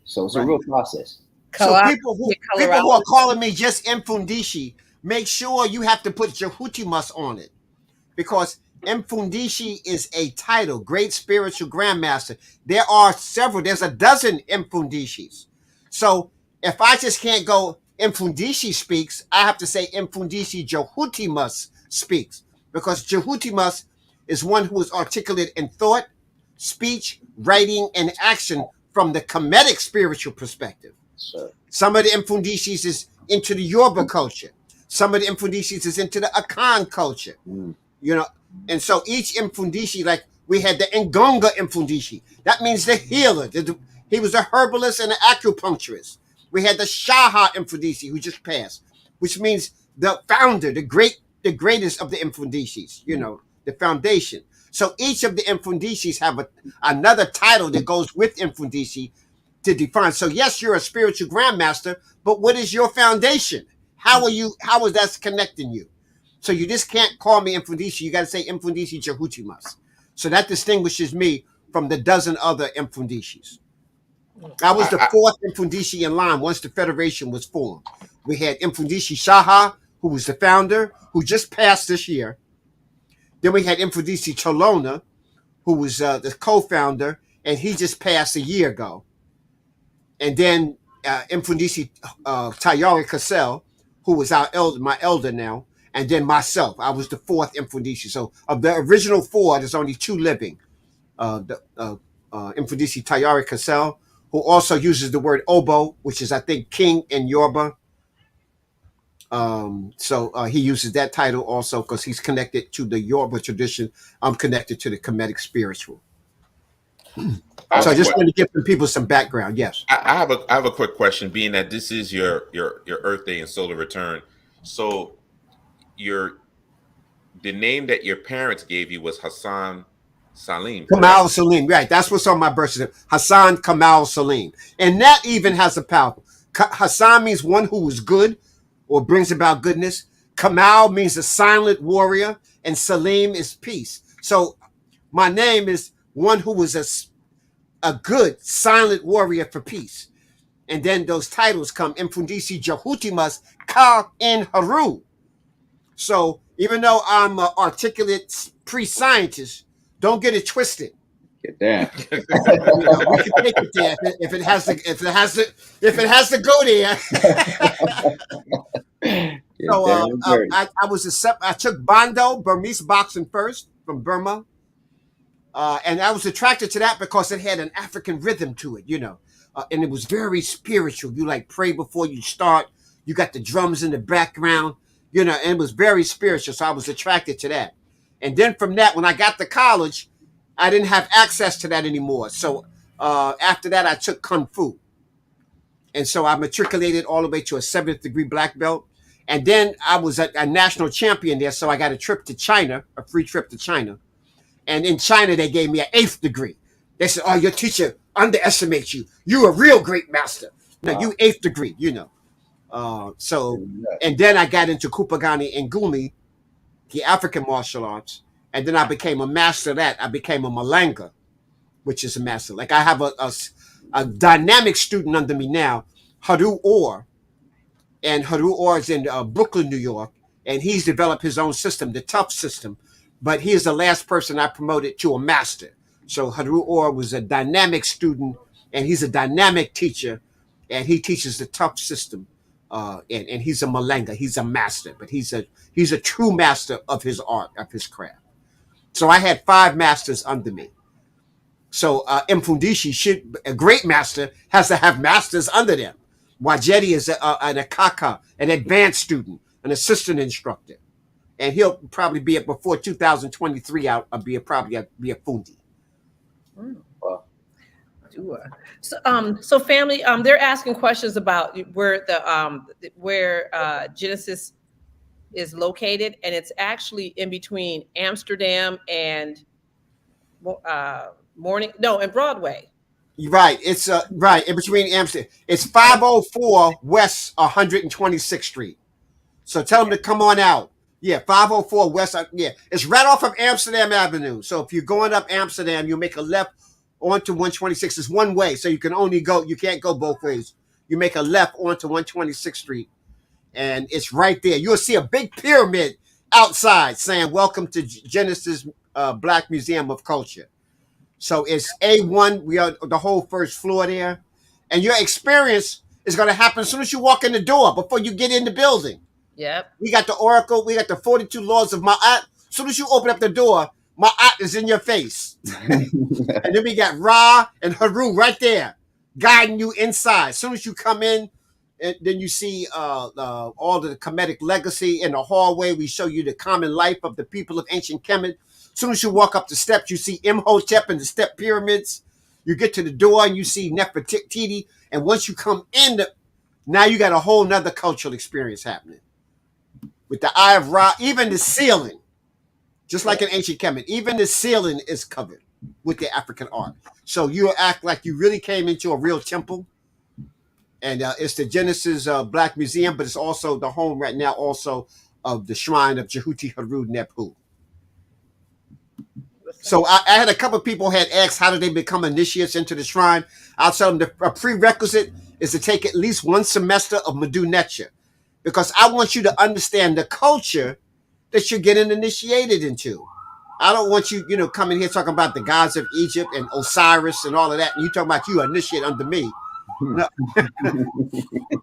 So it's a real process. So people who are calling me just Mfundishi, make sure you have to put Jhutyms on it, because Mfundishi is a title, great spiritual grandmaster. There are several. There's a dozen Mfundishis. So if I just can't go Mfundishi speaks, I have to say Mfundishi Jhutyms speaks, because Jhutyms is one who is articulate in thought, speech, writing, and action from the Kemetic spiritual perspective. Sure. Some of the Mfundishis is into the Yoruba culture. Some of the Mfundishis is into the Akan culture. And so each Mfundishi, like we had the Ngonga Mfundishi, that means the healer. He was a herbalist and an acupuncturist. We had the Shaha Mfundishi, who just passed, which means the founder, the greatest of the Mfundishis, the foundation. So each of the Mfundishis have another title that goes with Mfundishi to define. So yes, you're a spiritual grandmaster, but what is your foundation? How is that connecting you? So you just can't call me Mfundishi. You got to say Mfundishi Jhutyms. So that distinguishes me from the dozen other Mfundishis. I was the fourth Mfundishi in line once the federation was formed. We had Mfundishi Shaha, who was the founder, who just passed this year. Then we had Mfundishi Cholona, who was the co-founder, and he just passed a year ago. And then Mfundishi Tayari Cassell, who was my elder now, and then myself. I was the fourth Mfundishi. So of the original four, there's only two living. Mfundishi Tayari Cassell, who also uses the word obo, which is, I think, king in Yoruba. So he uses that title also because he's connected to the Yoruba tradition. I'm connected to the Kemetic spiritual. So I just want to give some people some background. Yes, I have a quick question. Being that this is your Earth Day and solar return, so the name that your parents gave you was Hassan Salim. Kamal Salim, right? That's what's on my birth certificate. Hassan Kamal Salim, and that even has a power. Hassan means one who is good, or brings about goodness. Kamal means a silent warrior, and Salim is peace. So my name is one who was a good silent warrior for peace. And then those titles come Mfundishi Jhutyms Ka in Haru. So even though I'm an articulate pre-scientist, don't get it twisted. Get that. We can take it there if it has to go there. So I took Bando, Burmese boxing first from Burma. And I was attracted to that because it had an African rhythm to it, and it was very spiritual. You like pray before you start. You got the drums in the background, and it was very spiritual. So I was attracted to that. And then from that, when I got to college, I didn't have access to that anymore. So after that, I took Kung Fu. And so I matriculated all the way to a 7th degree black belt. And then I was a national champion there. So I got a trip to China, a free trip to China. And in China, they gave me an 8th degree. They said, "Oh, your teacher underestimates you. You a real great master. No, you 8th degree, And then I got into Kupagani and Gumi, the African martial arts. And then I became a master of that. I became a Malanga, which is a master. Like I have a dynamic student under me now, Haru Orr. And Haru Orr is in Brooklyn, New York. And he's developed his own system, the tough system. But he is the last person I promoted to a master. So Haru Orr was a dynamic student, and he's a dynamic teacher, and he teaches the tough system. And he's a Malanga, he's a master, but he's a true master of his art, of his craft. So I had 5 masters under me. So Mfundishi, a great master, has to have masters under them. Wajedi is an Akaka, an advanced student, an assistant instructor. And he'll probably be at before 2023. I'll be a Fundi. Wow. So family, they're asking questions about where Genesis is located, and it's actually in between Amsterdam and and Broadway. Right, it's right in between Amsterdam. It's 504 West 126th Street. So tell them to come on out. Yeah, 504 West. Yeah, it's right off of Amsterdam Avenue. So if you're going up Amsterdam, you make a left onto 126. It's one way, so you can't go both ways. You make a left onto 126th Street, and it's right there. You'll see a big pyramid outside saying, "Welcome to Genesis Black Museum of Culture." So it's A1. We are the whole first floor there, and your experience is going to happen as soon as you walk in the door, before you get in the building. Yep. We got the Oracle. We got the 42 laws of Ma'at. As soon as you open up the door, Ma'at is in your face. And then we got Ra and Haru right there, guiding you inside. As soon as you come in, and then you see all the Kemetic legacy in the hallway. We show you the common life of the people of ancient Kemet. As soon as you walk up the steps, you see Imhotep and the step pyramids. You get to the door and you see Nefertiti. And once you come in, now you got a whole nother cultural experience happening. With the Eye of Ra, even the ceiling, just like in ancient Kemet, even the ceiling is covered with the African art. So you act like you really came into a real temple. And it's the Genesis Black Museum, but it's also the home right now also of the shrine of Jehuti Haru Nephu. So I had a couple of people had asked, how do they become initiates into the shrine? I'll tell them a prerequisite is to take at least 1 semester of Medu Necha, because I want you to understand the culture that you're getting initiated into. I don't want you, coming here talking about the gods of Egypt and Osiris and all of that, and you talking about you initiate under me.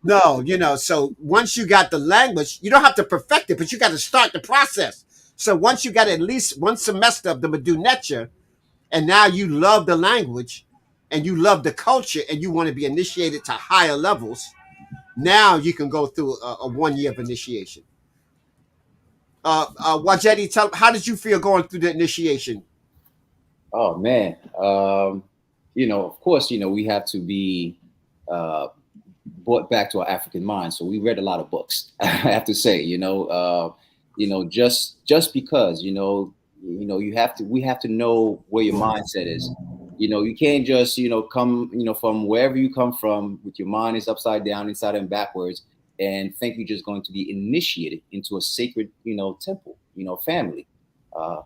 No, so once you got the language, you don't have to perfect it, but you got to start the process. So once you got at least 1 semester of the Medu Necha, and now you love the language and you love the culture and you want to be initiated to higher levels, now you can go through a 1 year of initiation. Wajedi, how did you feel going through the initiation? Oh man, of course, we have to be brought back to our African mind. So we read a lot of books. I have to say, just because You know, we have to know where your mindset is. You know, you can't just, come, from wherever you come from with your mind is upside down, inside and backwards, and think you're just going to be initiated into a sacred, temple, family,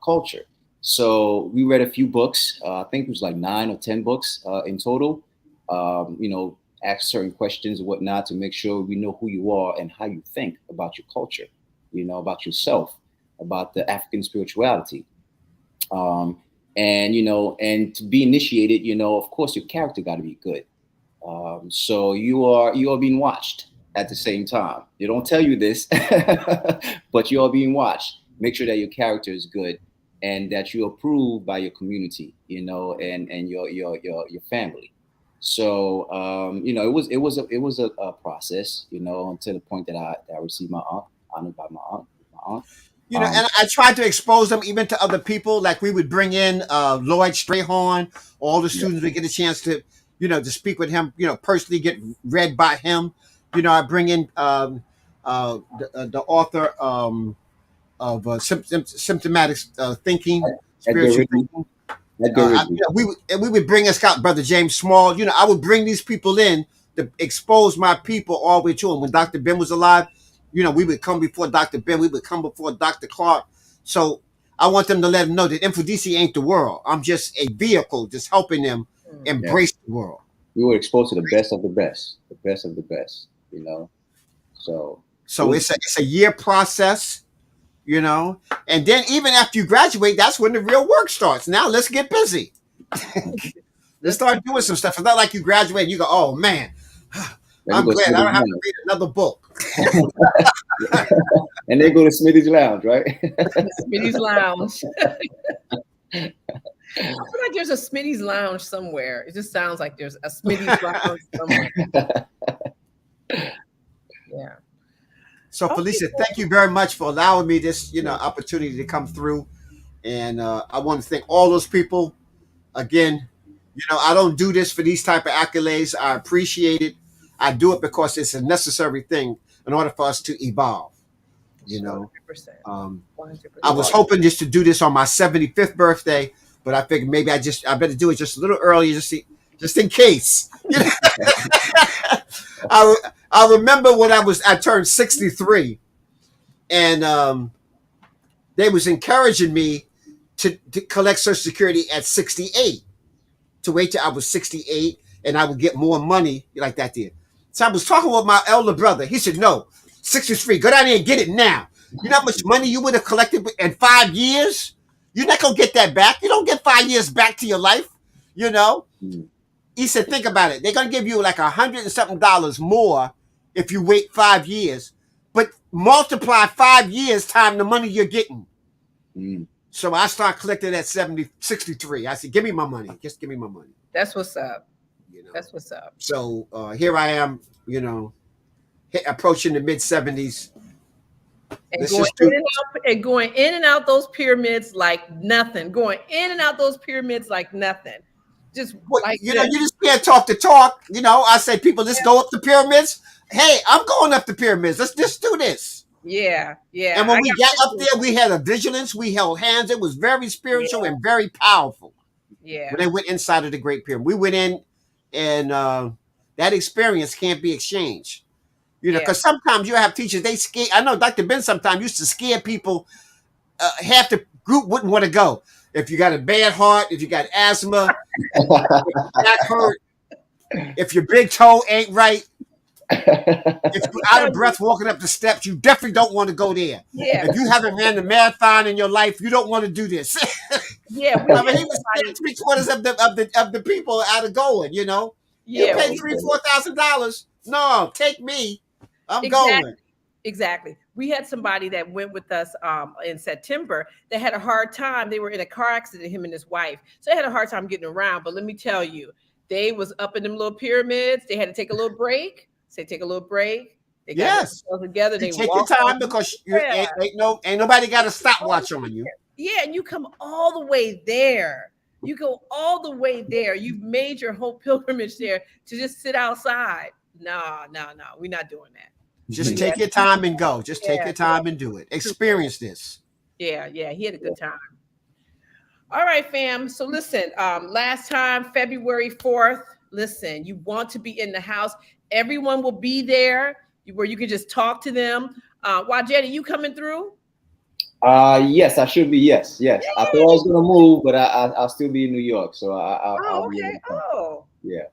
culture. So we read a few books. I think it was like 9 or 10 books in total. Ask certain questions and whatnot to make sure we know who you are and how you think about your culture, about yourself, about the African spirituality. And to be initiated, of course, your character got to be good. So you are being watched at the same time. They don't tell you this, but you are being watched. Make sure that your character is good and that you're approved by your community, and your family. So it was a process, until the point that I received my aunt, honored by my aunt. And I tried to expose them even to other people. Like we would bring in Lloyd Strayhorn. All the students would get a chance to, to speak with him, personally get read by him. I bring in the author of symptomatic thinking, spiritual thinking. We would bring us out Brother James Small. I would bring these people in to expose my people all the way to him. When Dr. Ben was alive, we would come before Dr. Ben. We would come before Dr. Clark. So I want them to let them know that Mfundishi ain't the world. I'm just a vehicle, just helping them embrace the world. We were exposed to the best of the best, So it's a year process. And then even after you graduate, that's when the real work starts. Now let's get busy. Let's start doing some stuff. It's not like you graduate and you go, oh man, I'm glad I don't have to read another book. And they go to Smitty's Lounge, right? Smitty's Lounge. I feel like there's a Smitty's Lounge somewhere. It just sounds like there's a Smitty's Lounge somewhere. Yeah. So Felicia, thank you very much for allowing me this, opportunity to come through. And I want to thank all those people. Again, I don't do this for these type of accolades. I appreciate it. I do it because it's a necessary thing in order for us to evolve. 100%. I was hoping just to do this on my 75th birthday, but I figured maybe I better do it just a little earlier, just in case. I remember when I turned 63, and they was encouraging me to collect Social Security at 68, to wait till I was 68, and I would get more money like that there. So I was talking with my elder brother. He said, no, 63, go down there and get it now. You know how much money you would have collected in 5 years? You're not going to get that back. You don't get 5 years back to your life, He said, think about it. They're going to give you like $100 and something more if you wait 5 years. But multiply 5 years times the money you're getting. So I started collecting at 63. I said, give me my money. Just give me my money. That's what's up. That's what's up. So here I am, approaching the mid-70s. And going in and out those pyramids like nothing. Going in and out those pyramids like nothing. Just like you just can't talk the talk. I say, people, let's go up the pyramids. Hey, I'm going up the pyramids. Let's just do this. Yeah. And when we got up there, we had a vigilance. We held hands. It was very spiritual and very powerful. Yeah. When they went inside of the Great Pyramid, we went in, and that experience can't be exchanged. Because sometimes you have teachers, they scare. I know Dr. Ben sometimes used to scare people. Half the group wouldn't want to go. If you got a bad heart, if you got asthma, if your back hurt, if your big toe ain't right, if you're out of breath walking up the steps, you definitely don't want to go there. Yeah. If you haven't ran the marathon in your life, you don't want to do this. Yeah. I mean, he was 3/4 of the people out of going. You pay $3,000-$4,000. No, take me. I'm going. Exactly. We had somebody that went with us in September that had a hard time. They were in a car accident, him and his wife. So they had a hard time getting around. But let me tell you, they was up in them little pyramids. They had to take a little break. Take a little break. They got themselves together. They take your time because ain't nobody got a stopwatch on you. Yeah, and you come all the way there. You go all the way there. You've made your whole pilgrimage there to just sit outside. No, we're not doing that. Just take your time and go. Just take your time and do it. Experience this. Yeah, he had a good time. All right, fam. So listen, last time, February 4th, listen, you want to be in the house. Everyone will be there where you can just talk to them. Wajedi, you coming through? Yes, I should be. Yes. Yay! I thought I was gonna move, but I'll still be in New York, so I'll be able okay. to come. Oh, yeah.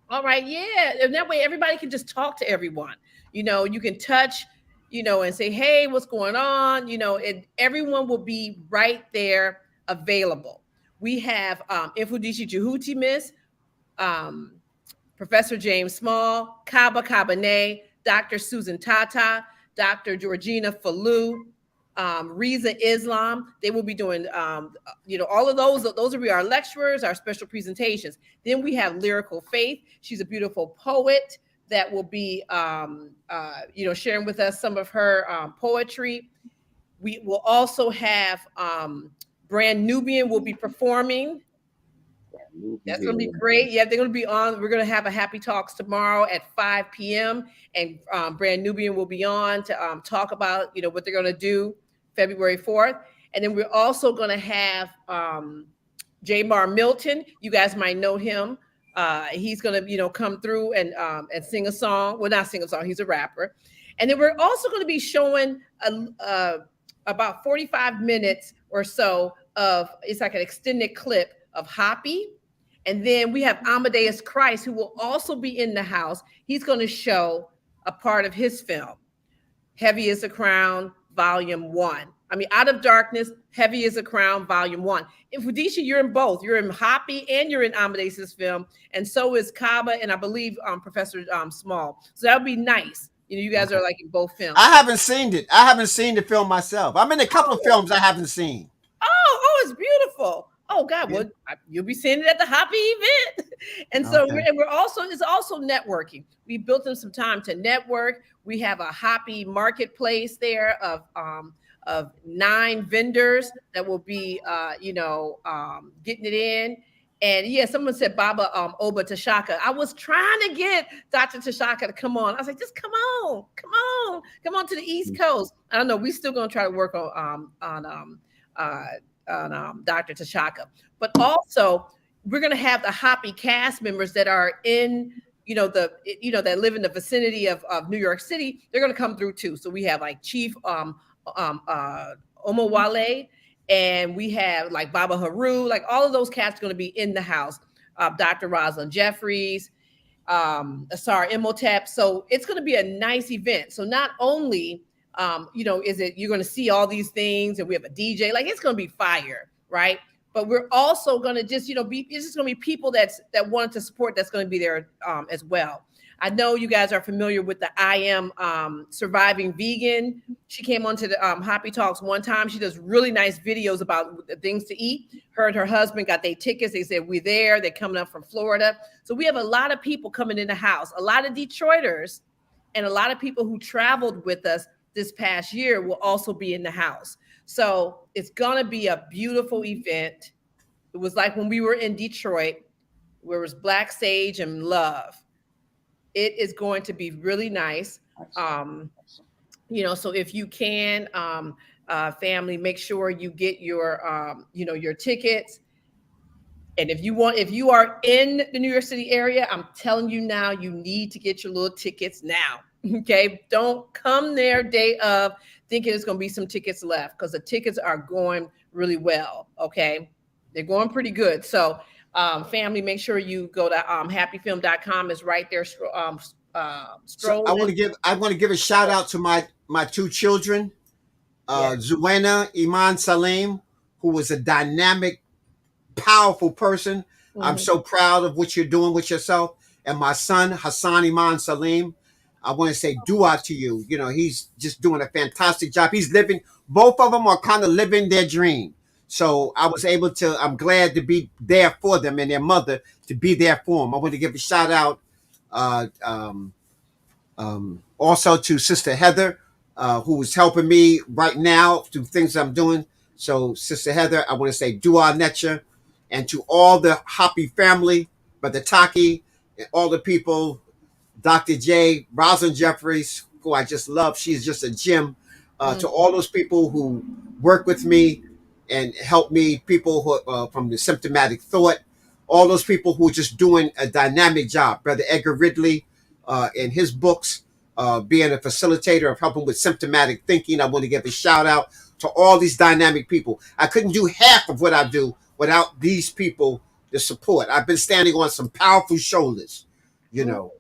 All right, yeah. And that way everybody can just talk to everyone. You know, you can touch, you know, and say, hey, what's going on? You know, and everyone will be right there available. We have Mfundishi Jhutyms, Professor James Small, Kaba Kabane, Dr. Susan Tata, Dr. Georgina Falou, Riza Islam. They will be doing, you know, all of those. Those will be our lecturers, our special presentations. Then we have Lyrical Faith. She's a beautiful poet that will be, you know, sharing with us some of her poetry. We will also have Brand Nubian will be performing. That's going to be great. Yeah, they're going to be on. We're going to have a Happy Talks tomorrow at 5 p.m. And Brand Nubian will be on to talk about, you know, what they're going to do February 4th. And then we're also going to have Jamar Milton. You guys might know him. He's going to, you know, come through and sing a song. Well, not sing a song. He's a rapper. And then we're also going to be showing about 45 minutes or so of, it's like an extended clip of HAPI. And then we have Amadeuz Christ, who will also be in the house. He's going to show a part of his film, Heavy as a Crown, Volume 1. I mean, Out of Darkness, Heavy as a Crown, Volume 1. In Mfundishi, you're in both. You're in HAPI and you're in Amadeuz's film. And so is Kaba and I believe Professor Small. So that would be nice. You know, you guys are like in both films. I haven't seen it. I haven't seen the film myself. I'm in a couple of films I haven't seen. Oh, it's beautiful. Oh God, well, you'll be seeing it at the HAPI event. And so we're also, it's also networking. We built in some time to network. We have a HAPI marketplace there of 9 vendors that will be, you know, getting it in. And yeah, someone said Baba Oba Tashaka. I was trying to get Dr. Tashaka to come on. I was like, just come on to the East Coast. I don't know. We still gonna try to work on Dr. Tashaka, but also we're going to have the HAPI cast members that are in, you know, that live in the vicinity of New York City. They're going to come through too. So we have like Chief Omowale, and we have like Baba Haru, like all of those cats are going to be in the house. Dr. Rosalind Jeffries, Asar Imhotep. So it's going to be a nice event. So not only you know, you're going to see all these things and we have a DJ, like it's going to be fire, right? But we're also going to just, you know, it's just going to be people that wanted to support that's going to be there as well. I know you guys are familiar with the I Am Surviving Vegan. She came onto the HAPI Talks one time. She does really nice videos about the things to eat. Her and her husband got their tickets. They said, we're there. They're coming up from Florida. So we have a lot of people coming in the house, a lot of Detroiters and a lot of people who traveled with us this past year will also be in the house. So it's going to be a beautiful event. It was like when we were in Detroit, where it was Black Sage and Love. It is going to be really nice. You know, so if you can, family, make sure you get your, you know, your tickets. And if you are in the New York City area, I'm telling you now, you need to get your little tickets now. Okay, don't come there day of thinking there's going to be some tickets left, because the tickets are going really well. Okay, they're going pretty good. So family, make sure you go to happyfilm.com. It's right there. So I want to give a shout out to my 2 children, Zuena Iman Salim, who was a dynamic, powerful person. I'm so proud of what you're doing with yourself. And my son, Hassan Iman Salim, I want to say dua to you. You know, he's just doing a fantastic job. He's living, both of them are kind of living their dream. So I was able to, I'm glad to be there for them and their mother to be there for them. I want to give a shout out also to Sister Heather, who is helping me right now through things I'm doing. So Sister Heather, I want to say dua necha, and to all the HAPI family, Brother Taaqiy, and all the people, Dr. J, Rosalind Jeffries, who I just love. She's just a gem. To all those people who work with me and help me, people who from the symptomatic thought, all those people who are just doing a dynamic job. Brother Edgar Ridley, in his books, being a facilitator of helping with symptomatic thinking. I want to give a shout out to all these dynamic people. I couldn't do half of what I do without these people, the support. I've been standing on some powerful shoulders, you know,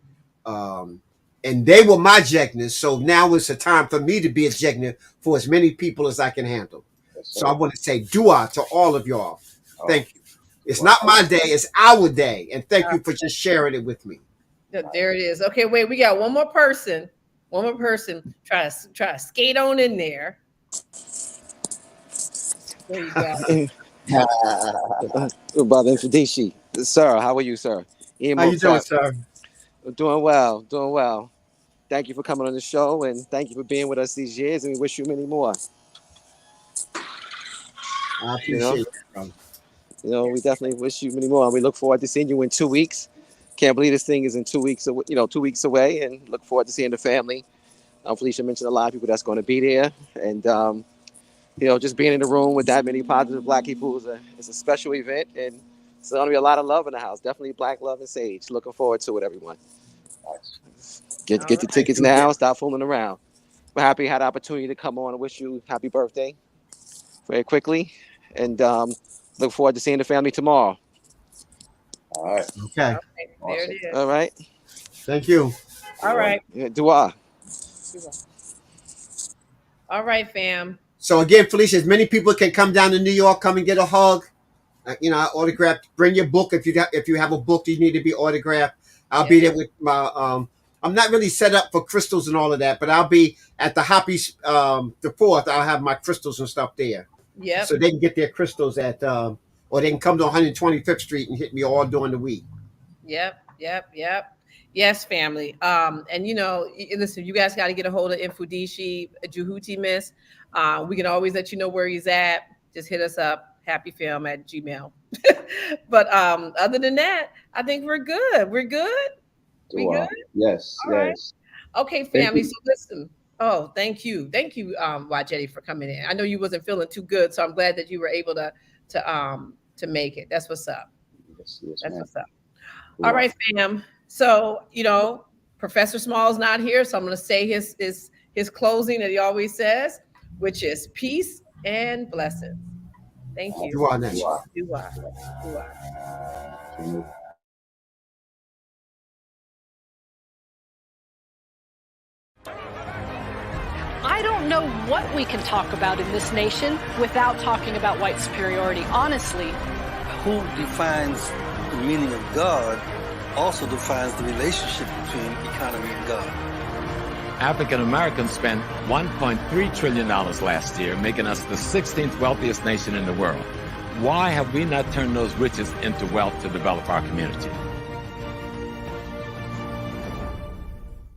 and they were my Jegners. So now it's a time for me to be a Jegner for as many people as I can handle. So I want to say dua to all of y'all. Thank you. It's not my day, it's our day. And thank you for just sharing it with me. There it is. Okay, wait, we got one more person. One more person. Try to skate on in there. There you go. Brother Mfundishi, sir, how are you, sir? How you doing, sir? Doing well, doing well. Thank you for coming on the show, and thank you for being with us these years, and we wish you many more. I appreciate it, brother. You know, we definitely wish you many more. And we look forward to seeing you in 2 weeks. Can't believe this thing is in 2 weeks, 2 weeks away, and look forward to seeing the family. Felicia mentioned a lot of people that's going to be there, and just being in the room with that many positive Black people is a special event, and it's going to be a lot of love in the house. Definitely Black love and sage. Looking forward to it, everyone. Get the tickets now. Stop fooling around. We're happy you had the opportunity to come on and wish you happy birthday very quickly, and look forward to seeing the family tomorrow. All right. Okay. There it is. All right. Thank you. All right. Yeah, dua. All right, fam. So again, Felicia, as many people can come down to New York, come and get a hug. Autographed. Bring your book if you have a book you need to be autographed. I'll be there with my. I'm not really set up for crystals and all of that, but I'll be at the HAPI the 4th. I'll have my crystals and stuff there. Yeah. So they can get their crystals at, or they can come to 125th Street and hit me all during the week. Yep. Yes, family. And listen, you guys got to get a hold of Mfundishi Jhutyms. We can always let you know where he's at. Just hit us up, happyfilm@gmail. But other than that, I think we're good. We're good. We good? Yes. All right. Okay, family. So listen. Oh, thank you, Wajedi, for coming in. I know you wasn't feeling too good, so I'm glad that you were able to make it. That's what's up. Yes, That's what's up. All right, fam. So Professor Small's not here, so I'm going to say his closing that he always says, which is peace and blessings. Thank you. Dua. I don't know what we can talk about in this nation without talking about white superiority. Honestly, Who defines the meaning of God also defines the relationship between economy and God. African Americans spent $1.3 trillion last year, making us the 16th wealthiest nation in the world. Why have we not turned those riches into wealth to develop our community?